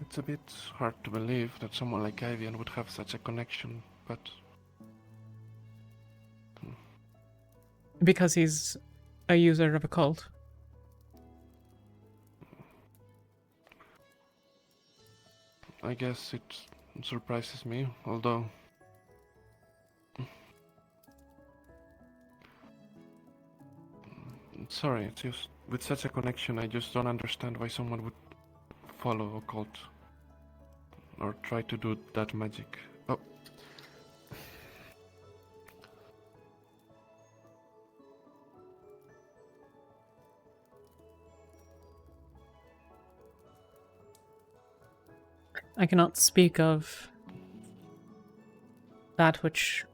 It's a bit hard to believe that someone like Ivian would have such a connection, but... Because he's a user of a cult. I guess it surprises me, although Sorry, it's just with such a connection, I just don't understand why someone would follow a cult or try to do that magic. Oh. I cannot speak of that which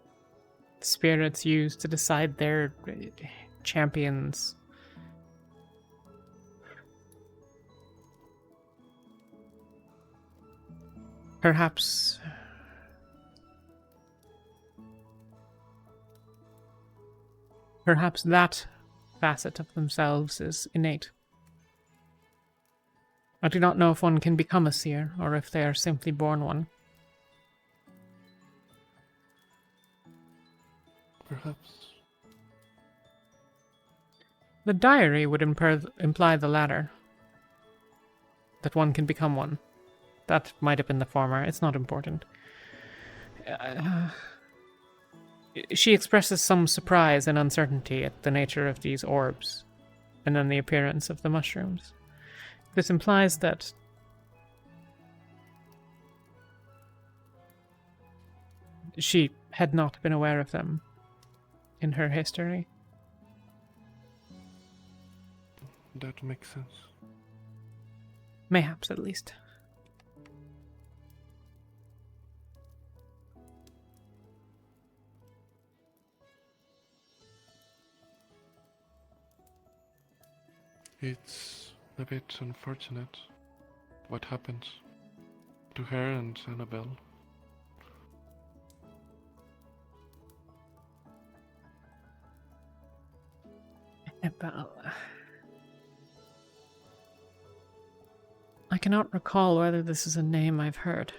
spirits use to decide their champions. Perhaps that facet of themselves is innate. I do not know if one can become a seer, or if they are simply born one. Perhaps. The diary would imply the latter. That one can become one. That might have been the former. It's not important. She expresses some surprise and uncertainty at the nature of these orbs, and then the appearance of the mushrooms. This implies that she had not been aware of them in her history. That makes sense. Mayhaps, at least. It's a bit unfortunate what happened to her and Annabelle. Annabelle. I cannot recall whether this is a name I've heard.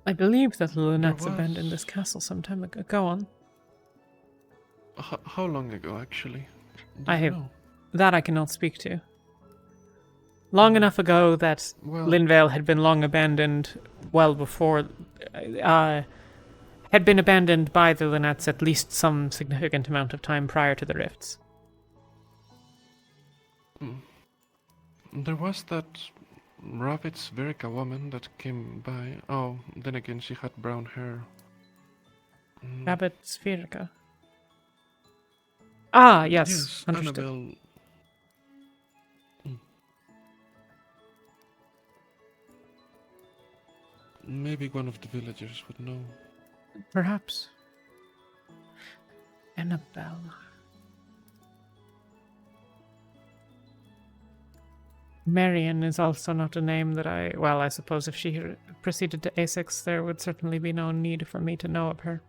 I believe that the Lynette's abandoned this castle some time ago. Go on. How long ago, actually? That I cannot speak to. Long enough ago that Linvale had been long abandoned, well before... had been abandoned by the Lynettes at least some significant amount of time prior to the rifts. There was that Ravitz Verica woman that came by. Oh, then again, she had brown hair. Ravitz Verica. Ah, yes, understood. Annabelle. Maybe one of the villagers would know. Perhaps. Annabelle. Marion is also not a name that I suppose if she proceeded to A6, there would certainly be no need for me to know of her.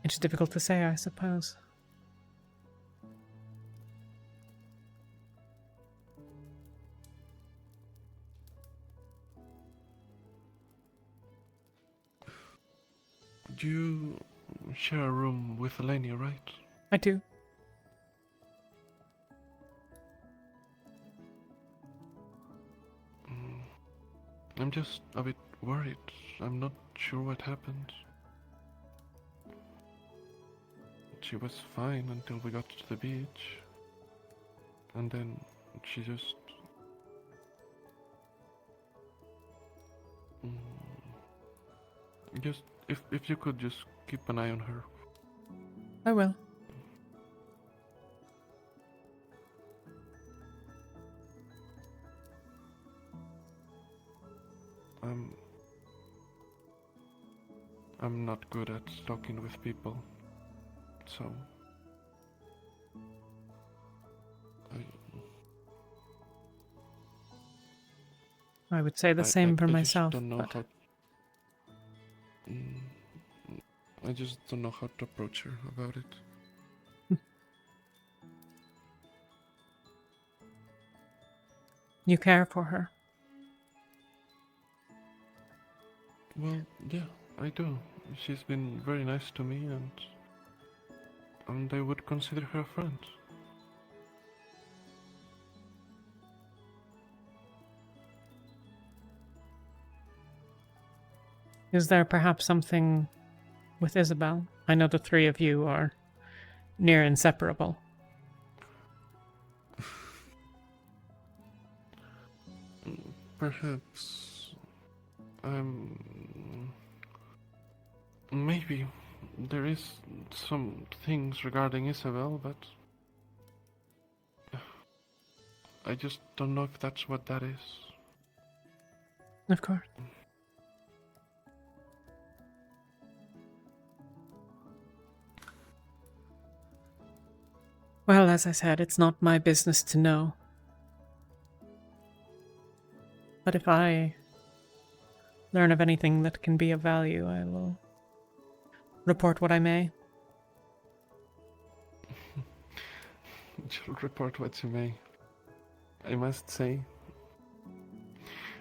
It's difficult to say, I suppose. You share a room with Elenia, right? I do. I'm just a bit worried. I'm not sure what happened. She was fine until we got to the beach. And then she just... Just, if you could just keep an eye on her. I will. I'm not good at talking with people, so I would say the same for myself. Just don't know how. I just don't know how to approach her about it. You care for her? Well, yeah, I do. She's been very nice to me, and I would consider her a friend. Is there perhaps something with Isabel? I know the three of you are near inseparable. Perhaps... maybe there is some things regarding Isabel, but... I just don't know if that's what that is. Of course. Well, as I said, it's not my business to know. But if I learn of anything that can be of value, I will report what I may. You'll report what you may. I must say,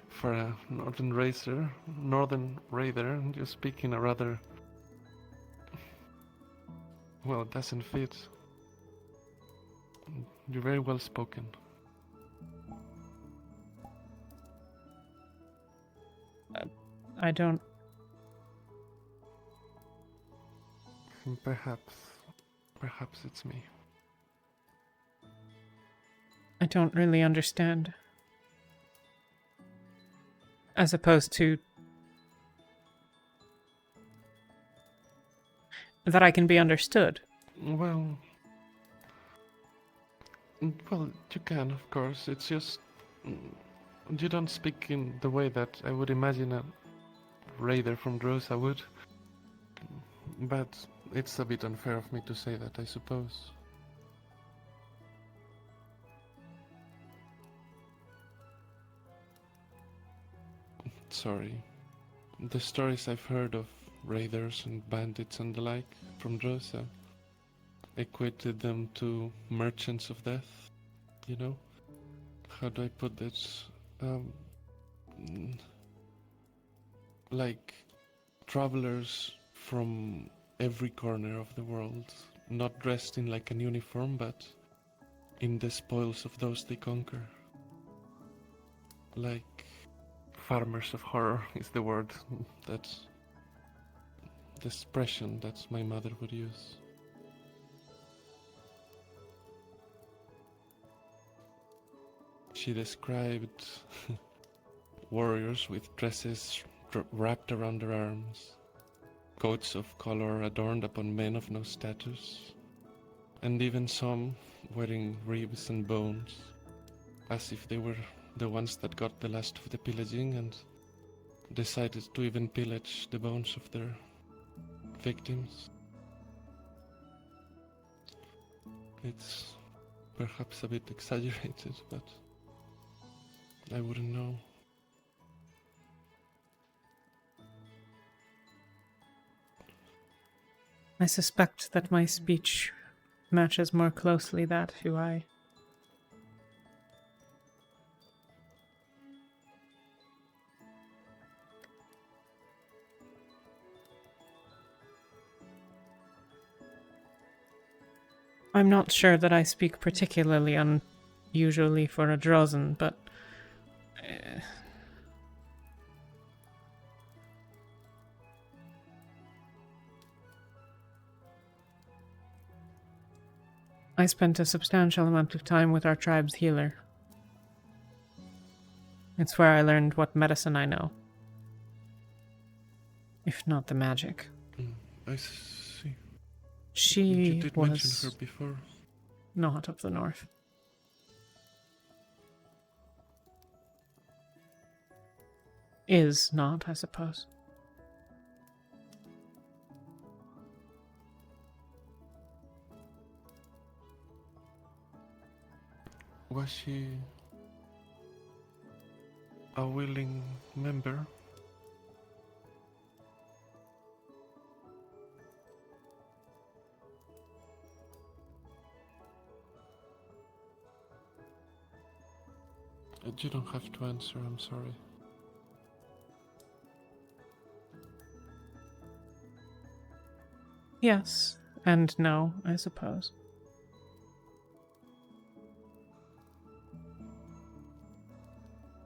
for a northern raider, you speak in a rather... well, it doesn't fit. You're very well spoken. I don't... Perhaps it's me. I don't really understand. As opposed to... that I can be understood. Well, you can, of course. It's just... you don't speak in the way that I would imagine a raider from Rosa would. But it's a bit unfair of me to say that, I suppose. Sorry. The stories I've heard of raiders and bandits and the like from Rosa equated them to merchants of death, you know? How do I put this? Like travelers from every corner of the world, not dressed in like an uniform, but in the spoils of those they conquer. Like farmers of horror is the word, that's the expression that my mother would use. She described warriors with dresses wrapped around their arms, coats of color adorned upon men of no status, and even some wearing ribs and bones, as if they were the ones that got the last of the pillaging and decided to even pillage the bones of their victims. It's perhaps a bit exaggerated, but I wouldn't know. I suspect that my speech matches more closely that who I... I'm not sure that I speak particularly unusually for a Drozen, but... I spent a substantial amount of time with our tribe's healer. It's where I learned what medicine I know. If not the magic. I see. She you did was mention her before. Not of the north. Is not, I suppose. Was she a willing member? You don't have to answer, I'm sorry. Yes, and no, I suppose.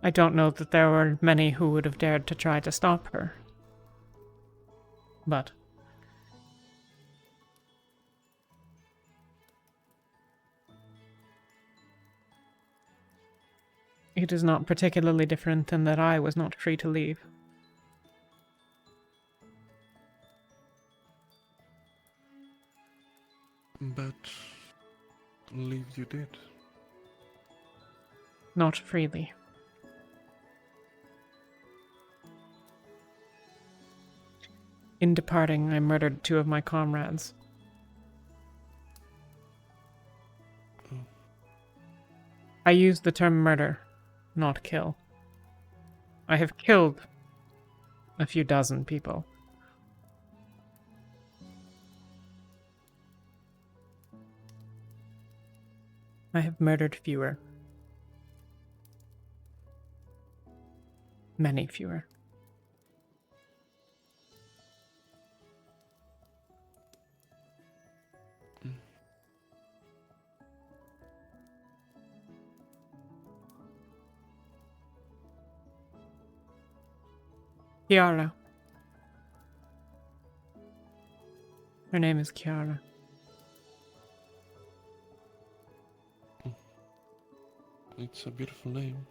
I don't know that there were many who would have dared to try to stop her. but it is not particularly different than that I was not free to leave. But leave you did. Not freely. In departing, I murdered 2 of my comrades. I used the term murder, not kill. I have killed a few dozen people. I have murdered fewer. Many fewer. Kiara. Her name is Kiara. It's a beautiful name.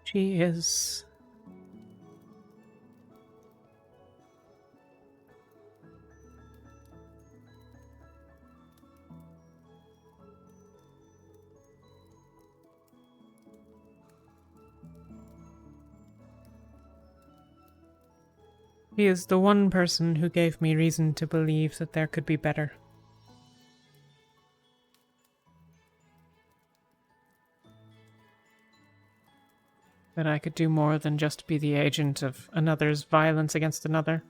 She is... He is the one person who gave me reason to believe that there could be better. That I could do more than just be the agent of another's violence against another.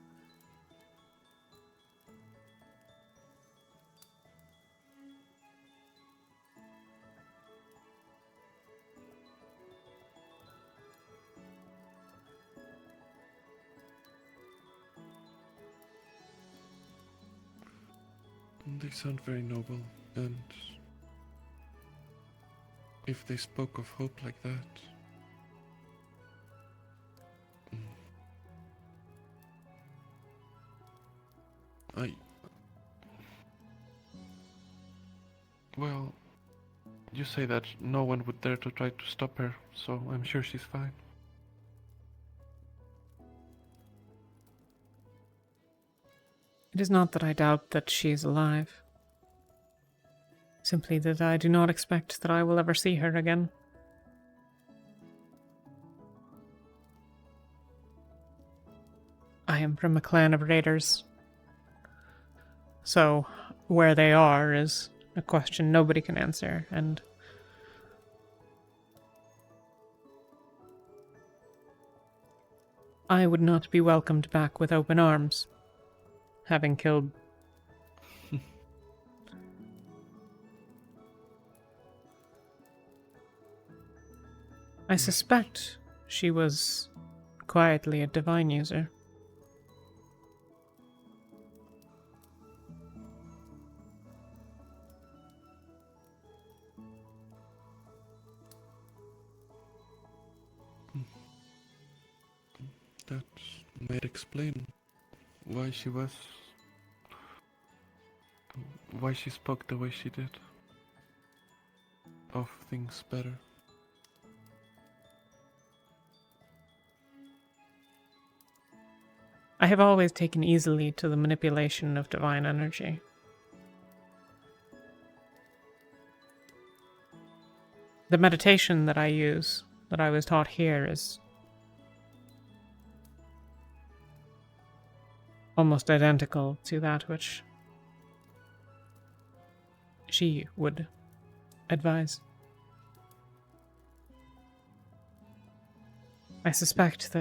They sound very noble, and if they spoke of hope like that, well, you say that no one would dare to try to stop her, so I'm sure she's fine. It is not that I doubt that she is alive. Simply that I do not expect that I will ever see her again. I am from a clan of raiders. So, where they are is a question nobody can answer, and I would not be welcomed back with open arms, having killed I suspect she was quietly a divine user. That might explain why she spoke the way she did of things better. I have always taken easily to the manipulation of divine energy. The meditation that I use, that I was taught here, is almost identical to that which she would advise. I suspect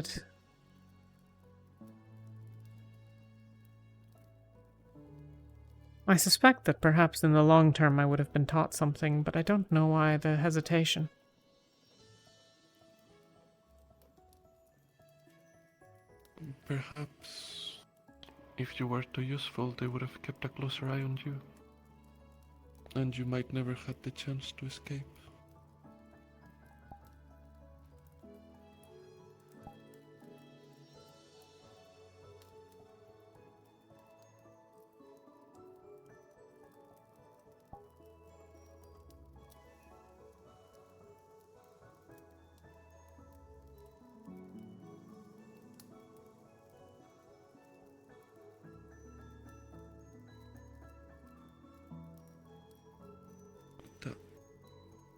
that perhaps in the long term I would have been taught something, but I don't know why the hesitation. Perhaps if you were too useful, they would have kept a closer eye on you, and you might never had the chance to escape.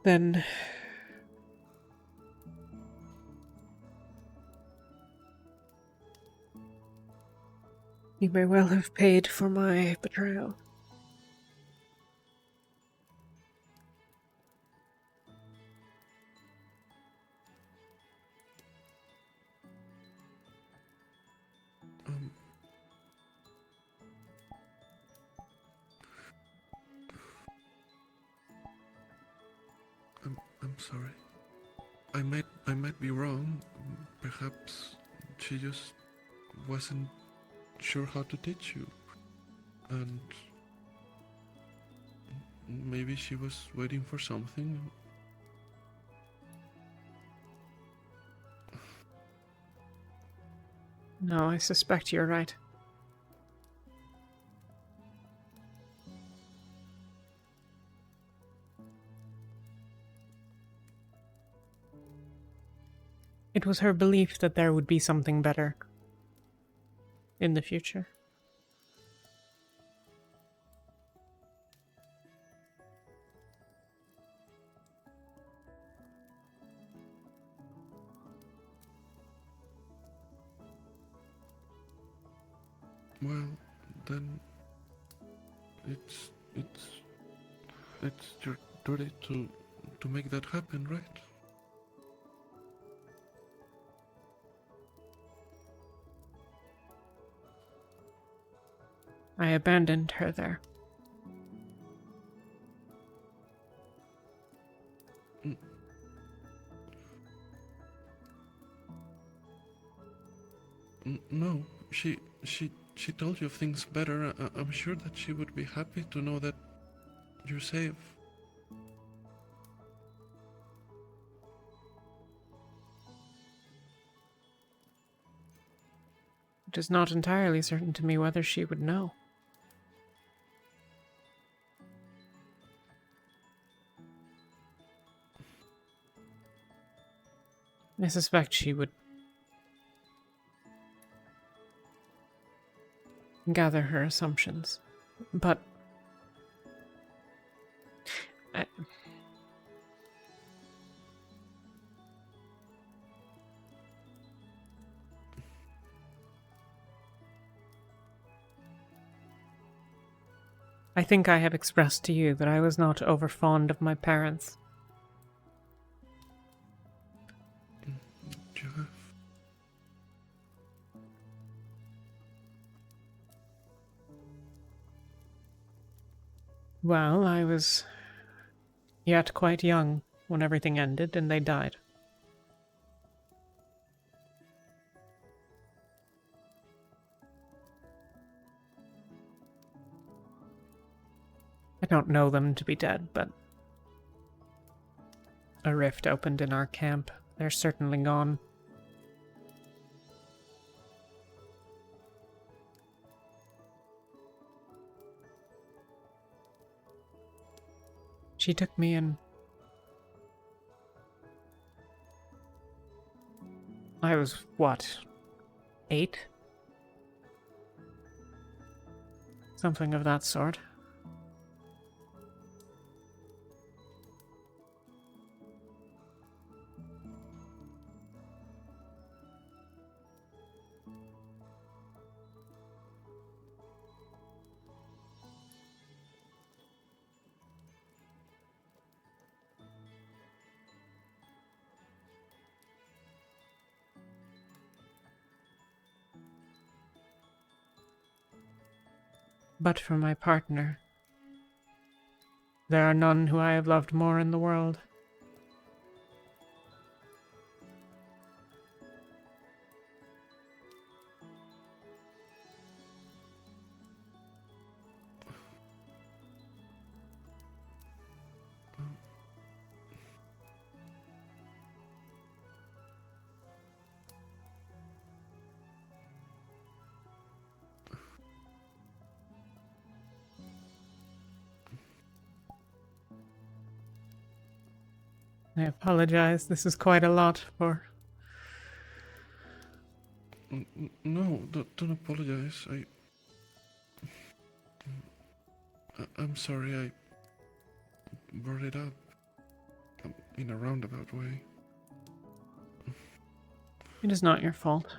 Then you may well have paid for my betrayal. I'm sorry. I might be wrong. Perhaps she just wasn't sure how to teach you. And maybe she was waiting for something. No, I suspect you're right. It was her belief that there would be something better in the future. Well, then it's your duty to make that happen, right? I abandoned her there. No, she told you of things better. I'm sure that she would be happy to know that you're safe. It is not entirely certain to me whether she would know. I suspect she would gather her assumptions, but I think I have expressed to you that I was not over fond of my parents. You have. Well, I was yet quite young when everything ended and they died. I don't know them to be dead, but a rift opened in our camp. They're certainly gone. She took me in. I was, what, 8? Something of that sort. But for my partner, there are none who I have loved more in the world. I apologize. This is quite a lot for... No, don't apologize. I'm sorry I brought it up. in a roundabout way. It is not your fault.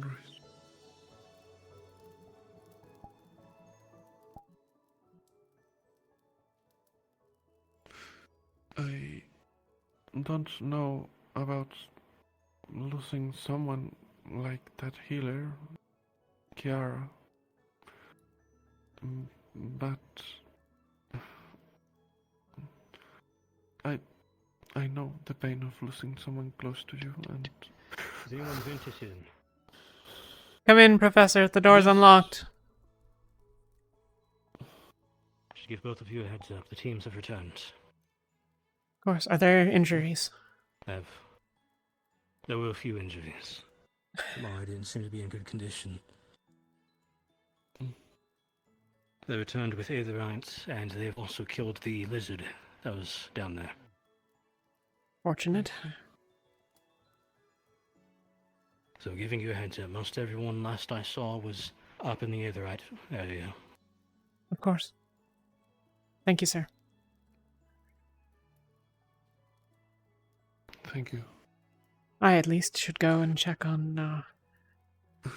Right. I don't know about losing someone like that healer, Kiara. But I know the pain of losing someone close to you, and Is anyone interested in? Come in, Professor. The door's unlocked. Should give both of you a heads up. The teams have returned. Of course. Are there injuries? There were a few injuries. Mara didn't seem to be in good condition. They returned with aetherites, and they've also killed the lizard that was down there. Fortunate. So giving you a heads up, most everyone last I saw was up in the aetherite area. Of course. Thank you, sir. Thank you. I at least should go and check on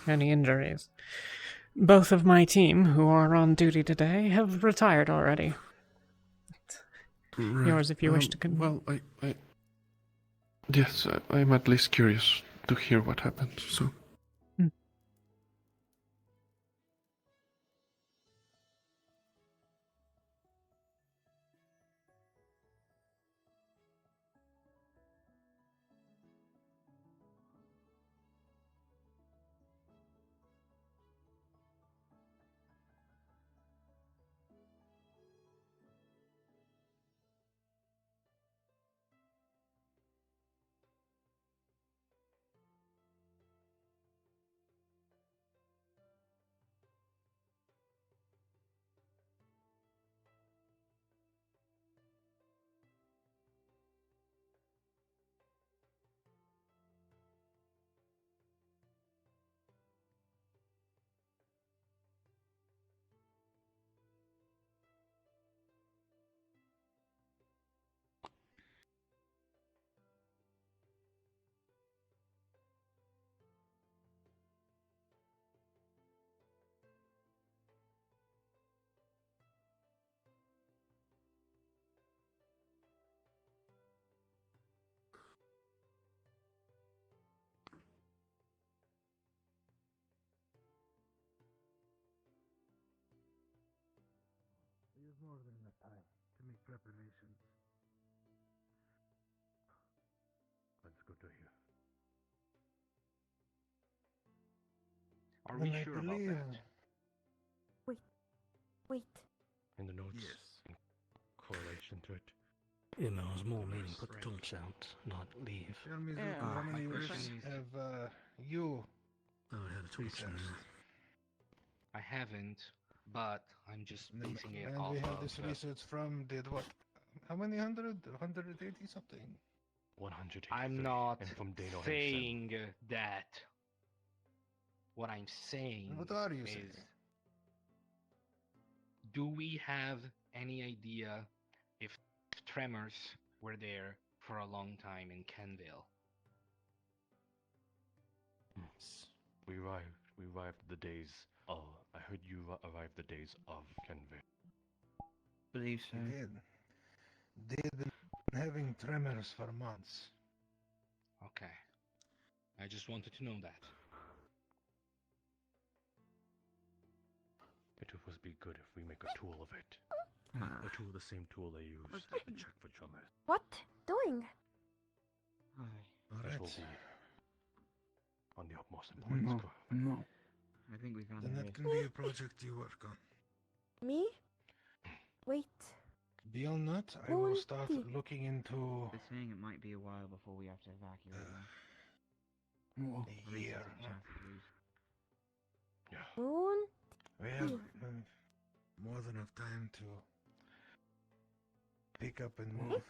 any injuries. Both of my team, who are on duty today, have retired already. Right. Yours, if you wish to Well, yes, I'm at least curious to hear what happened, so... More than enough time to make preparations. That's good to hear. Are we sure about that? Wait. In the notes, in correlation to it. Email's more meaning put the torch out, not leave. Tell me, Zuko, how many years have you Oh, it had a torch in researched? I haven't, but I'm just basing it And off we have of this research from what? How many 180 something? 180. I'm not and from Dano himself. saying that. What I'm saying What are you is, saying? do we have any idea if tremors were there for a long time in Kenville? We arrived the days of. I heard you arrived the days of Kenville. Believe so. They had been having tremors for months. Okay. I just wanted to know that. It would be good if we make a tool of it. A tool, the same tool they use to check for tremors. What? Doing? This will be on the utmost importance. No. I think we found Then that can be a project you work on. Me? Wait. Beyond that, I will start looking into They're saying it might be a while before we have to evacuate a year. Moon? We have more than enough time to pick up and move.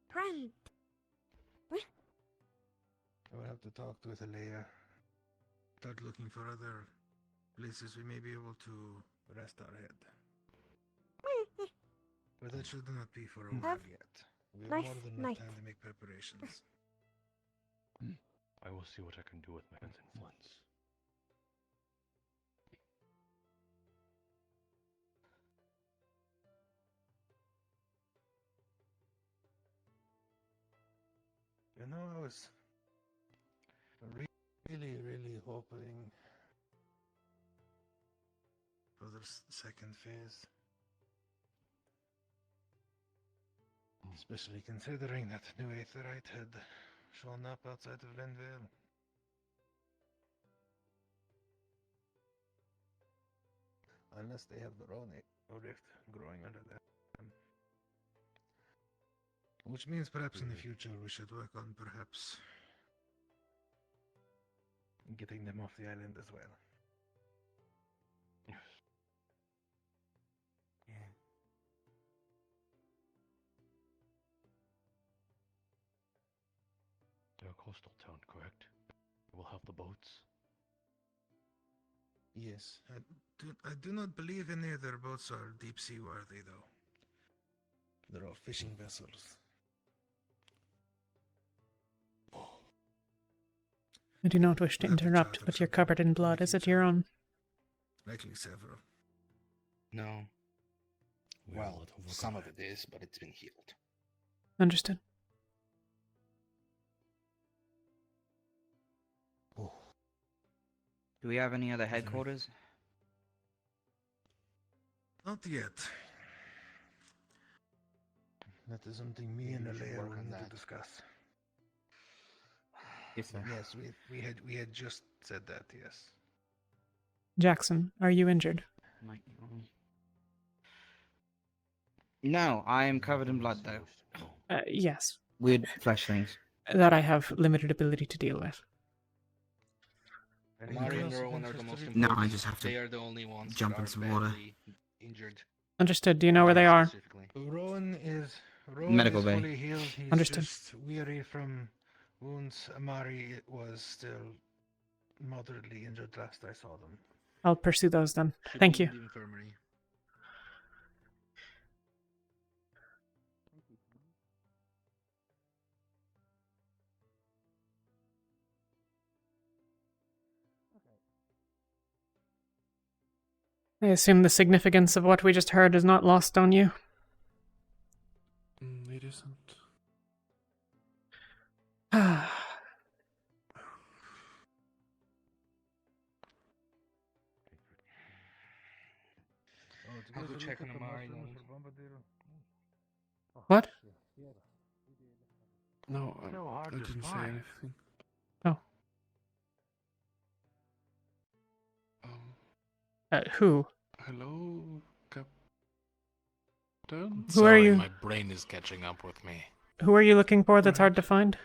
Friend. I will have to talk with Alea. Start looking for other places, we may be able to rest our head. But that should not be for a while yet. We have more than enough time to make preparations. I will see what I can do with my influence. You know, I was really hoping for the second phase. Especially considering that new Aetherite had shown up outside of Linvale. Unless they have their own rift growing under them. Which means perhaps in the future we should work on perhaps getting them off the island as well. They're a coastal town, correct? We'll have the boats. Yes, I do not believe any of their boats are deep sea worthy though. They're all fishing vessels. I do not wish to interrupt, but you're covered in blood. Is it your own? Likely several. No. Well, some of it is, but it's been healed. Understood. Do we have any other headquarters? Not yet. That is something me and Alea will need to discuss. Yes, we had just said that, yes. Jackson, are you injured? No, I am covered in blood though. Yes. Weird flesh things. That I have limited ability to deal with. Mario and Rowan are the most important. No, I just have to They are the only ones jump that in are some water. badly injured. Understood. Do you know where they are? Rowan is Medical bay. fully healed. He's Understood. just weary from wounds. Amari was still moderately injured last I saw them. I'll pursue those then. Thank you. The infirmary. I assume the significance of what we just heard is not lost on you. It isn't. I'll go check on Amari. What? No, I didn't say anything. Oh. Um, Who? Hello, Captain? Who are you? My brain is catching up with me. Who are you looking for that's hard to find?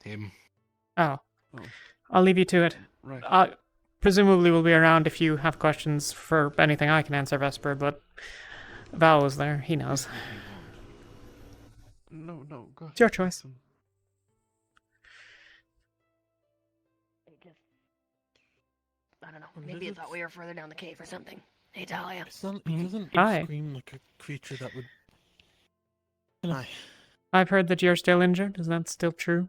Him. Oh. I'll leave you to it. Right. Presumably we'll be around if you have questions for anything I can answer, Vesper, but Val was there. He knows. No, go ahead. It's your choice. I don't know. Maybe I thought we were further down the cave or something. Hey, Talia. It doesn't Hi. scream like a creature that would... Can I? I've heard that you're still injured. Is that still true?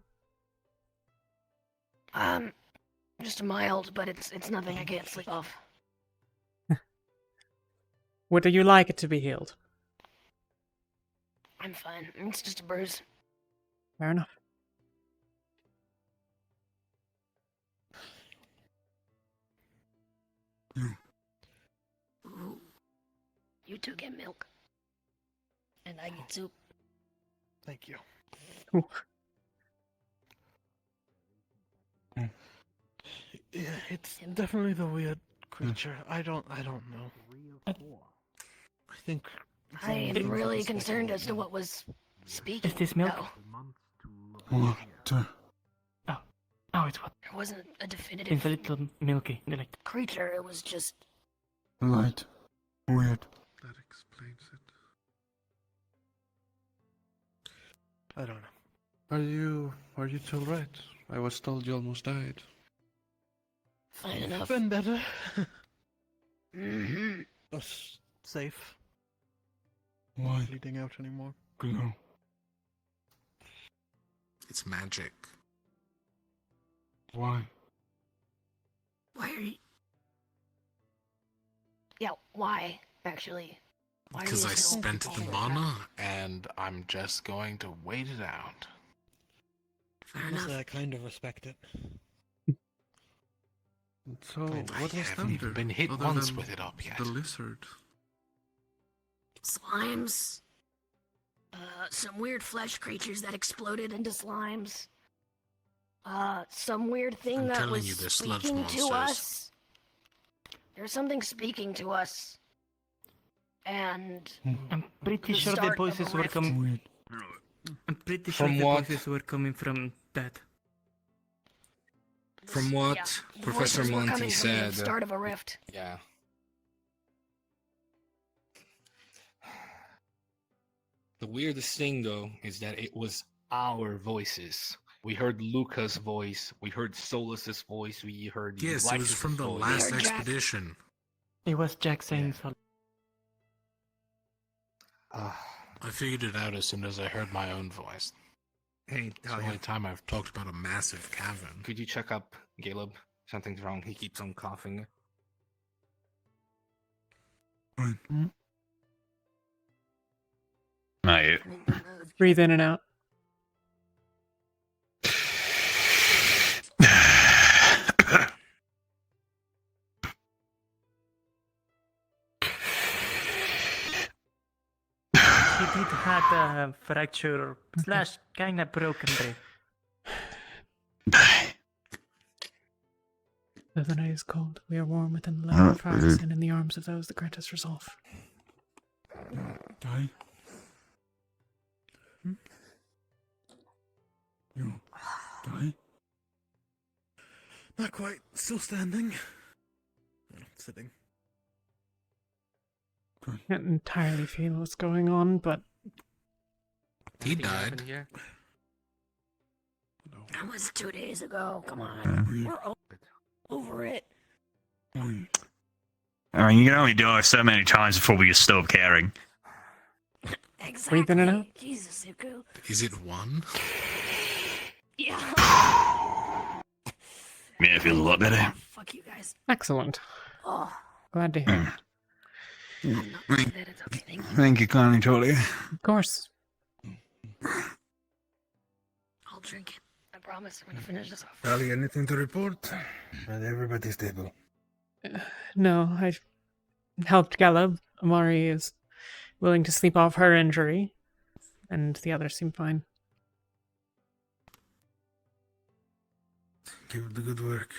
Just mild, but it's nothing I can't sleep off. Would you like it to be healed? I'm fine. It's just a bruise. Fair enough. Ooh. You two get milk. And I get soup. Thank you. Ooh. Yeah, it's definitely the weird creature. I don't know. I think... I am really concerned as to what was speaking. Is this milk? No. What? Oh, it's what? There wasn't a definitive It's a little milky. Like creature. It was just... Light. Weird. That explains it. I don't know. Are you still right? I was told you almost died. Fine enough. Vendetta. Mm-hmm. But safe. Why? Not bleeding out anymore. No. It's magic. Why? Why are you? Yeah, why actually? Why are Because you I so spent the bothered? mana, and I'm just going to wait it out. Fair Honestly, enough. I kind of respect it. So, I what was haven't down even there? been hit other once than with it up yet. The lizard. Slimes. Some weird flesh creatures that exploded into slimes. Some weird thing I'm that telling was you, they're sludge speaking to monsters. us. There's something speaking to us. And I'm pretty the sure the start of a voices were rift. coming. I'm pretty sure From the what? voices were coming from that. From what Yeah, the Professor voices were Monty coming from the said. start of a rift. Yeah. The weirdest thing, though, is that it was our voices. We heard Luca's voice. We heard Solus's voice. We heard Yes, it was Lexus's from the voice. last expedition. It was Jack saying so. I figured it out as soon as I heard my own voice. Hey, It's the Talia. only time I've talked about a massive cavern. Could you check up Caleb? Something's wrong. He keeps on coughing. Not yet. Breathe in and out. He did have a fracture slash kind of broken rib. Though the night is cold, we are warm within the light of hearts and in the arms of those that grant us resolve. Die. You die? Not quite. Still standing. Sitting. Can't entirely feel what's going on, but He died. That was 2 days ago. Come on. We're over it. I mean, you can only die so many times before we just stop caring. Exactly. Breathe in and out. Jesus, Zuko. Is it one? Yeah. Yeah, it feels a lot better. Fuck you guys. excellent. Oh, Glad to hear. I'm not good at it. It's okay. Thank you. Thank you kindly, Talia. Of course. I'll drink it. I promise. I'm gonna finish this off. Talia, anything to report? And everybody's stable. No, I helped Caleb. Amari is willing to sleep off her injury, and the others seem fine. Keep up the good work.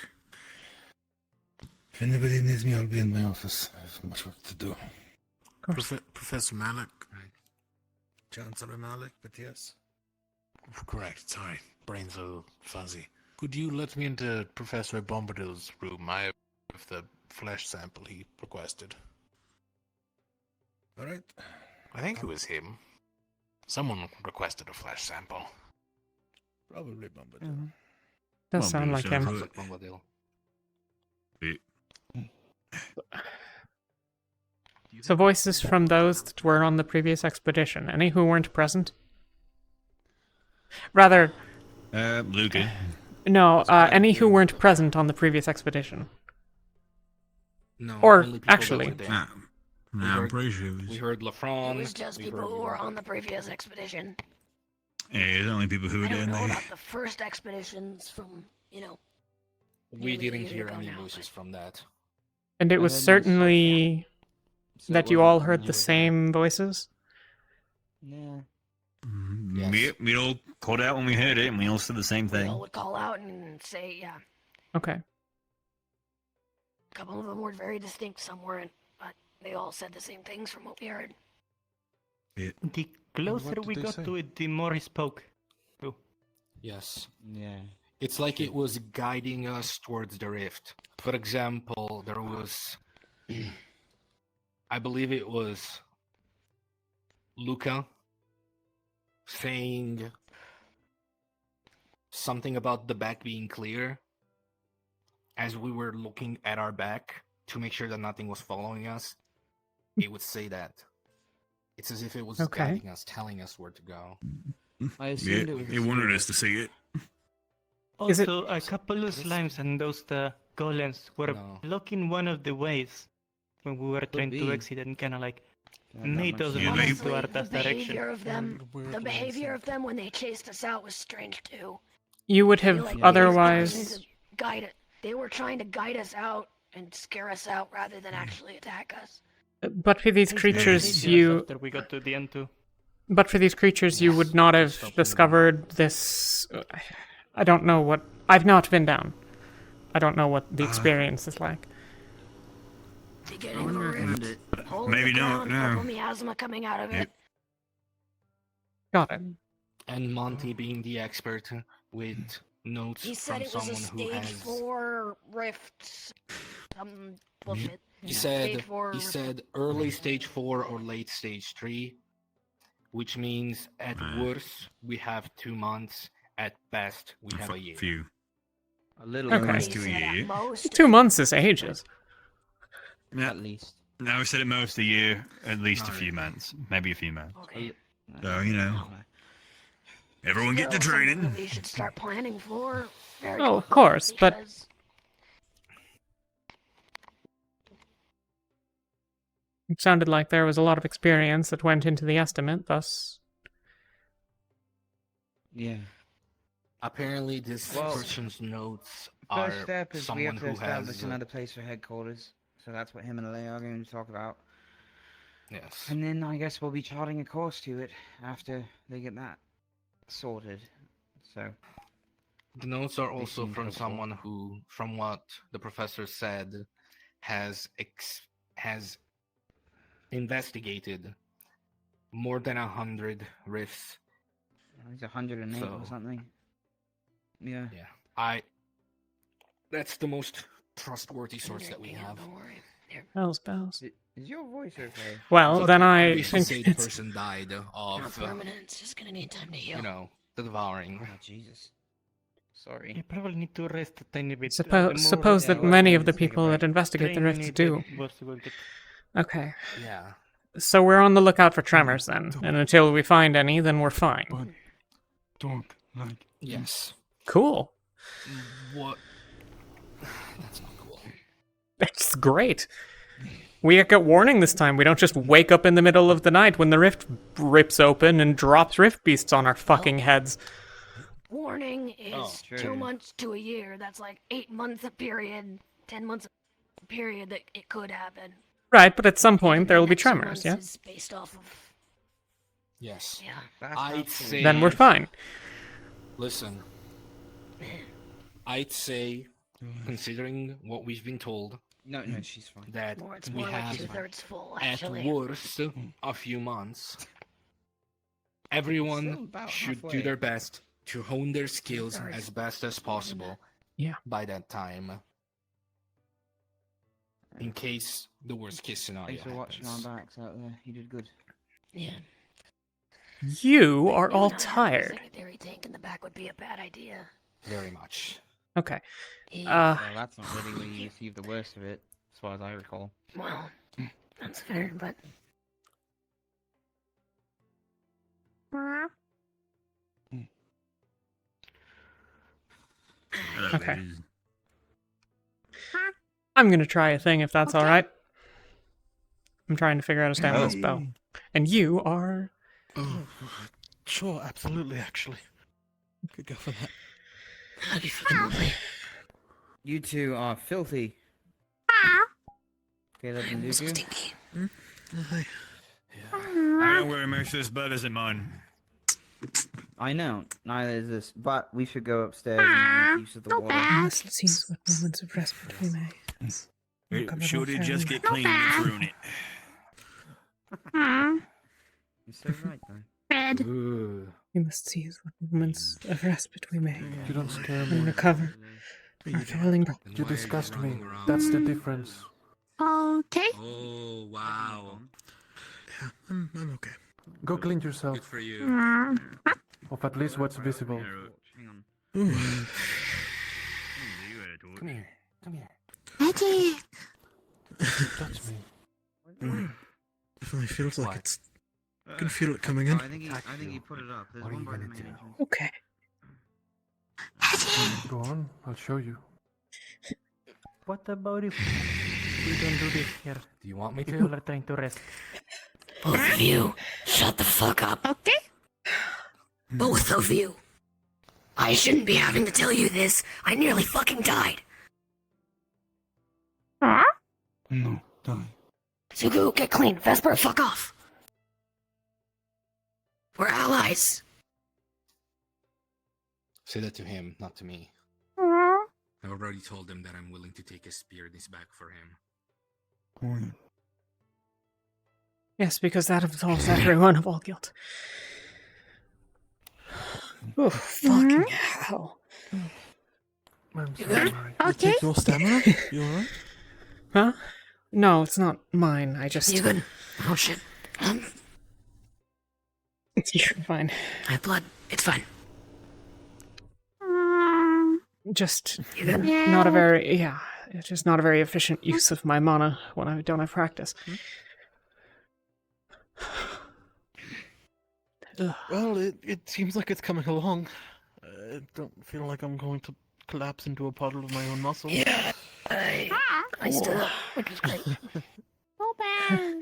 If anybody needs me, I'll be in my office. I have much work to do. Professor Malik? Chancellor Malik, but yes. Correct. Sorry. Brain's a little fuzzy. Could you let me into Professor Bombadil's room? I have the flesh sample he requested. All right. I think it was him. Someone requested a flesh sample. Probably Bombadil. Does sound like him. Bombadil. So voices from those that were on the previous expedition. Any who weren't present? Rather, Luca. no, any who weren't present on the previous expedition. No. Or, only people that actually- were there. Nah, We I'm heard- pretty sure it was. We heard Lafron. It was just we people heard who were on the previous expedition. Yeah, there's only people who I were don't down know there. about the first expeditions from, We nearly a didn't year hear ago any now, voices from that. And it was certainly that you all heard the same voices? Yeah. We all called out when we heard it, and we all said the same We all thing. would call out and say, yeah. Okay. A couple of them were very distinct, some weren't, but they all said the same things from what we heard. The closer did we they got say? to it, the more he spoke. Oh. Yes. Yeah. It's like it was guiding us towards the rift. For example, there was, I believe it was Luca saying something about the back being clear. as we were looking at our back to make sure that nothing was following us, it would say that. It's as if it was guiding us, telling us where to go. I assumed it was. He wanted us to see it. Also, a couple of slimes and those golems were blocking one of the ways when we were trying to exit and kind of like made us move toward that direction. The behavior of them when they chased us out was strange too. You would have otherwise. They were trying to guide us out and scare us out rather than actually attack us. But for these creatures, you. After we got to the end too. But for these creatures, you would not have discovered this. I don't know what. I've not been down. I don't know what the experience is like. Maybe not. No. Miasma coming out of it. Got it. And Monty being the expert with notes He said from it was a someone who stage has. 4 rift. Bullshit. He Stage said 4 he rift. said early stage 4 or late stage 3, which means at worst we have 2 months. At best we have a year. Few. A little Okay. less to a year. 2 months is ages. Yeah. at least. No, we said at most a year, at least a few months, maybe a few months. Okay. So everyone get to Still something training. that we should start planning for. Very Oh, of course, but because it sounded like there was a lot of experience that went into the estimate, thus. Yeah. Apparently, this Well, person's notes are First step is we someone have to who establish has. another place for headquarters. So that's what him and Leia are going to talk about. Yes. And then I guess we'll be charting a course to it after they get that sorted. So. The notes are also seem from helpful. someone who, from what the professor said, has investigated more than 100 rifts. He's 108 or So- something. Yeah. Yeah. That's the most trustworthy source that we have. Bells, bells. Is your voice okay? Well, then I We should think say the it's. person died not of, permanent. It's just gonna need time to heal. the devouring. Oh, Jesus. Sorry. You probably need to rest a tiny bit. Suppose that many of the people that investigate the rifts do. Possible. Okay. Yeah. So we're on the lookout for tremors then, and until we find any, then we're fine. Don't like. Yes. Cool. What? That's not cool. That's great. We get warning this time. We don't just wake up in the middle of the night when the rift rips open and drops rift beasts on our fucking heads. Warning is true. 2 months to a year. That's like 8 months a period, 10 months a period that it could happen. Right, but at some point there will be Next 2 tremors, months yeah? is based off of. Yes. Yeah. I'd say. Then we're fine. Listen. I'd say, considering what we've been told, No, she's fine. that It's we more like have 2/3 full, at actually. worst a few months. Still Everyone about should do halfway. their best to hone their skills as best as possible. Yeah. By that time, in case the worst case scenario Thanks for watching our happens. backs out there. You did good. Yeah. You are all Not having a tired. secondary tank in the back would be a bad idea. Very much. Okay. Well, that's not really where you receive the worst of it, as far as I recall. Well, that's fair, but Okay. I'm gonna try a thing if that's alright. I'm trying to figure out a stamina spell. And you are. Oh, sure, absolutely, actually. Could go for that. I'll be fucking lovely. You two are filthy. Caleb and Dooku. I know where most of this blood is in mine. I know, neither is this, but we should go upstairs and make use of the water. Must cease what moments of respite we may. Should it just get clean and ruin it? You're so right, though. Red. We must seize what moments of respite we may. You don't scare me. And recover our failing. You disgust me. That's the difference. Okay. Oh, wow. Yeah, I'm okay. Go clean yourself. Good for you. Of at least what's visible. Hang on. Come here. Come here. Magic! Touch me. Definitely feels like it's. I can feel it coming in. I think he put it up. There's one by the main entrance. Okay. Go on, I'll show you. What about if we don't do this here? Do you want me to? People are trying to rest. Both of you, shut the fuck up. Okay. Both of you. I shouldn't be having to tell you this. I nearly fucking died. No, die. Zugu, get clean. Vesper, fuck off. We're allies. Say that to him, not to me. I've already told him that I'm willing to take his spear in his back for him. Yes, because that absolves everyone of all guilt. Oh, fucking hell. I'm You sorry. good? You take your stamina? You alright? Huh? No, it's not mine. I just... You good? Oh shit. You're fine. I have blood. It's fine. Just You good? not a very... Yeah, it's just not a very efficient use of my mana when I don't have practice. Well, it seems like it's coming along. I don't feel like I'm going to collapse into a puddle of my own muscle. Yeah, I stood up, which is great. So bad.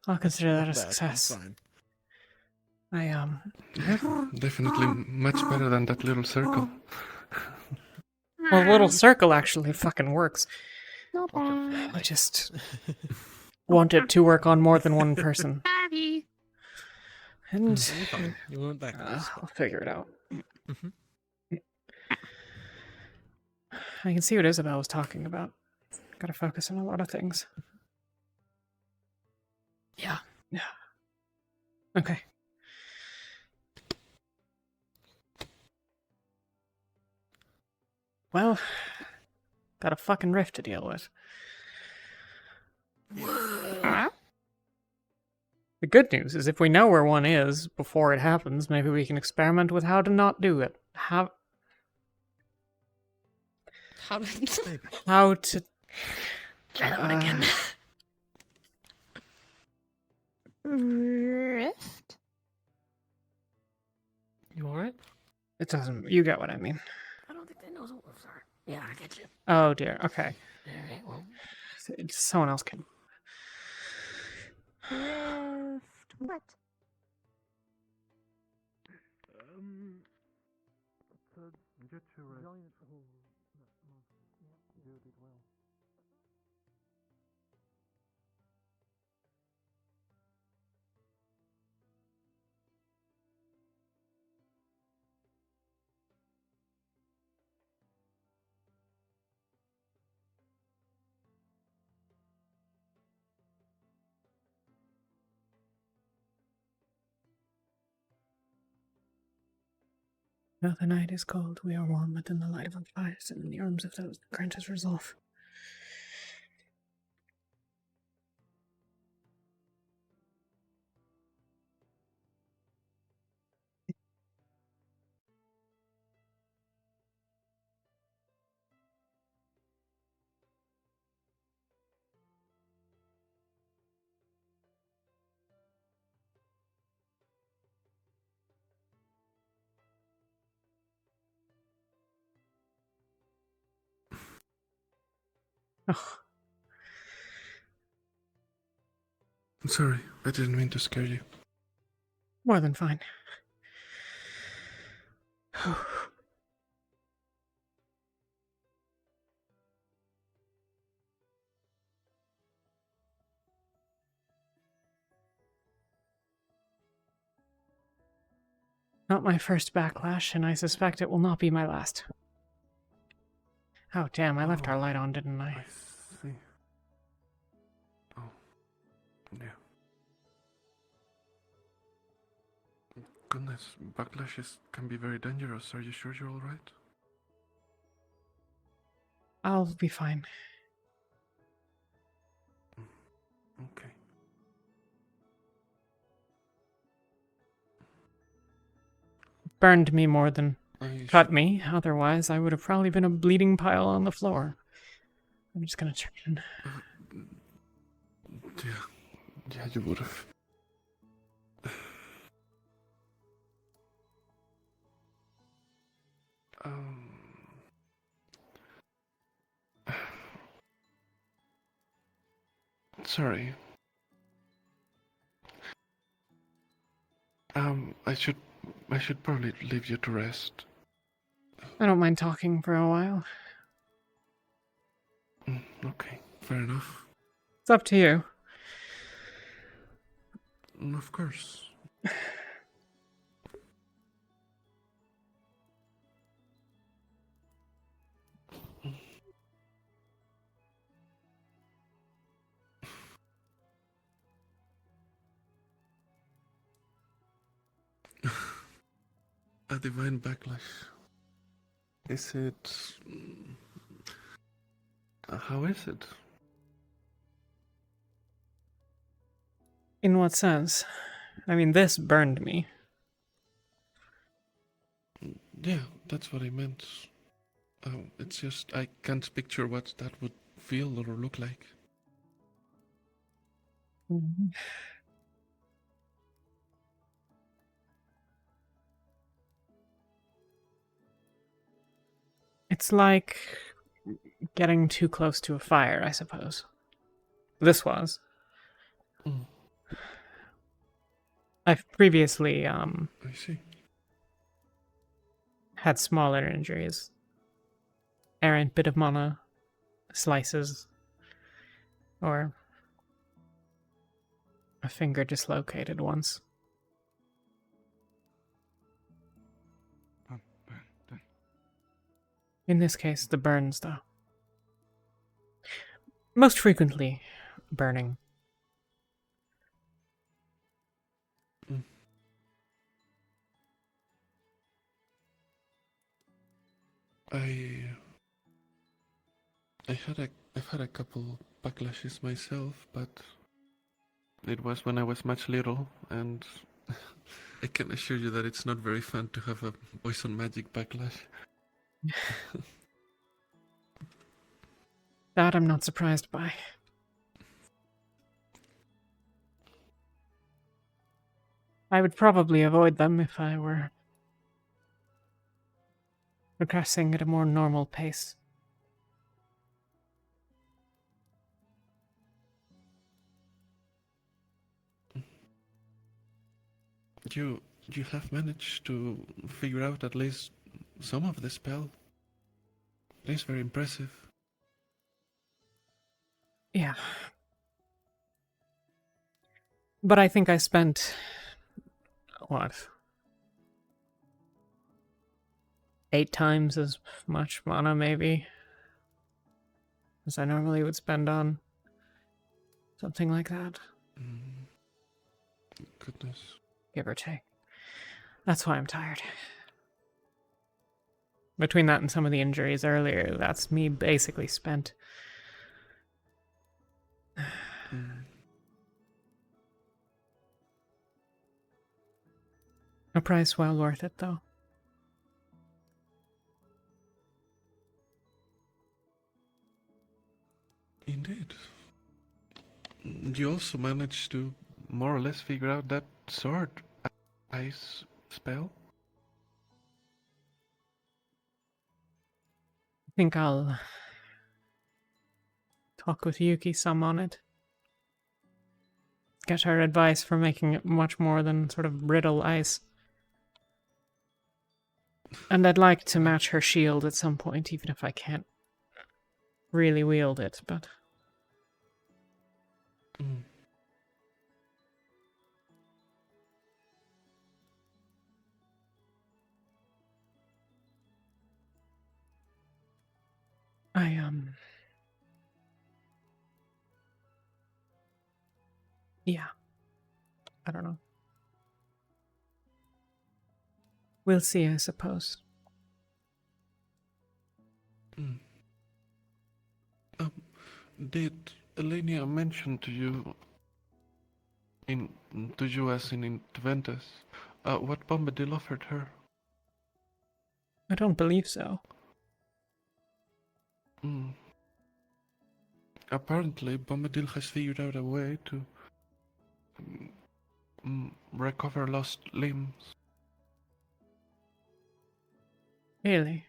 I'll consider that a Not bad, success. it's fine. Definitely much better than that little circle. Well, the little circle actually fucking works. No bad. I just want it to work on more than one person. And Fine. You weren't that close. I'll figure it out. I can see what Isabel was talking about. Gotta focus on a lot of things. Yeah. Yeah. Okay. Well, got a fucking rift to deal with. The good news is if we know where one is before it happens, maybe we can experiment with how to not do it. How to... Try that one again. Rift? You alright? It doesn't... You get what I mean. I don't think they know what wolves are. Yeah, I get you. Oh dear, okay. Alright, well. Someone else can. Rift. What? Get your rest. You did well. Though the night is cold, we are warm within the light of our fires, and in the arms of those that grant us resolve. Oh. I'm sorry, I didn't mean to scare you. More than fine. Not my first backlash, and I suspect it will not be my last. Oh, damn, I left our light on, didn't I? I see. Oh, yeah. Goodness, backlashes can be very dangerous. Are you sure you're alright? I'll be fine. Okay. Burned me more than Are you cut me, otherwise I would have probably been a bleeding pile on the floor. I'm just gonna turn. Yeah, you would have. Sorry. I should probably leave you to rest. I don't mind talking for a while. Okay, fair enough. It's up to you. Of course. A divine backlash. Is it... How is it? In what sense? I mean, this burned me. Yeah, that's what I meant. It's just I can't picture what that would feel or look like. It's like getting too close to a fire, I suppose. This was. I've previously I see. had smaller injuries. Errant bit of mana, slices, or a finger dislocated once. In this case, the burns, though. Most frequently, burning. I've had a couple backlashes myself, but it was when I was much little, and I can assure you that it's not very fun to have a poison magic backlash. That I'm not surprised by. I would probably avoid them if I were progressing at a more normal pace. You have managed to figure out at least some of the spell. It is very impressive. Yeah. But I think I spent... what? 8 times as much mana, maybe, as I normally would spend on something like that. Goodness. Give or take. That's why I'm tired. Between that and some of the injuries earlier, that's me basically spent. A price well worth it, though. Indeed. You also managed to more or less figure out that sword ice spell? I think I'll talk with Yuki some on it. Get her advice for making it much more than sort of brittle ice. And I'd like to match her shield at some point, even if I can't really wield it, but... yeah. I don't know. We'll see, I suppose. Did Elenia mention to you, as in Ventus, what Bombadil offered her? I don't believe so. apparently Bombadil has figured out a way to recover lost limbs. Really?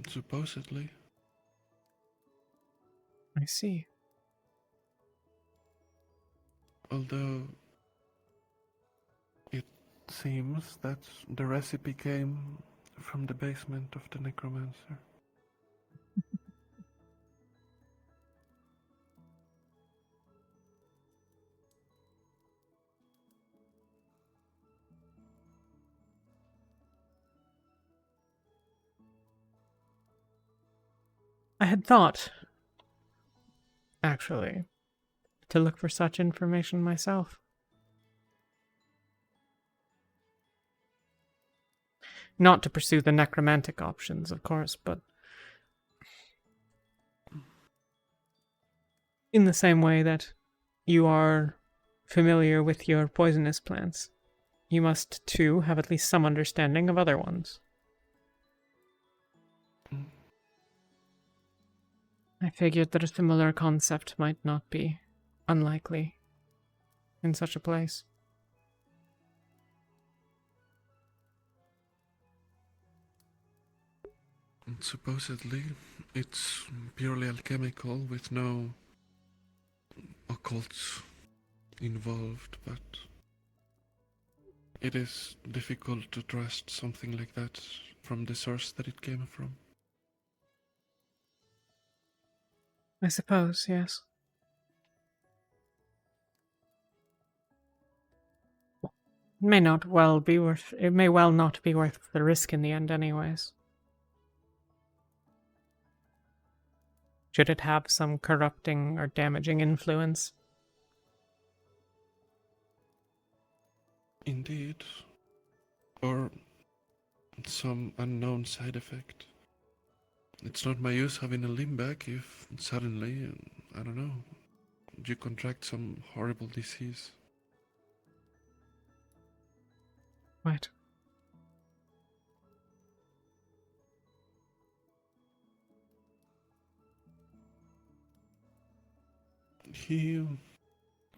Supposedly. I see. Although it seems that the recipe came from the basement of the necromancer. I had thought, actually, to look for such information myself. Not to pursue the necromantic options, of course, but in the same way that you are familiar with your poisonous plants, you must too have at least some understanding of other ones. I figured that a similar concept might not be unlikely in such a place. And supposedly, it's purely alchemical with no occult involved, but it is difficult to trust something like that from the source that it came from. I suppose, yes. It may well not be worth the risk in the end anyways. Should it have some corrupting or damaging influence? Indeed. Or some unknown side effect. It's not my use having a limb back if suddenly, I don't know, you contract some horrible disease. Right. He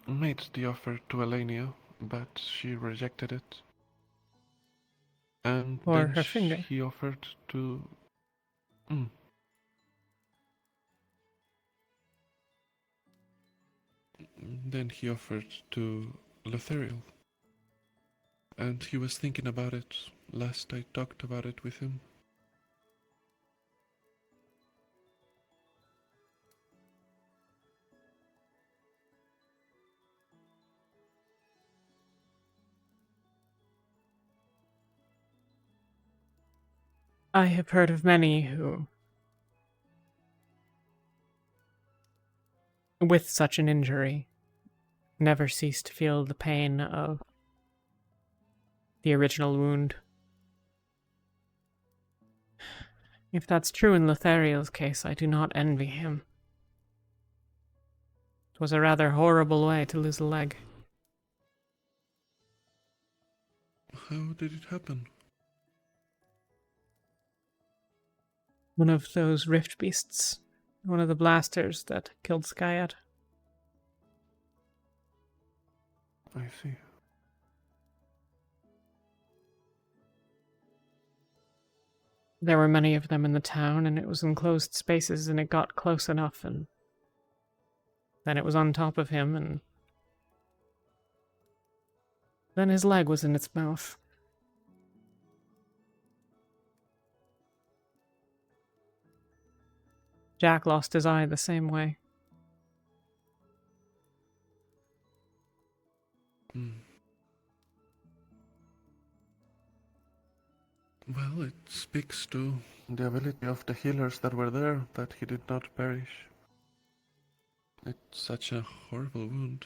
made the offer to Elenia, but she rejected it. And Or then her finger. he offered to... Then he offered to Lothariel. And he was thinking about it last I talked about it with him. I have heard of many who, with such an injury, never cease to feel the pain of the original wound. If that's true in Lothariel's case, I do not envy him. It was a rather horrible way to lose a leg. How did it happen? One of those rift beasts. One of the blasters that killed Skyat. I see. There were many of them in the town, and it was enclosed spaces, and it got close enough, and then it was on top of him, and then his leg was in its mouth. Jack lost his eye the same way. Well, it speaks to the ability of the healers that were there that he did not perish. It's such a horrible wound.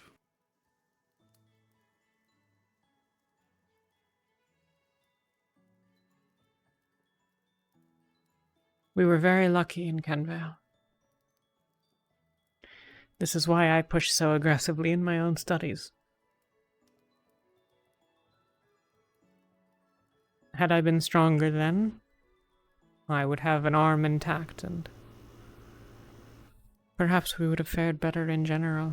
We were very lucky in Kenvale. This is why I push so aggressively in my own studies. Had I been stronger then, I would have an arm intact and perhaps we would have fared better in general.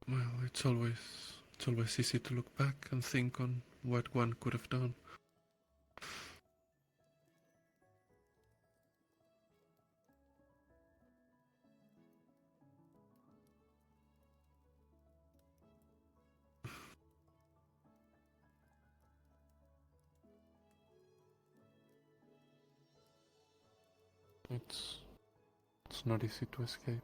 Well, it's always easy to look back and think on what one could have done. It's not easy to escape.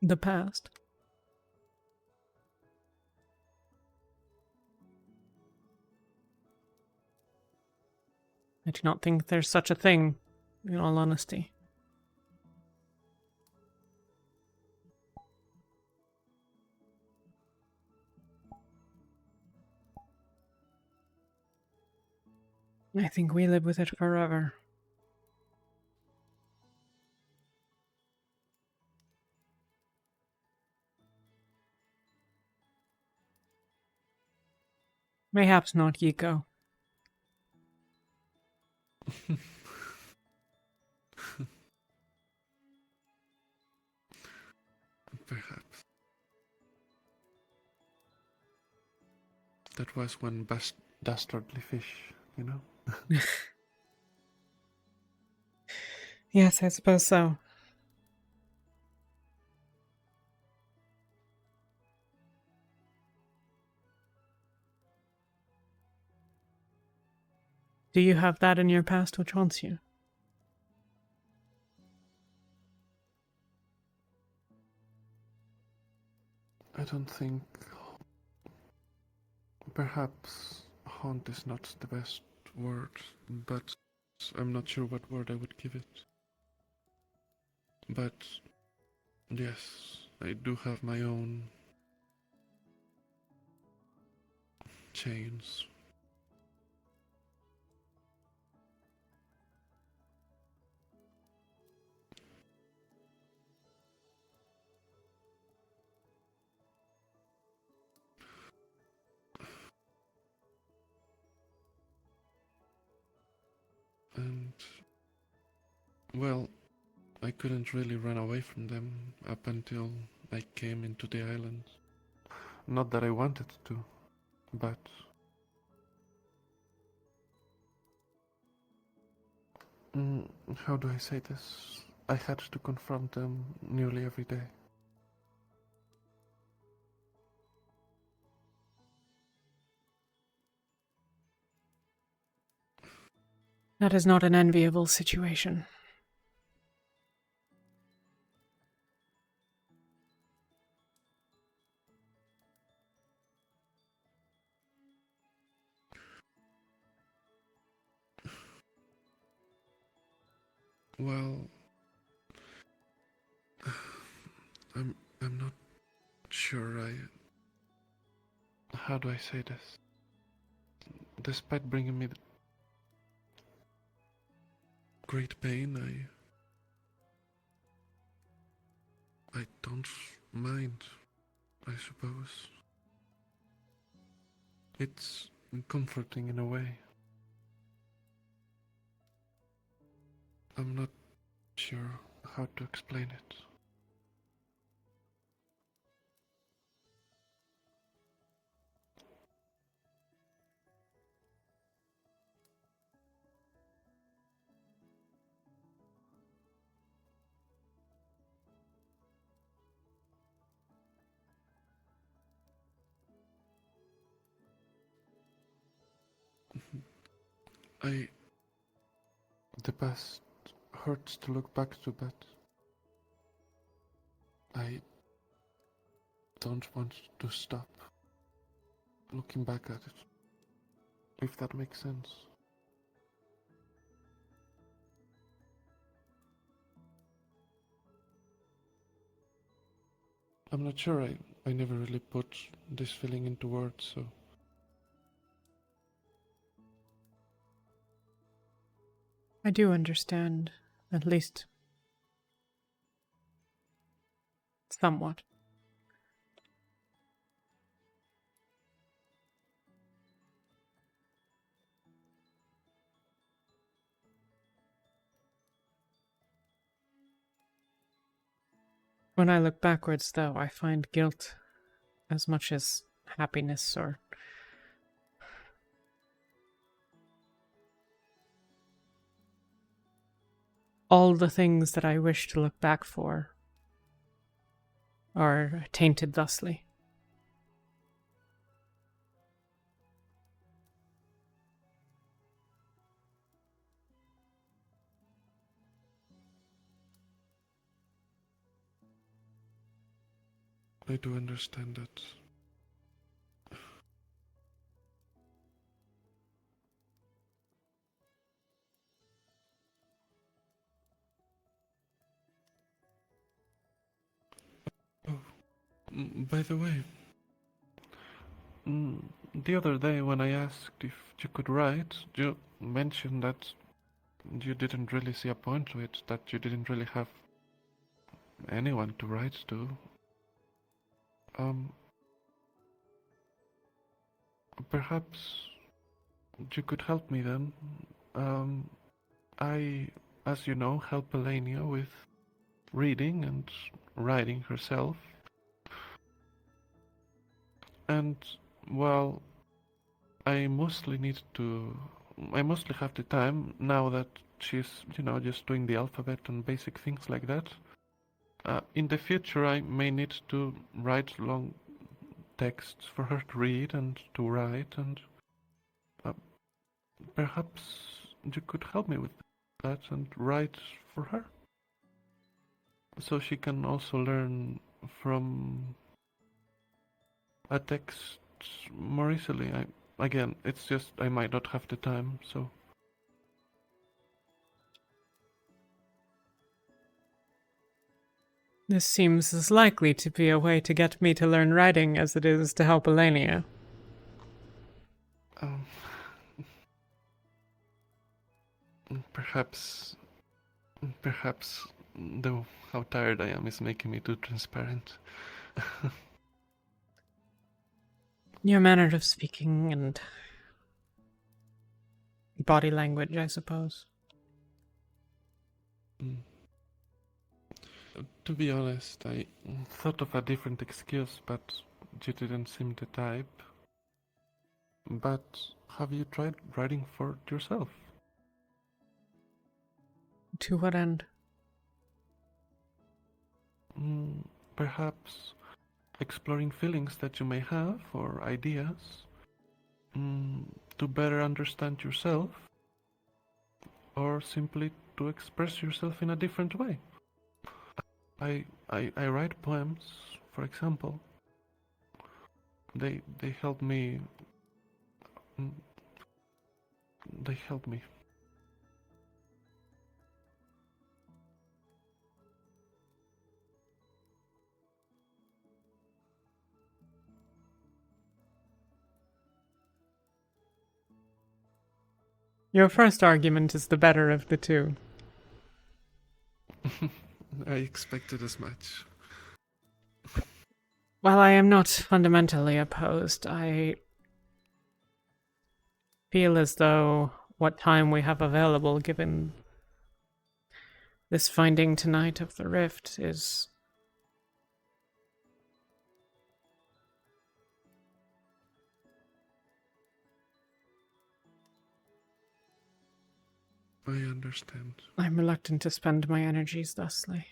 The past. I do not think there's such a thing, in all honesty. I think we live with it forever. Mayhaps not, Yiko. Perhaps. That was one dastardly fish, you know? Yes, I suppose so. Do you have that in your past which haunts you? I don't think... Perhaps haunt is not the best word, but I'm not sure what word I would give it. But yes, I do have my own chains. And, well, I couldn't really run away from them up until I came into the island. Not that I wanted to, but... how do I say this? I had to confront them nearly every day. That is not an enviable situation. Well, I'm not sure how do I say this? Despite bringing me great pain, I don't mind, I suppose. It's comforting in a way. I'm not sure how to explain it. The past hurts to look back to, but I don't want to stop looking back at it, if that makes sense. I'm not sure, I never really put this feeling into words, so I do understand, at least somewhat. When I look backwards, though, I find guilt as much as happiness or all the things that I wish to look back for are tainted thusly. I do understand that. Oh, by the way, the other day when I asked if you could write, you mentioned that you didn't really see a point to it, that you didn't really have anyone to write to. Perhaps you could help me then. I, as you know, help Elenia with reading and writing herself. And, well, I mostly have the time now that she's, just doing the alphabet and basic things like that. In the future, I may need to write long texts for her to read and to write, and perhaps you could help me with that and write for her, so she can also learn from a text more easily. Again, it's just I might not have the time, so. This seems as likely to be a way to get me to learn writing as it is to help Elenia. Perhaps, though how tired I am is making me too transparent. Your manner of speaking and body language, I suppose. To be honest, I thought of a different excuse, but you didn't seem the type. But have you tried writing for yourself? To what end? Perhaps exploring feelings that you may have or ideas to better understand yourself, or simply to express yourself in a different way. I write poems, for example. They help me. They help me. Your first argument is the better of the two. I expected as much. While I am not fundamentally opposed, I feel as though what time we have available, given this finding tonight of the rift, is I understand. I'm reluctant to spend my energies thusly.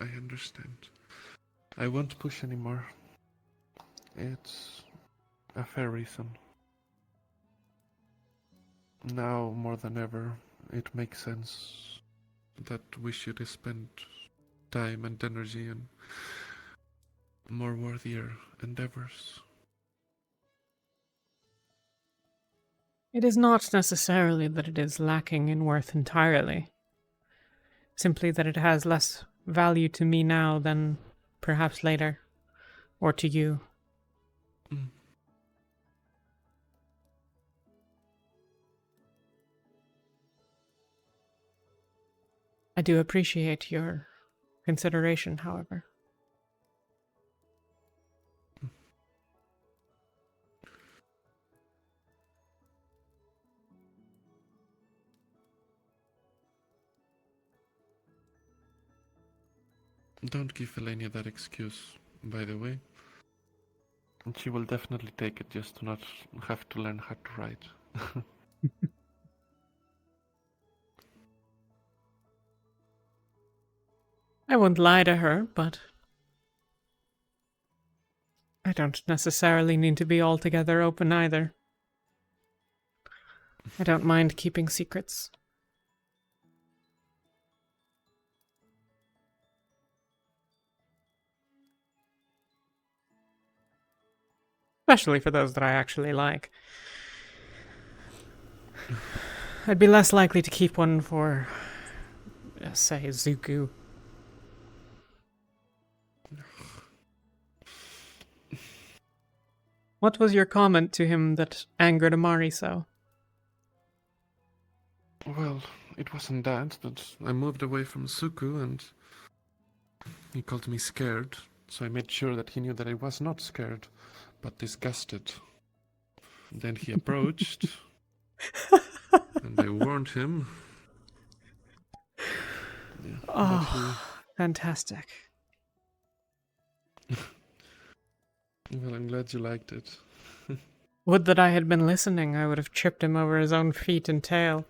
I understand. I won't push anymore. It's a fair reason. Now, more than ever, it makes sense that we should spend time and energy on more worthier endeavors. It is not necessarily that it is lacking in worth entirely. Simply that it has less value to me now than perhaps later, or to you. I do appreciate your consideration, however. Don't give Elenia that excuse, by the way. And she will definitely take it just to not have to learn how to write. I won't lie to her, but I don't necessarily need to be altogether open either. I don't mind keeping secrets. Especially for those that I actually like. I'd be less likely to keep one for, say, Zuku. What was your comment to him that angered Amari so? Well, it wasn't that I moved away from Suku and he called me scared, so I made sure that he knew that I was not scared, but disgusted. Then he approached, and I warned him. Yeah, Oh, fantastic. Well, I'm glad you liked it. Would that I had been listening, I would have tripped him over his own feet and tail.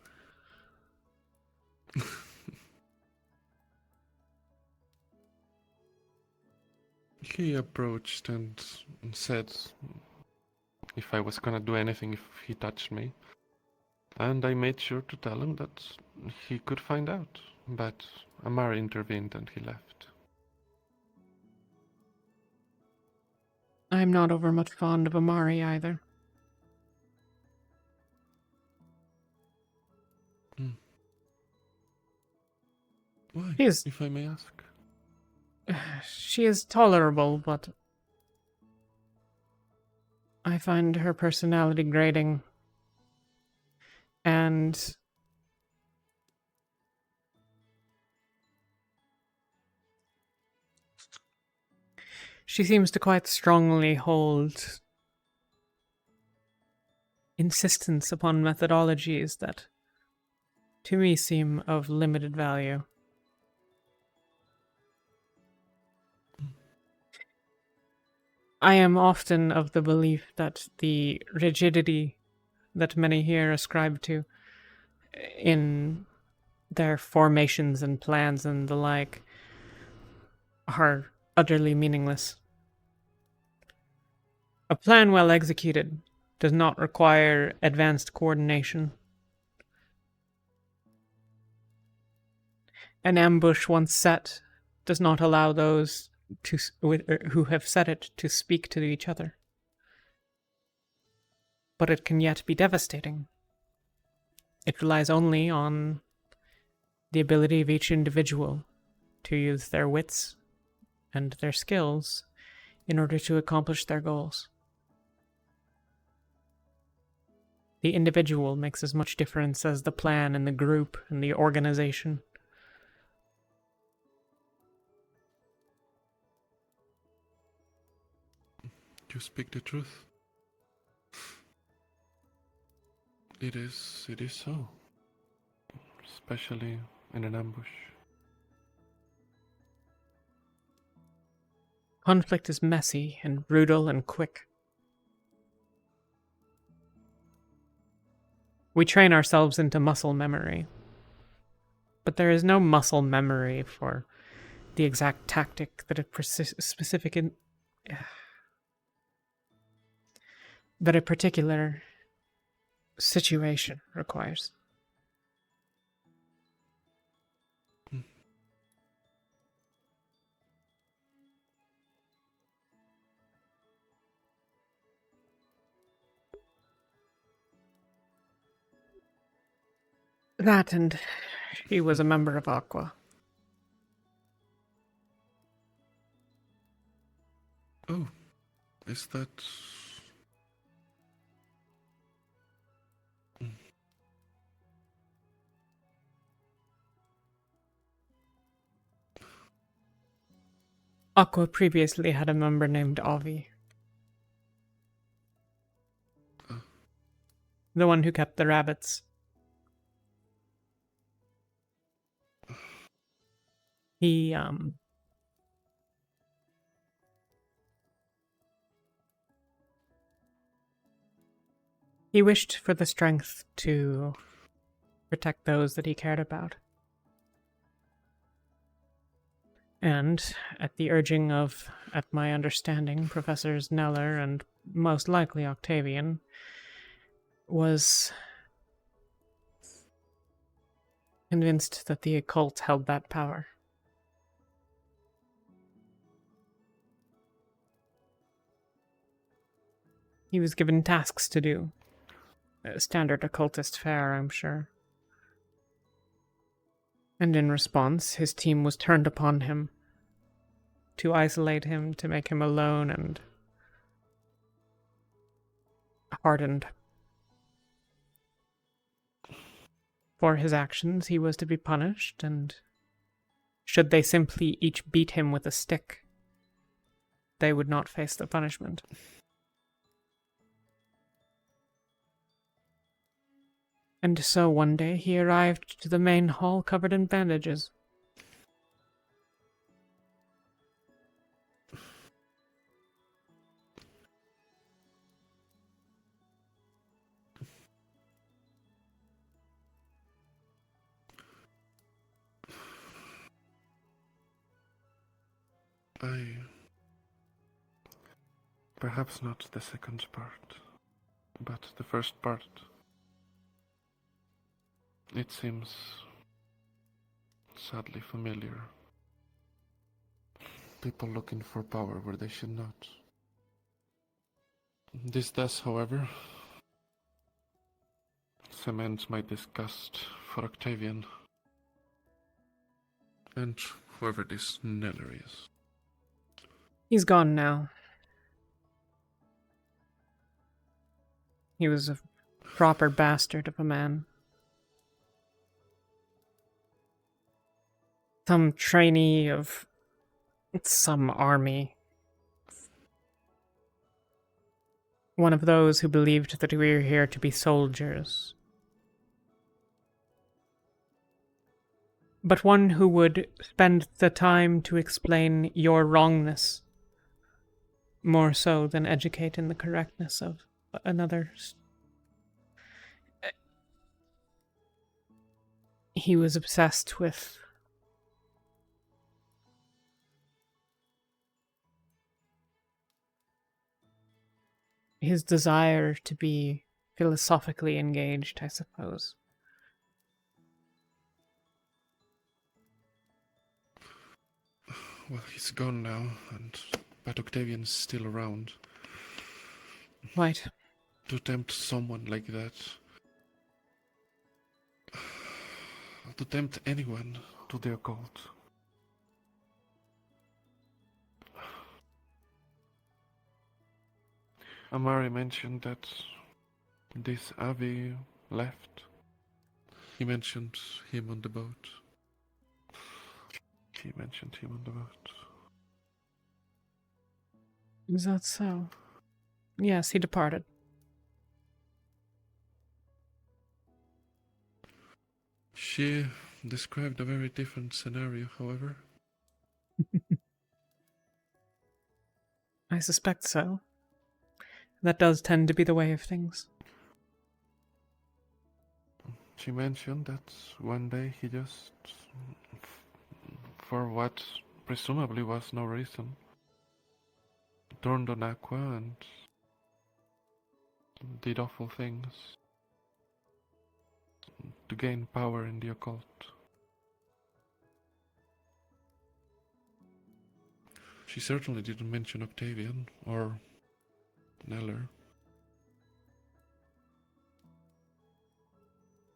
He approached and said if I was gonna do anything if he touched me. And I made sure to tell him that he could find out. But Amari intervened and he left. I'm not over much fond of Amari either. Why, He's... if I may ask? She is tolerable, but I find her personality grating. And she seems to quite strongly hold insistence upon methodologies that, to me, seem of limited value. I am often of the belief that the rigidity that many here ascribe to in their formations and plans and the like are utterly meaningless. A plan well executed does not require advanced coordination. An ambush once set does not allow those who have set it to speak to each other. But it can yet be devastating. It relies only on the ability of each individual to use their wits and their skills in order to accomplish their goals. The individual makes as much difference as the plan and the group and the organization. You speak the truth. It is so. Especially in an ambush. Conflict is messy and brutal and quick. We train ourselves into muscle memory. But there is no muscle memory for the exact tactic that that a particular situation requires. That, and he was a member of Aqua. Oh, is that... Aqua previously had a member named Avi. The one who kept the rabbits. He wished for the strength to protect those that he cared about. And, at the urging of, at my understanding, Professors Neller and most likely Octavian, was convinced that the occult held that power. He was given tasks to do. Standard occultist fare, I'm sure. And in response, his team was turned upon him to isolate him, to make him alone and hardened. For his actions, he was to be punished, and should they simply each beat him with a stick, they would not face the punishment. And so one day he arrived to the main hall covered in bandages. Perhaps not the second part, but the first part. It seems sadly familiar. People looking for power where they should not. This does, however, cement my disgust for Octavian. And whoever this Neller is. He's gone now. He was a proper bastard of a man. Some trainee of some army. One of those who believed that we were here to be soldiers. But one who would spend the time to explain your wrongness, more so than educate in the correctness of another's. He was obsessed with his desire to be philosophically engaged, I suppose. Well, he's gone now, but Octavian's still around. Right. To tempt someone like that. To tempt anyone to the occult. Amari mentioned that this Avi left. He mentioned him on the boat. Is that so? Yes, he departed. She described a very different scenario, however. I suspect so. That does tend to be the way of things. She mentioned that one day he just, for what presumably was no reason, turned on Aqua and did awful things to gain power in the occult. She certainly didn't mention Octavian or Neller.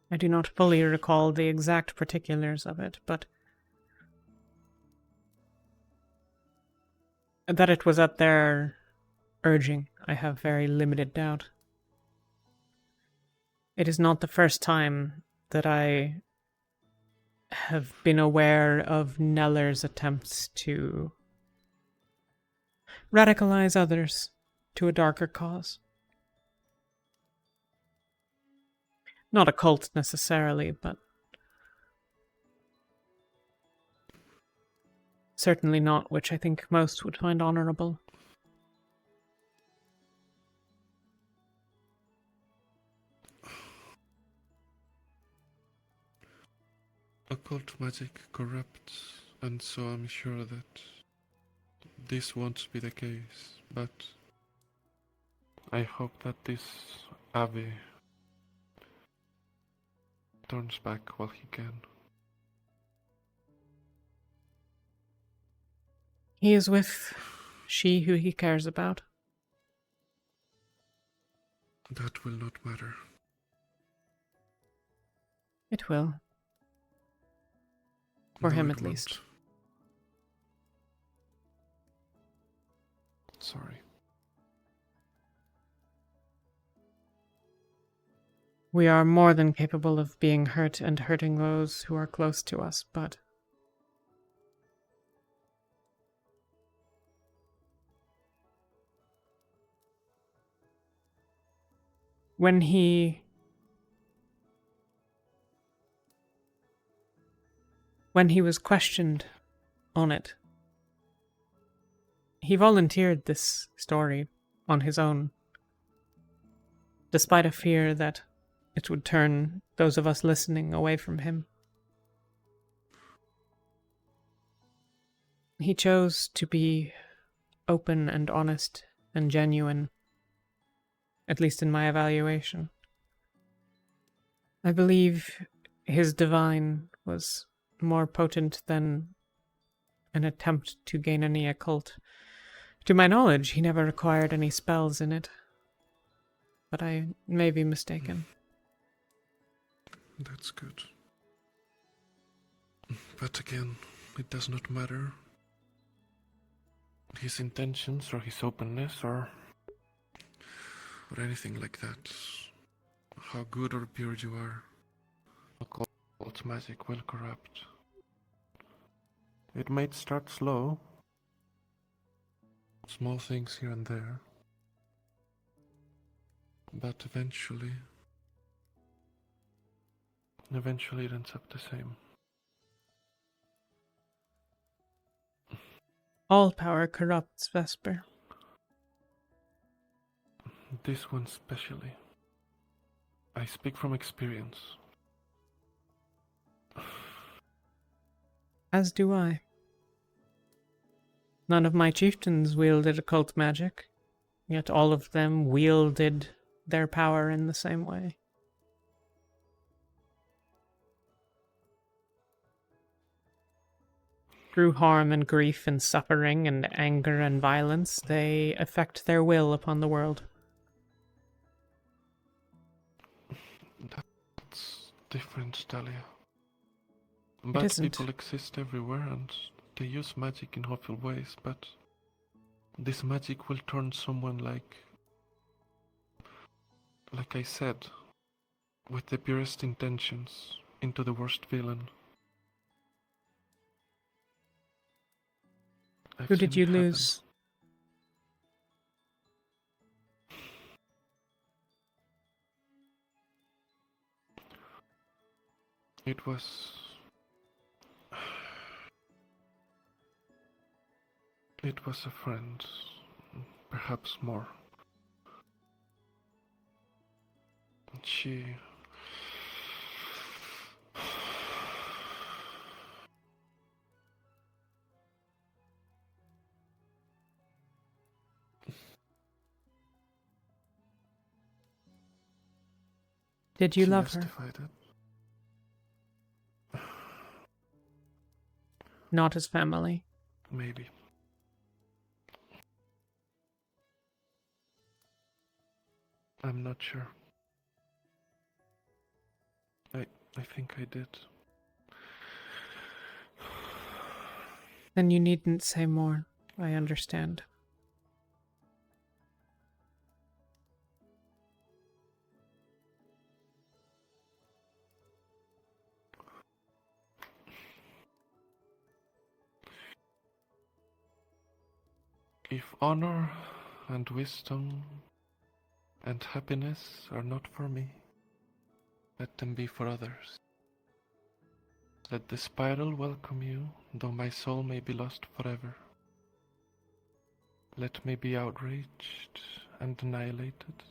I do not fully recall the exact particulars of it, but that it was at their urging, I have very limited doubt. It is not the first time that I have been aware of Neller's attempts to radicalize others to a darker cause. Not a cult necessarily, but certainly not which I think most would find honorable. Occult magic corrupts, and so I'm sure that this won't be the case, but I hope that this Abbey turns back while he can. He is with she who he cares about. That will not matter. It will. For No, him it at least. won't. Sorry. We are more than capable of being hurt and hurting those who are close to us, but when he was questioned on it, he volunteered this story on his own, despite a fear that it would turn those of us listening away from him. He chose to be open and honest and genuine, at least in my evaluation. I believe his divine was more potent than an attempt to gain any occult. To my knowledge, he never acquired any spells in it, but I may be mistaken. That's good. But again, it does not matter. His intentions or his openness or anything like that. How good or pure you are. Occult magic will corrupt. It might start slow. Small things here and there. But eventually it ends up the same. All power corrupts, Vesper. This one especially. I speak from experience. As do I. None of my chieftains wielded occult magic, yet all of them wielded their power in the same way. Through harm and grief and suffering and anger and violence, they effect their will upon the world. That's different, Talia. Bad people exist everywhere and they use magic in awful ways, but this magic will turn someone like I said, with the purest intentions, into the worst villain. Who did you lose? It was a friend, perhaps more. She Did you love her? justified it. Not as family. Maybe. I'm not sure. I think I did. Then you needn't say more. I understand. If Honor and wisdom and happiness are not for me. Let them be for others. Let the spiral welcome you, though my soul may be lost forever. Let me be outraged and annihilated.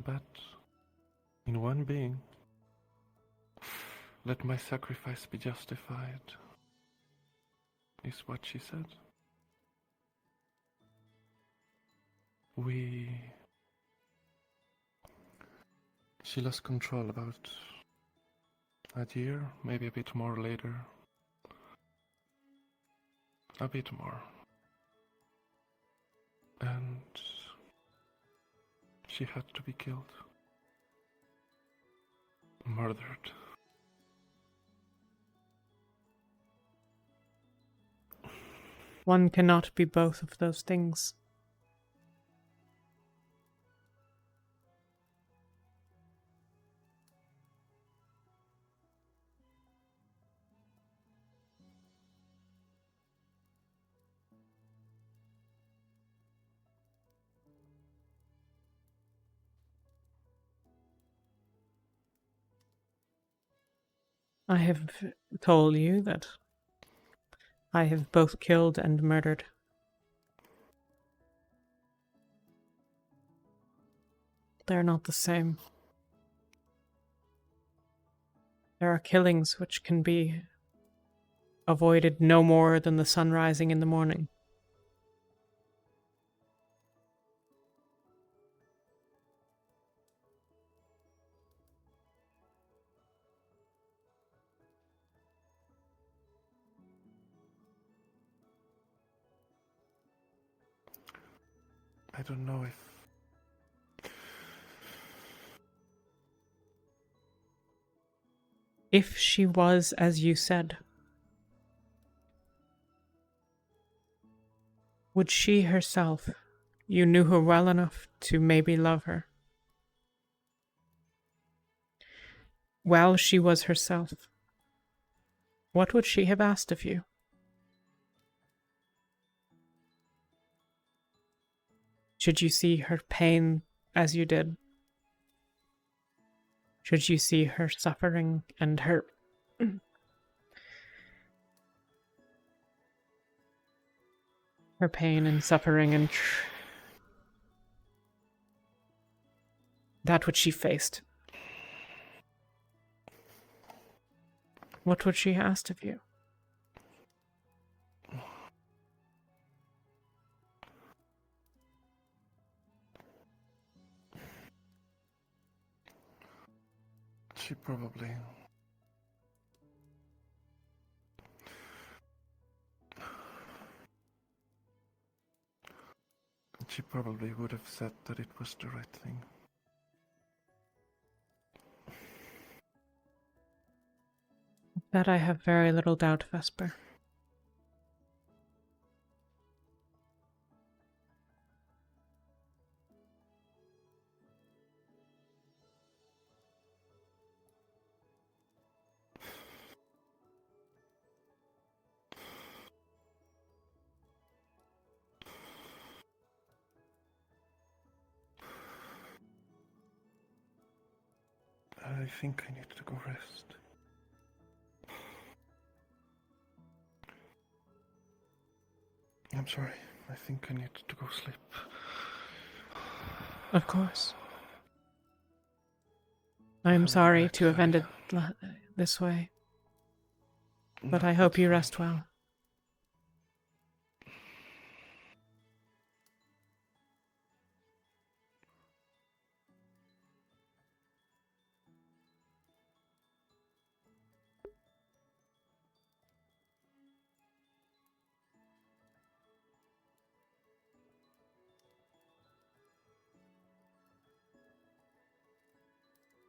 But, in one being, let my sacrifice be justified, is what she said. She lost control about a year, maybe a bit more later. A bit more. And she had to be killed. Murdered. One cannot be both of those things. I have told you that I have both killed and murdered. They're not the same. There are killings which can be avoided no more than the sun rising in the morning. I don't know If she was as you said, would she herself, you knew her well enough to maybe love her? Well, she was herself. What would she have asked of you? Should you see her pain as you did? Should you see her suffering and her pain and suffering and that which she faced? What would she ask of you? She probably... She probably would have said that it was the right thing. That I have very little doubt, Vesper. I think I need to go rest. I'm sorry. I think I need to go sleep. Of course. I am sorry to have ended this way, but I hope you rest well.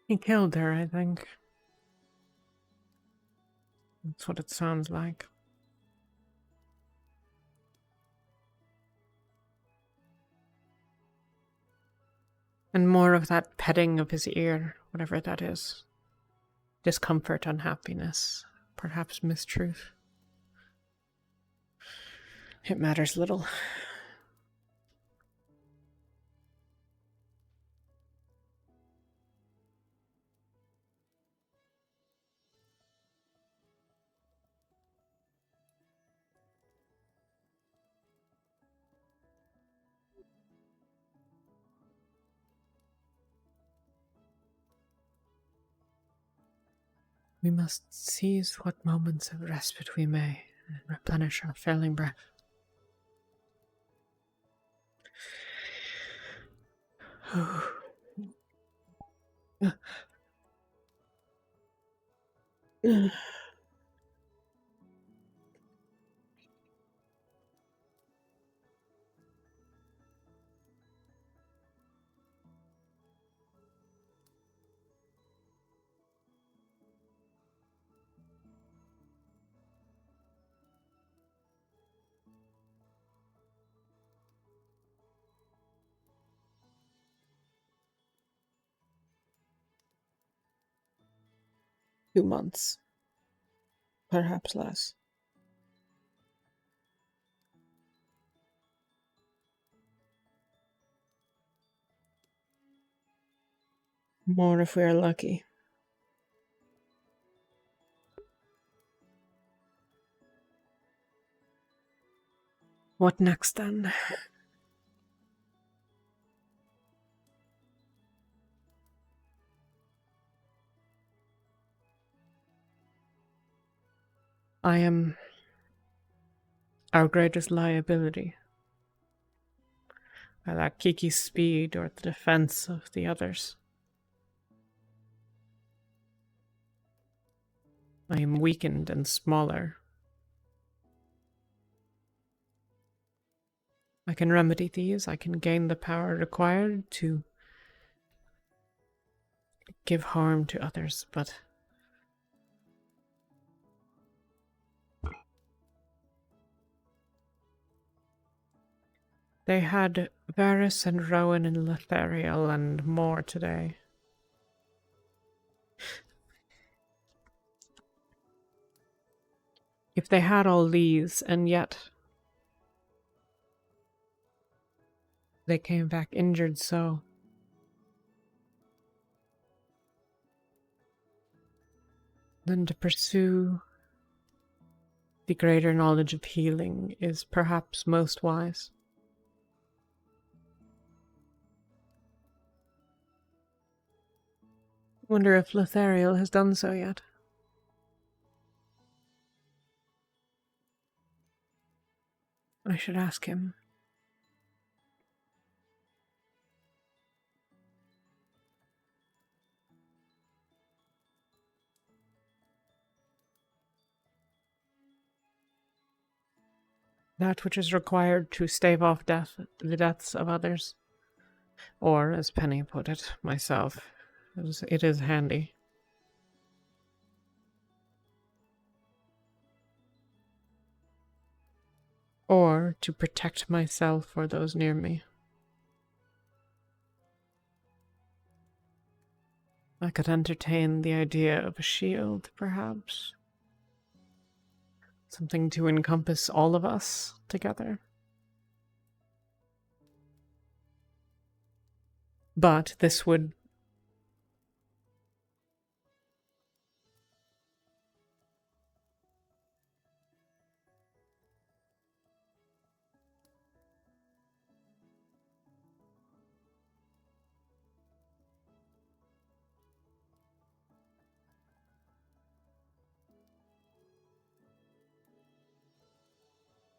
He killed her, I think. That's what it sounds like. And more of that petting of his ear, whatever that is. Discomfort, unhappiness, perhaps mistruth. It matters little. We must seize what moments of respite we may and replenish our failing breath. $2 months, perhaps less. More if we are lucky. What next then? I am our greatest liability. I lack Kiki's speed or the defense of the others. I am weakened and smaller. I can remedy these. I can gain the power required to give harm to others, but they had Varys and Rowan and Lethariel and more today. If they had all these, and yet they came back injured so, then to pursue the greater knowledge of healing is perhaps most wise. Wonder if Lethariel has done so yet. I should ask him. That which is required to stave off the deaths of others. Or, as Penny put it, myself, it is handy. Or to protect myself or those near me. I could entertain the idea of a shield, perhaps. Something to encompass all of us together. But this would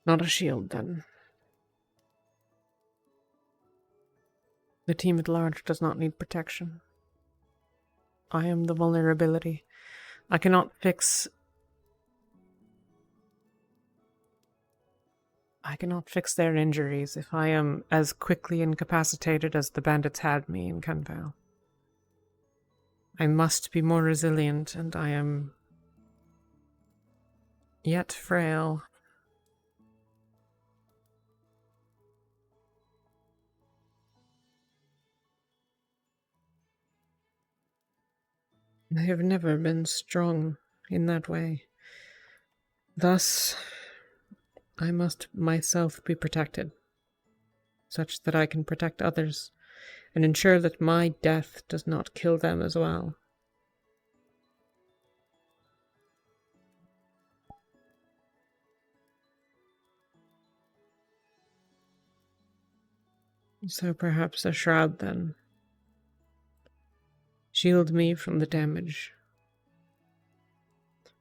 not a shield, then. The team at large does not need protection. I am the vulnerability. I cannot fix their injuries if I am as quickly incapacitated as the bandits had me in Canval. I must be more resilient, and I am yet frail. I have never been strong in that way. Thus, I must myself be protected, such that I can protect others, and ensure that my death does not kill them as well. So perhaps a shroud, then. Shield me from the damage.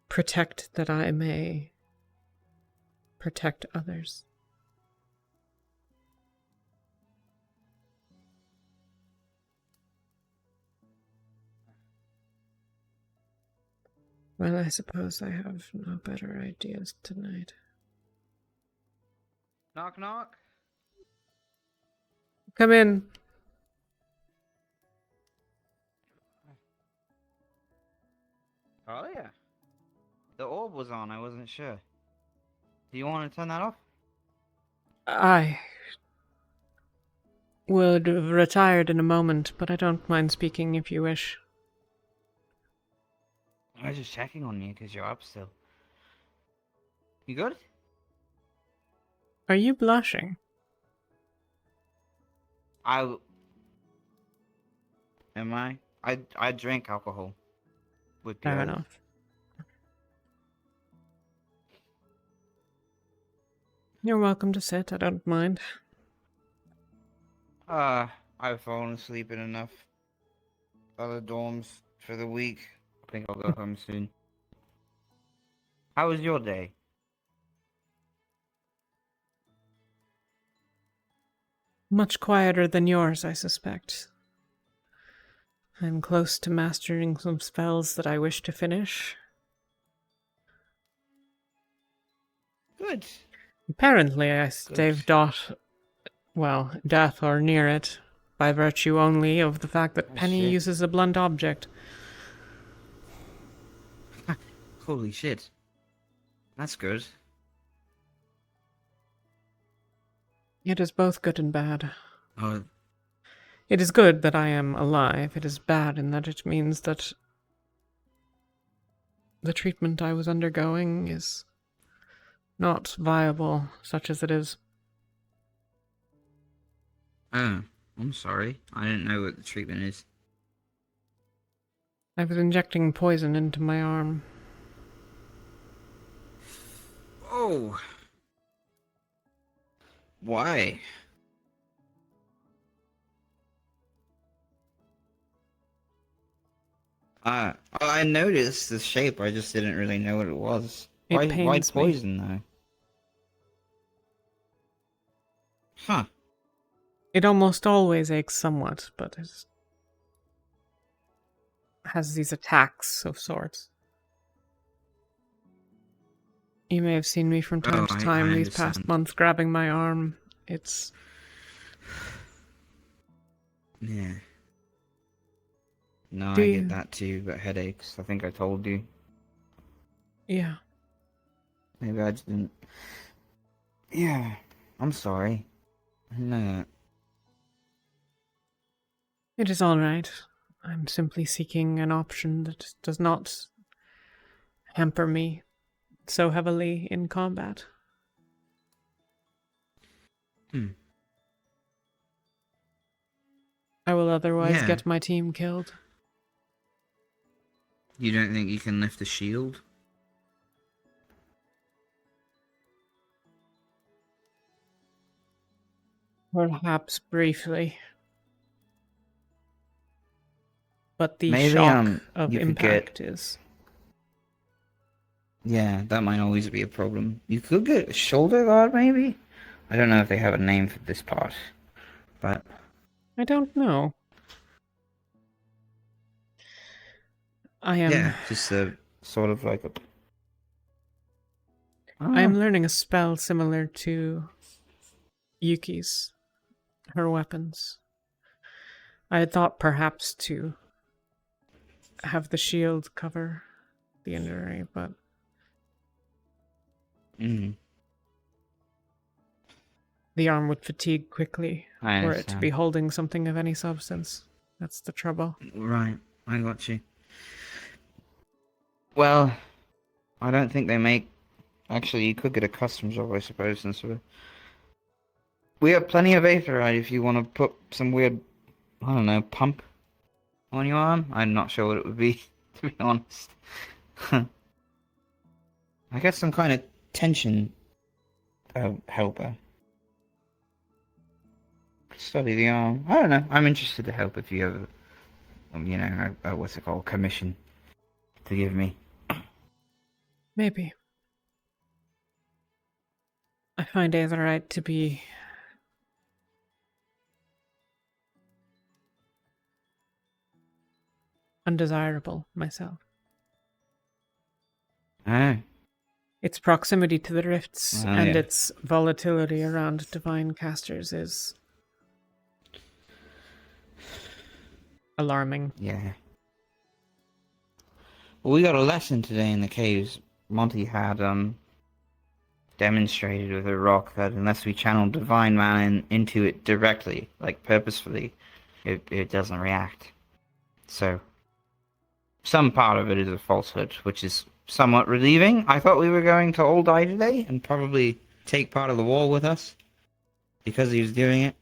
protect that I may protect others. Well, I suppose I have no better ideas tonight. Knock, knock. Come in. Talia? The orb was on, I wasn't sure. Do you want to turn that off? I would have retired in a moment, but I don't mind speaking if you wish. I was just checking on you because you're up still. You good? Are you blushing? Am I? I drink alcohol. With Fair beer. enough. You're welcome to sit, I don't mind. I've fallen asleep in enough other dorms for the week. I think I'll go home soon. How was your day? Much quieter than yours, I suspect. I'm close to mastering some spells that I wish to finish. Good. Apparently, I staved off, well, death or near it, by virtue only of the fact that Penny shit. uses a blunt object. Holy shit. That's good. It is both good and bad. Oh. It is good that I am alive. It is bad in that it means that the treatment I was undergoing is not viable, such as it is. Oh, I'm sorry. I didn't know what the treatment is. I was injecting poison into my arm. Oh. Why? I noticed the shape, I just didn't really know what it was. It Why pains me. poison, though? Huh. It almost always aches somewhat, but it has these attacks of sorts. You may have seen me from time to time these past months grabbing my arm. It's... Yeah. No, Do I you- get that too, but headaches. I think I told you. Yeah. Maybe I didn't. Yeah. I'm sorry. I know that. It is all right. I'm simply seeking an option that does not hamper me so heavily in combat. I will otherwise Yeah. get my team killed. You don't think you can lift a shield? Perhaps briefly. But the Maybe, shock of you could impact is... Yeah, that might always be a problem. You could get a shoulder guard, maybe? I don't know if they have a name for this part, but... I don't know. I am... Yeah, just a sort of like a... I am learning a spell similar to Yuki's. Her weapons. I had thought perhaps to have the shield cover the injury, but... The arm would fatigue quickly I were it to be understand. holding something of any substance. That's the trouble. Right, I got you. Well, I don't think they make... Actually, you could get a custom job, I suppose, and sort of... We have plenty of Aetherite if you want to put some weird, I don't know, pump on your arm. I'm not sure what it would be, to be honest. I got some kind of tension helper. Study the arm. I don't know. I'm interested to help if you ever, you know, what's it called, commission to give me. Maybe. I find Aetherite to be undesirable myself. Oh. Its proximity to the rifts and yeah. its volatility around divine casters is alarming. Yeah. Well, we got a lesson today in the caves. Monty had demonstrated with a rock that unless we channel divine mana into it directly, like purposefully, it doesn't react. So some part of it is a falsehood, which is somewhat relieving. I thought we were going to all die today and probably take part of the wall with us because he was doing it.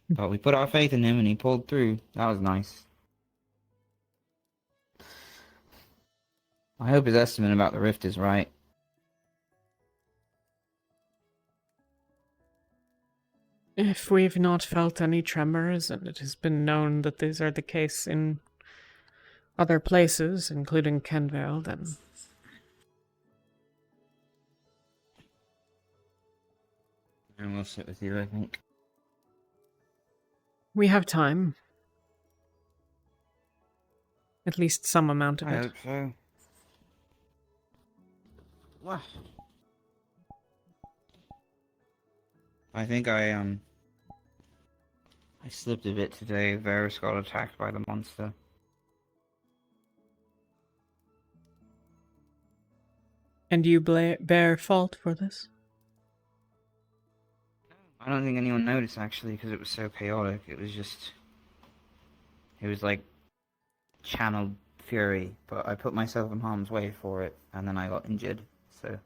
But we put our faith in him and he pulled through. That was nice. I hope his estimate about the rift is right. If we've not felt any tremors, and it has been known that these are the case in other places, including Kenvale, then And we'll sit with you, I think. we have time. At least some amount of I it. hope so. What? I think I slipped a bit today. Varus got attacked by the monster. And you bear fault for this? I don't think anyone noticed, actually, because it was so chaotic. It was like channeled fury, but I put myself in harm's way for it, and then I got injured. So,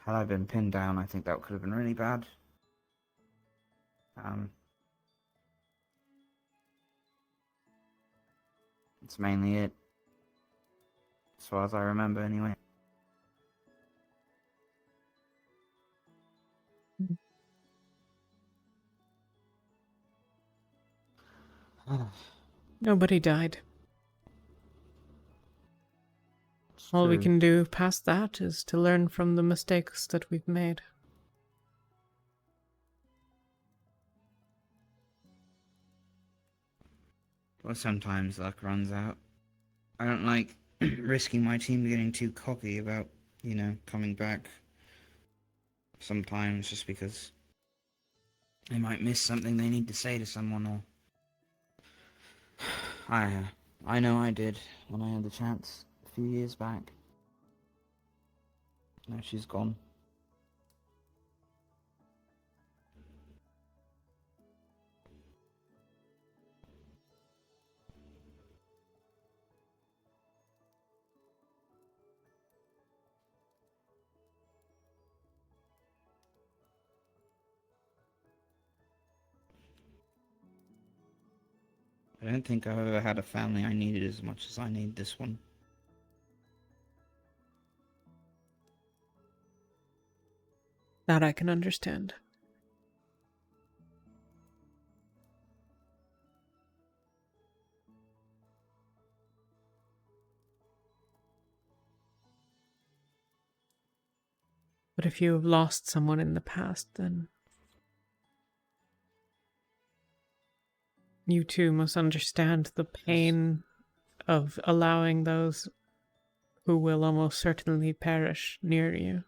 had I been pinned down, I think that could have been really bad. It's mainly it. As far as I remember, anyway. Nobody died. All we true. can do past that is to learn from the mistakes that we've made. Well, sometimes luck runs out. I don't like risking my team getting too cocky about, coming back. Sometimes just because they might miss something they need to say to someone, or I know I did when I had the chance a few years back. Now she's gone. I don't think I've ever had a family I needed as much as I need this one. That I can understand. But if you have lost someone in the past, then you too must understand the pain of allowing those who will almost certainly perish near you.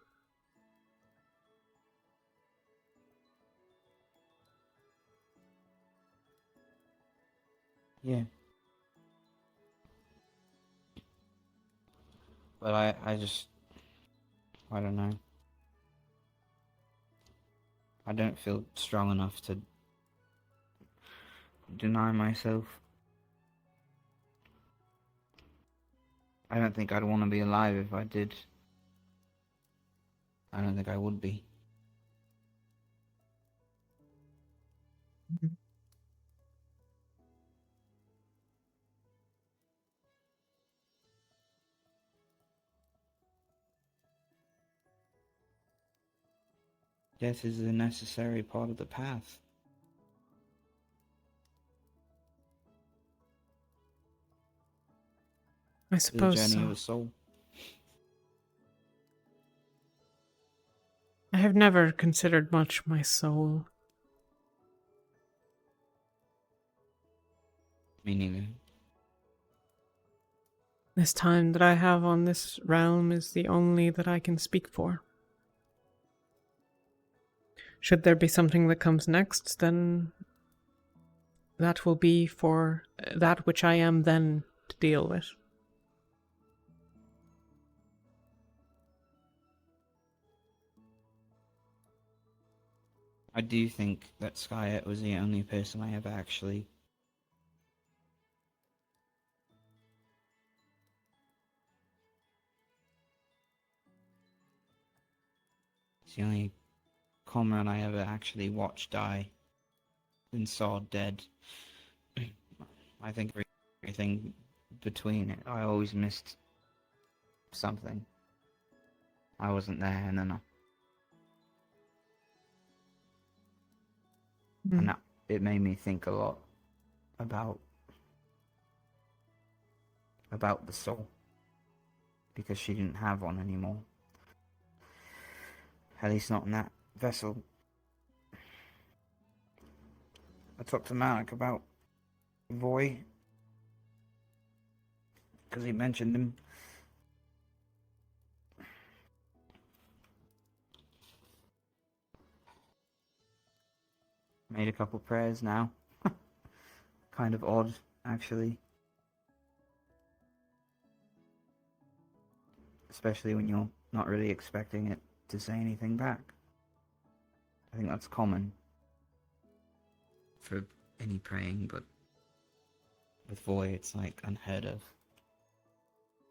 Yeah. But I don't know. I don't feel strong enough to deny myself. I don't think I'd want to be alive if I did. I don't think I would be. Death is a necessary part of the path. I suppose the journey so. of a soul. I have never considered much my soul. Me neither. This time that I have on this realm is the only that I can speak for. Should there be something that comes next, then that will be for that which I am then to deal with. I do think that Skyet was the only person I ever actually... It's the only comrade I ever actually watched die and saw dead. I think everything between it, I always missed something. I wasn't there, and then and that, it made me think a lot about the soul, because she didn't have one anymore. At least not in that vessel. I talked to Malik about Voy, because he mentioned him. Made a couple prayers now. Kind of odd, actually. Especially when you're not really expecting it to say anything back. I think that's common for any praying, but with Voy it's like unheard of.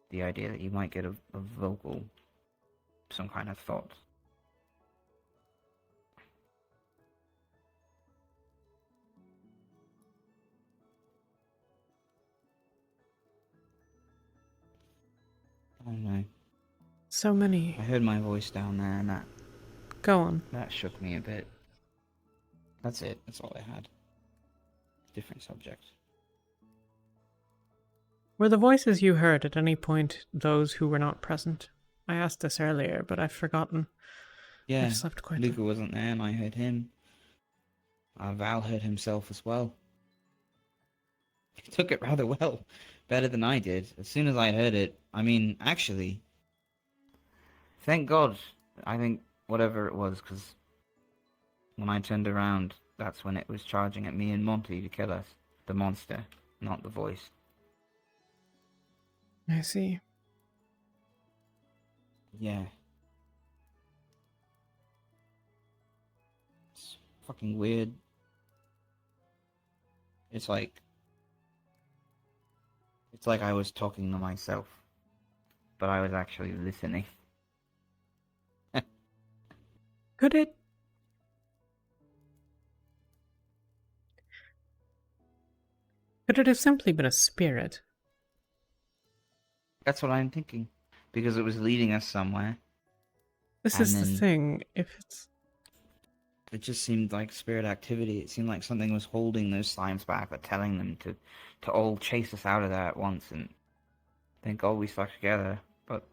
The idea that you might get a vocal, some kind of thought. I don't know. So many. I heard my voice down there, and that... Go on. That shook me a bit. That's it. That's all I had. Different subject. Were the voices you heard at any point those who were not present? I asked this earlier, but I've forgotten. Yeah, I've slept quite Luca wasn't there, and I heard him. Val heard himself as well. He took it rather well. Better than I did. As soon as I heard it, I mean, actually... Thank God, I think, whatever it was, because when I turned around, that's when it was charging at me and Monty to kill us. The monster, not the voice. I see. Yeah. It's fucking weird. It's like I was talking to myself, but I was actually listening. Could it have simply been a spirit? That's what I'm thinking, because it was leading us somewhere. This is the thing, if it's... It just seemed like spirit activity. It seemed like something was holding those slimes back, but telling them to all chase us out of there at once, and thank God we stuck together. But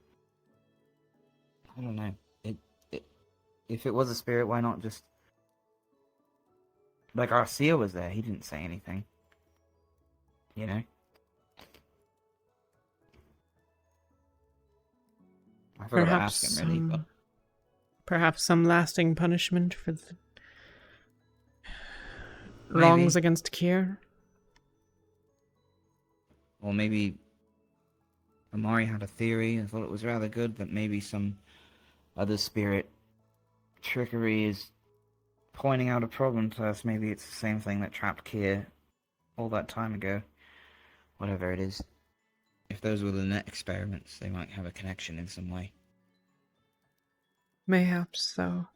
I don't know. If it was a spirit, why not just... Like, Arcia was there. He didn't say anything. You know? I forgot to ask him, really, but... Perhaps some lasting punishment for the wrongs against Kier? Or maybe... Amari had a theory. I thought it was rather good, that maybe some other spirit trickery is pointing out a problem to us. Maybe it's the same thing that trapped Kier all that time ago. Whatever it is. If those were the net experiments, they might have a connection in some way. Mayhaps so.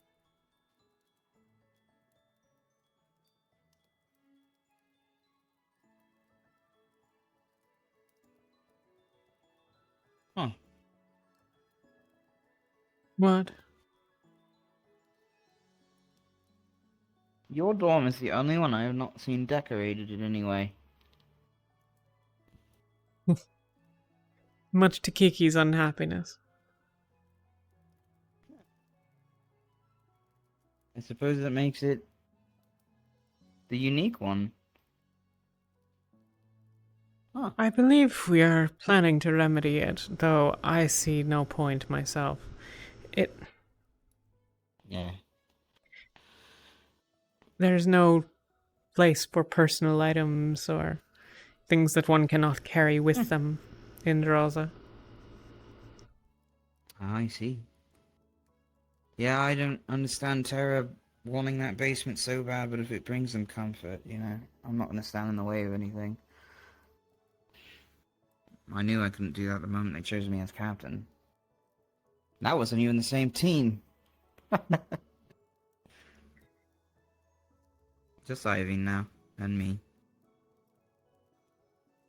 Huh. What? Your dorm is the only one I have not seen decorated in any way. Much to Kiki's unhappiness. I suppose that makes it the unique one. Huh. I believe we are planning to remedy it, though I see no point myself. Yeah. There's no place for personal items or things that one cannot carry with them in Rosa. I see. Yeah, I don't understand Terra wanting that basement so bad, but if it brings them comfort, you know, I'm not gonna stand in the way of anything. I knew I couldn't do that the moment they chose me as captain. That wasn't even the same team. Just Ivy now, and me.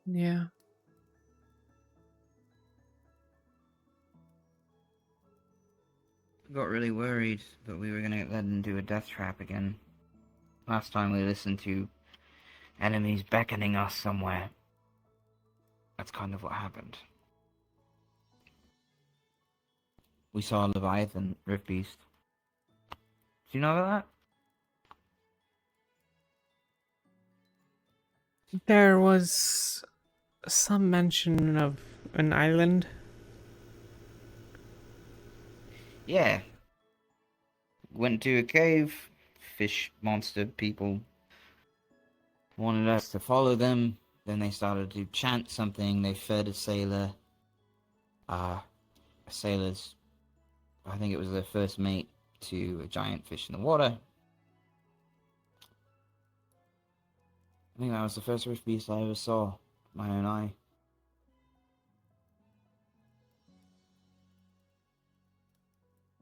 Yeah. Got really worried that we were gonna get led into a death trap again. Last time we listened to enemies beckoning us somewhere. That's kind of what happened. We saw a Leviathan, Rift Beast. Do you know about that? There was some mention of an island. Yeah. Went to a cave, fish monster people wanted us to follow them. Then they started to chant something. They fed a sailor. Sailors, I think it was their first mate, to a giant fish in the water. I think that was the first rift beast I ever saw with my own eye.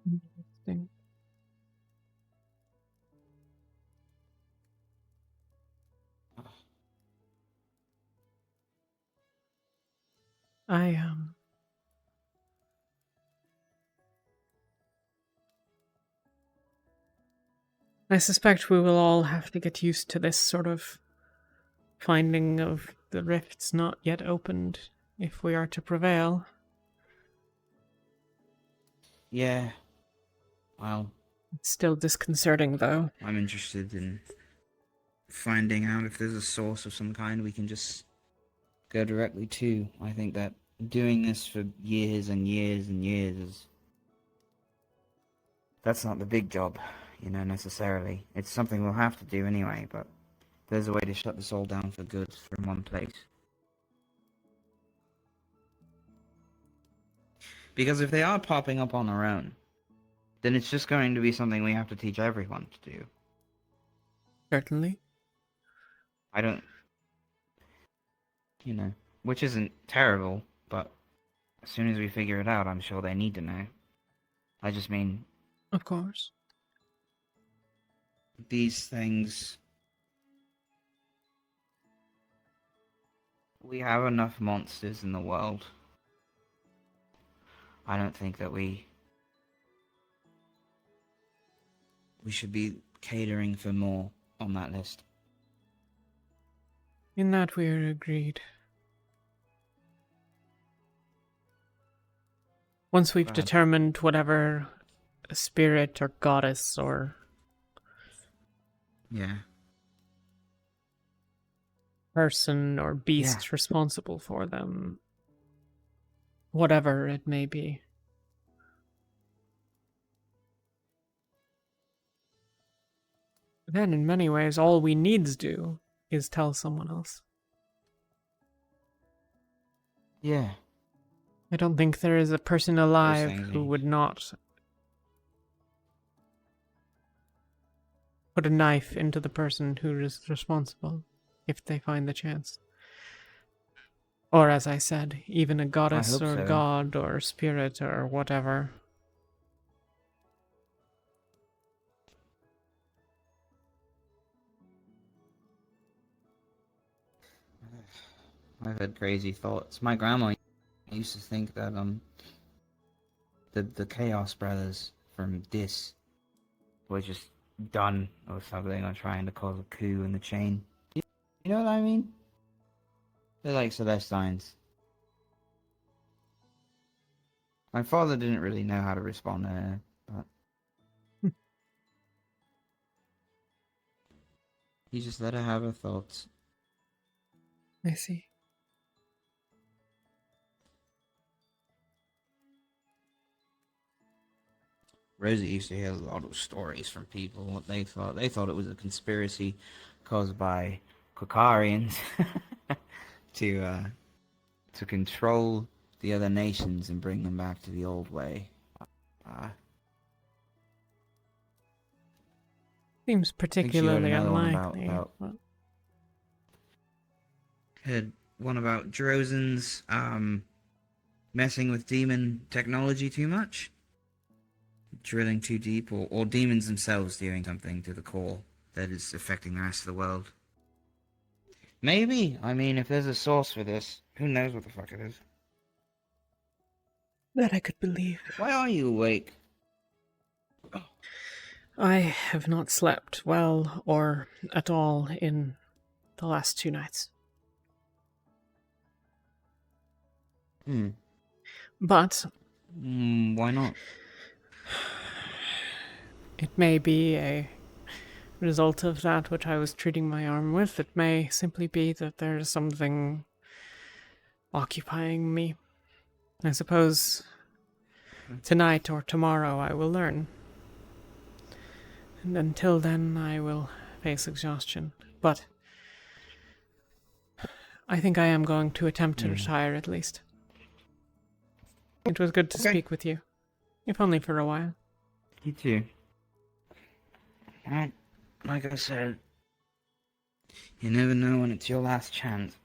Interesting. I suspect we will all have to get used to this sort of finding of the rifts not yet opened if we are to prevail. Yeah. Well, it's still disconcerting, though. I'm interested in finding out if there's a source of some kind we can just go directly to. I think that doing this for years and years and years is... That's not the big job, you know, necessarily. It's something we'll have to do anyway, but there's a way to shut this all down for good from one place. Because if they are popping up on their own, then it's just going to be something we have to teach everyone to do. Certainly. I don't... You know, which isn't terrible, but as soon as we figure it out, I'm sure they need to know. I just mean... Of course. These things... We have enough monsters in the world. I don't think that we should be catering for more on that list. In that we are agreed. Once we've determined whatever spirit or goddess or... Yeah. person or beast responsible for them, whatever it may be. Then, in many ways, all we needs do is tell someone else. Yeah. I don't think there is a person alive who would not put a knife into the person who is responsible if they find the chance. Or, as I said, even a goddess or god or spirit or whatever. I've had crazy thoughts. My grandma used to think that the Chaos Brothers from Dis were just done or something, or trying to cause a coup in the chain. You know what I mean? They're like Celestines. My father didn't really know how to respond to her, but You just let her have her thoughts. I see. Rosie used to hear a lot of stories from people. What they thought it was a conspiracy caused by Kokarians to control the other nations and bring them back to the old way. Seems particularly unlikely. Heard one about Drozen's messing with demon technology too much, drilling too deep, or demons themselves doing something to the core that is affecting the rest of the world. Maybe. I mean, if there's a source for this, who knows what the fuck it is? That I could believe. Why are you awake? I have not slept well or at all in the last 2 nights. But why not? It may be a result of that which I was treating my arm with. It may simply be that there's something occupying me. I suppose tonight or tomorrow I will learn. And until then I will face exhaustion. But I think I am going to attempt to retire at least. It was good to speak with you, if only for a while. You too. Well, like I said, you never know when it's your last chance,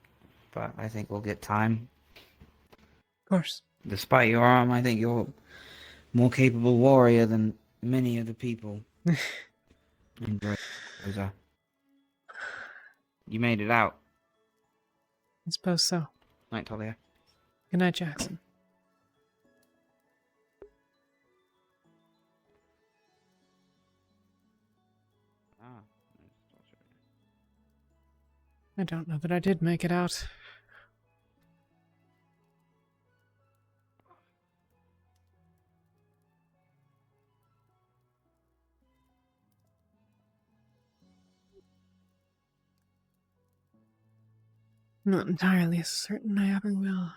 but I think we'll get time. Of course. Despite your arm, I think you're a more capable warrior than many of the people. You made it out. I suppose so. Night, Talia. Good night, Jackson. I don't know that I did make it out. Not entirely certain I ever will.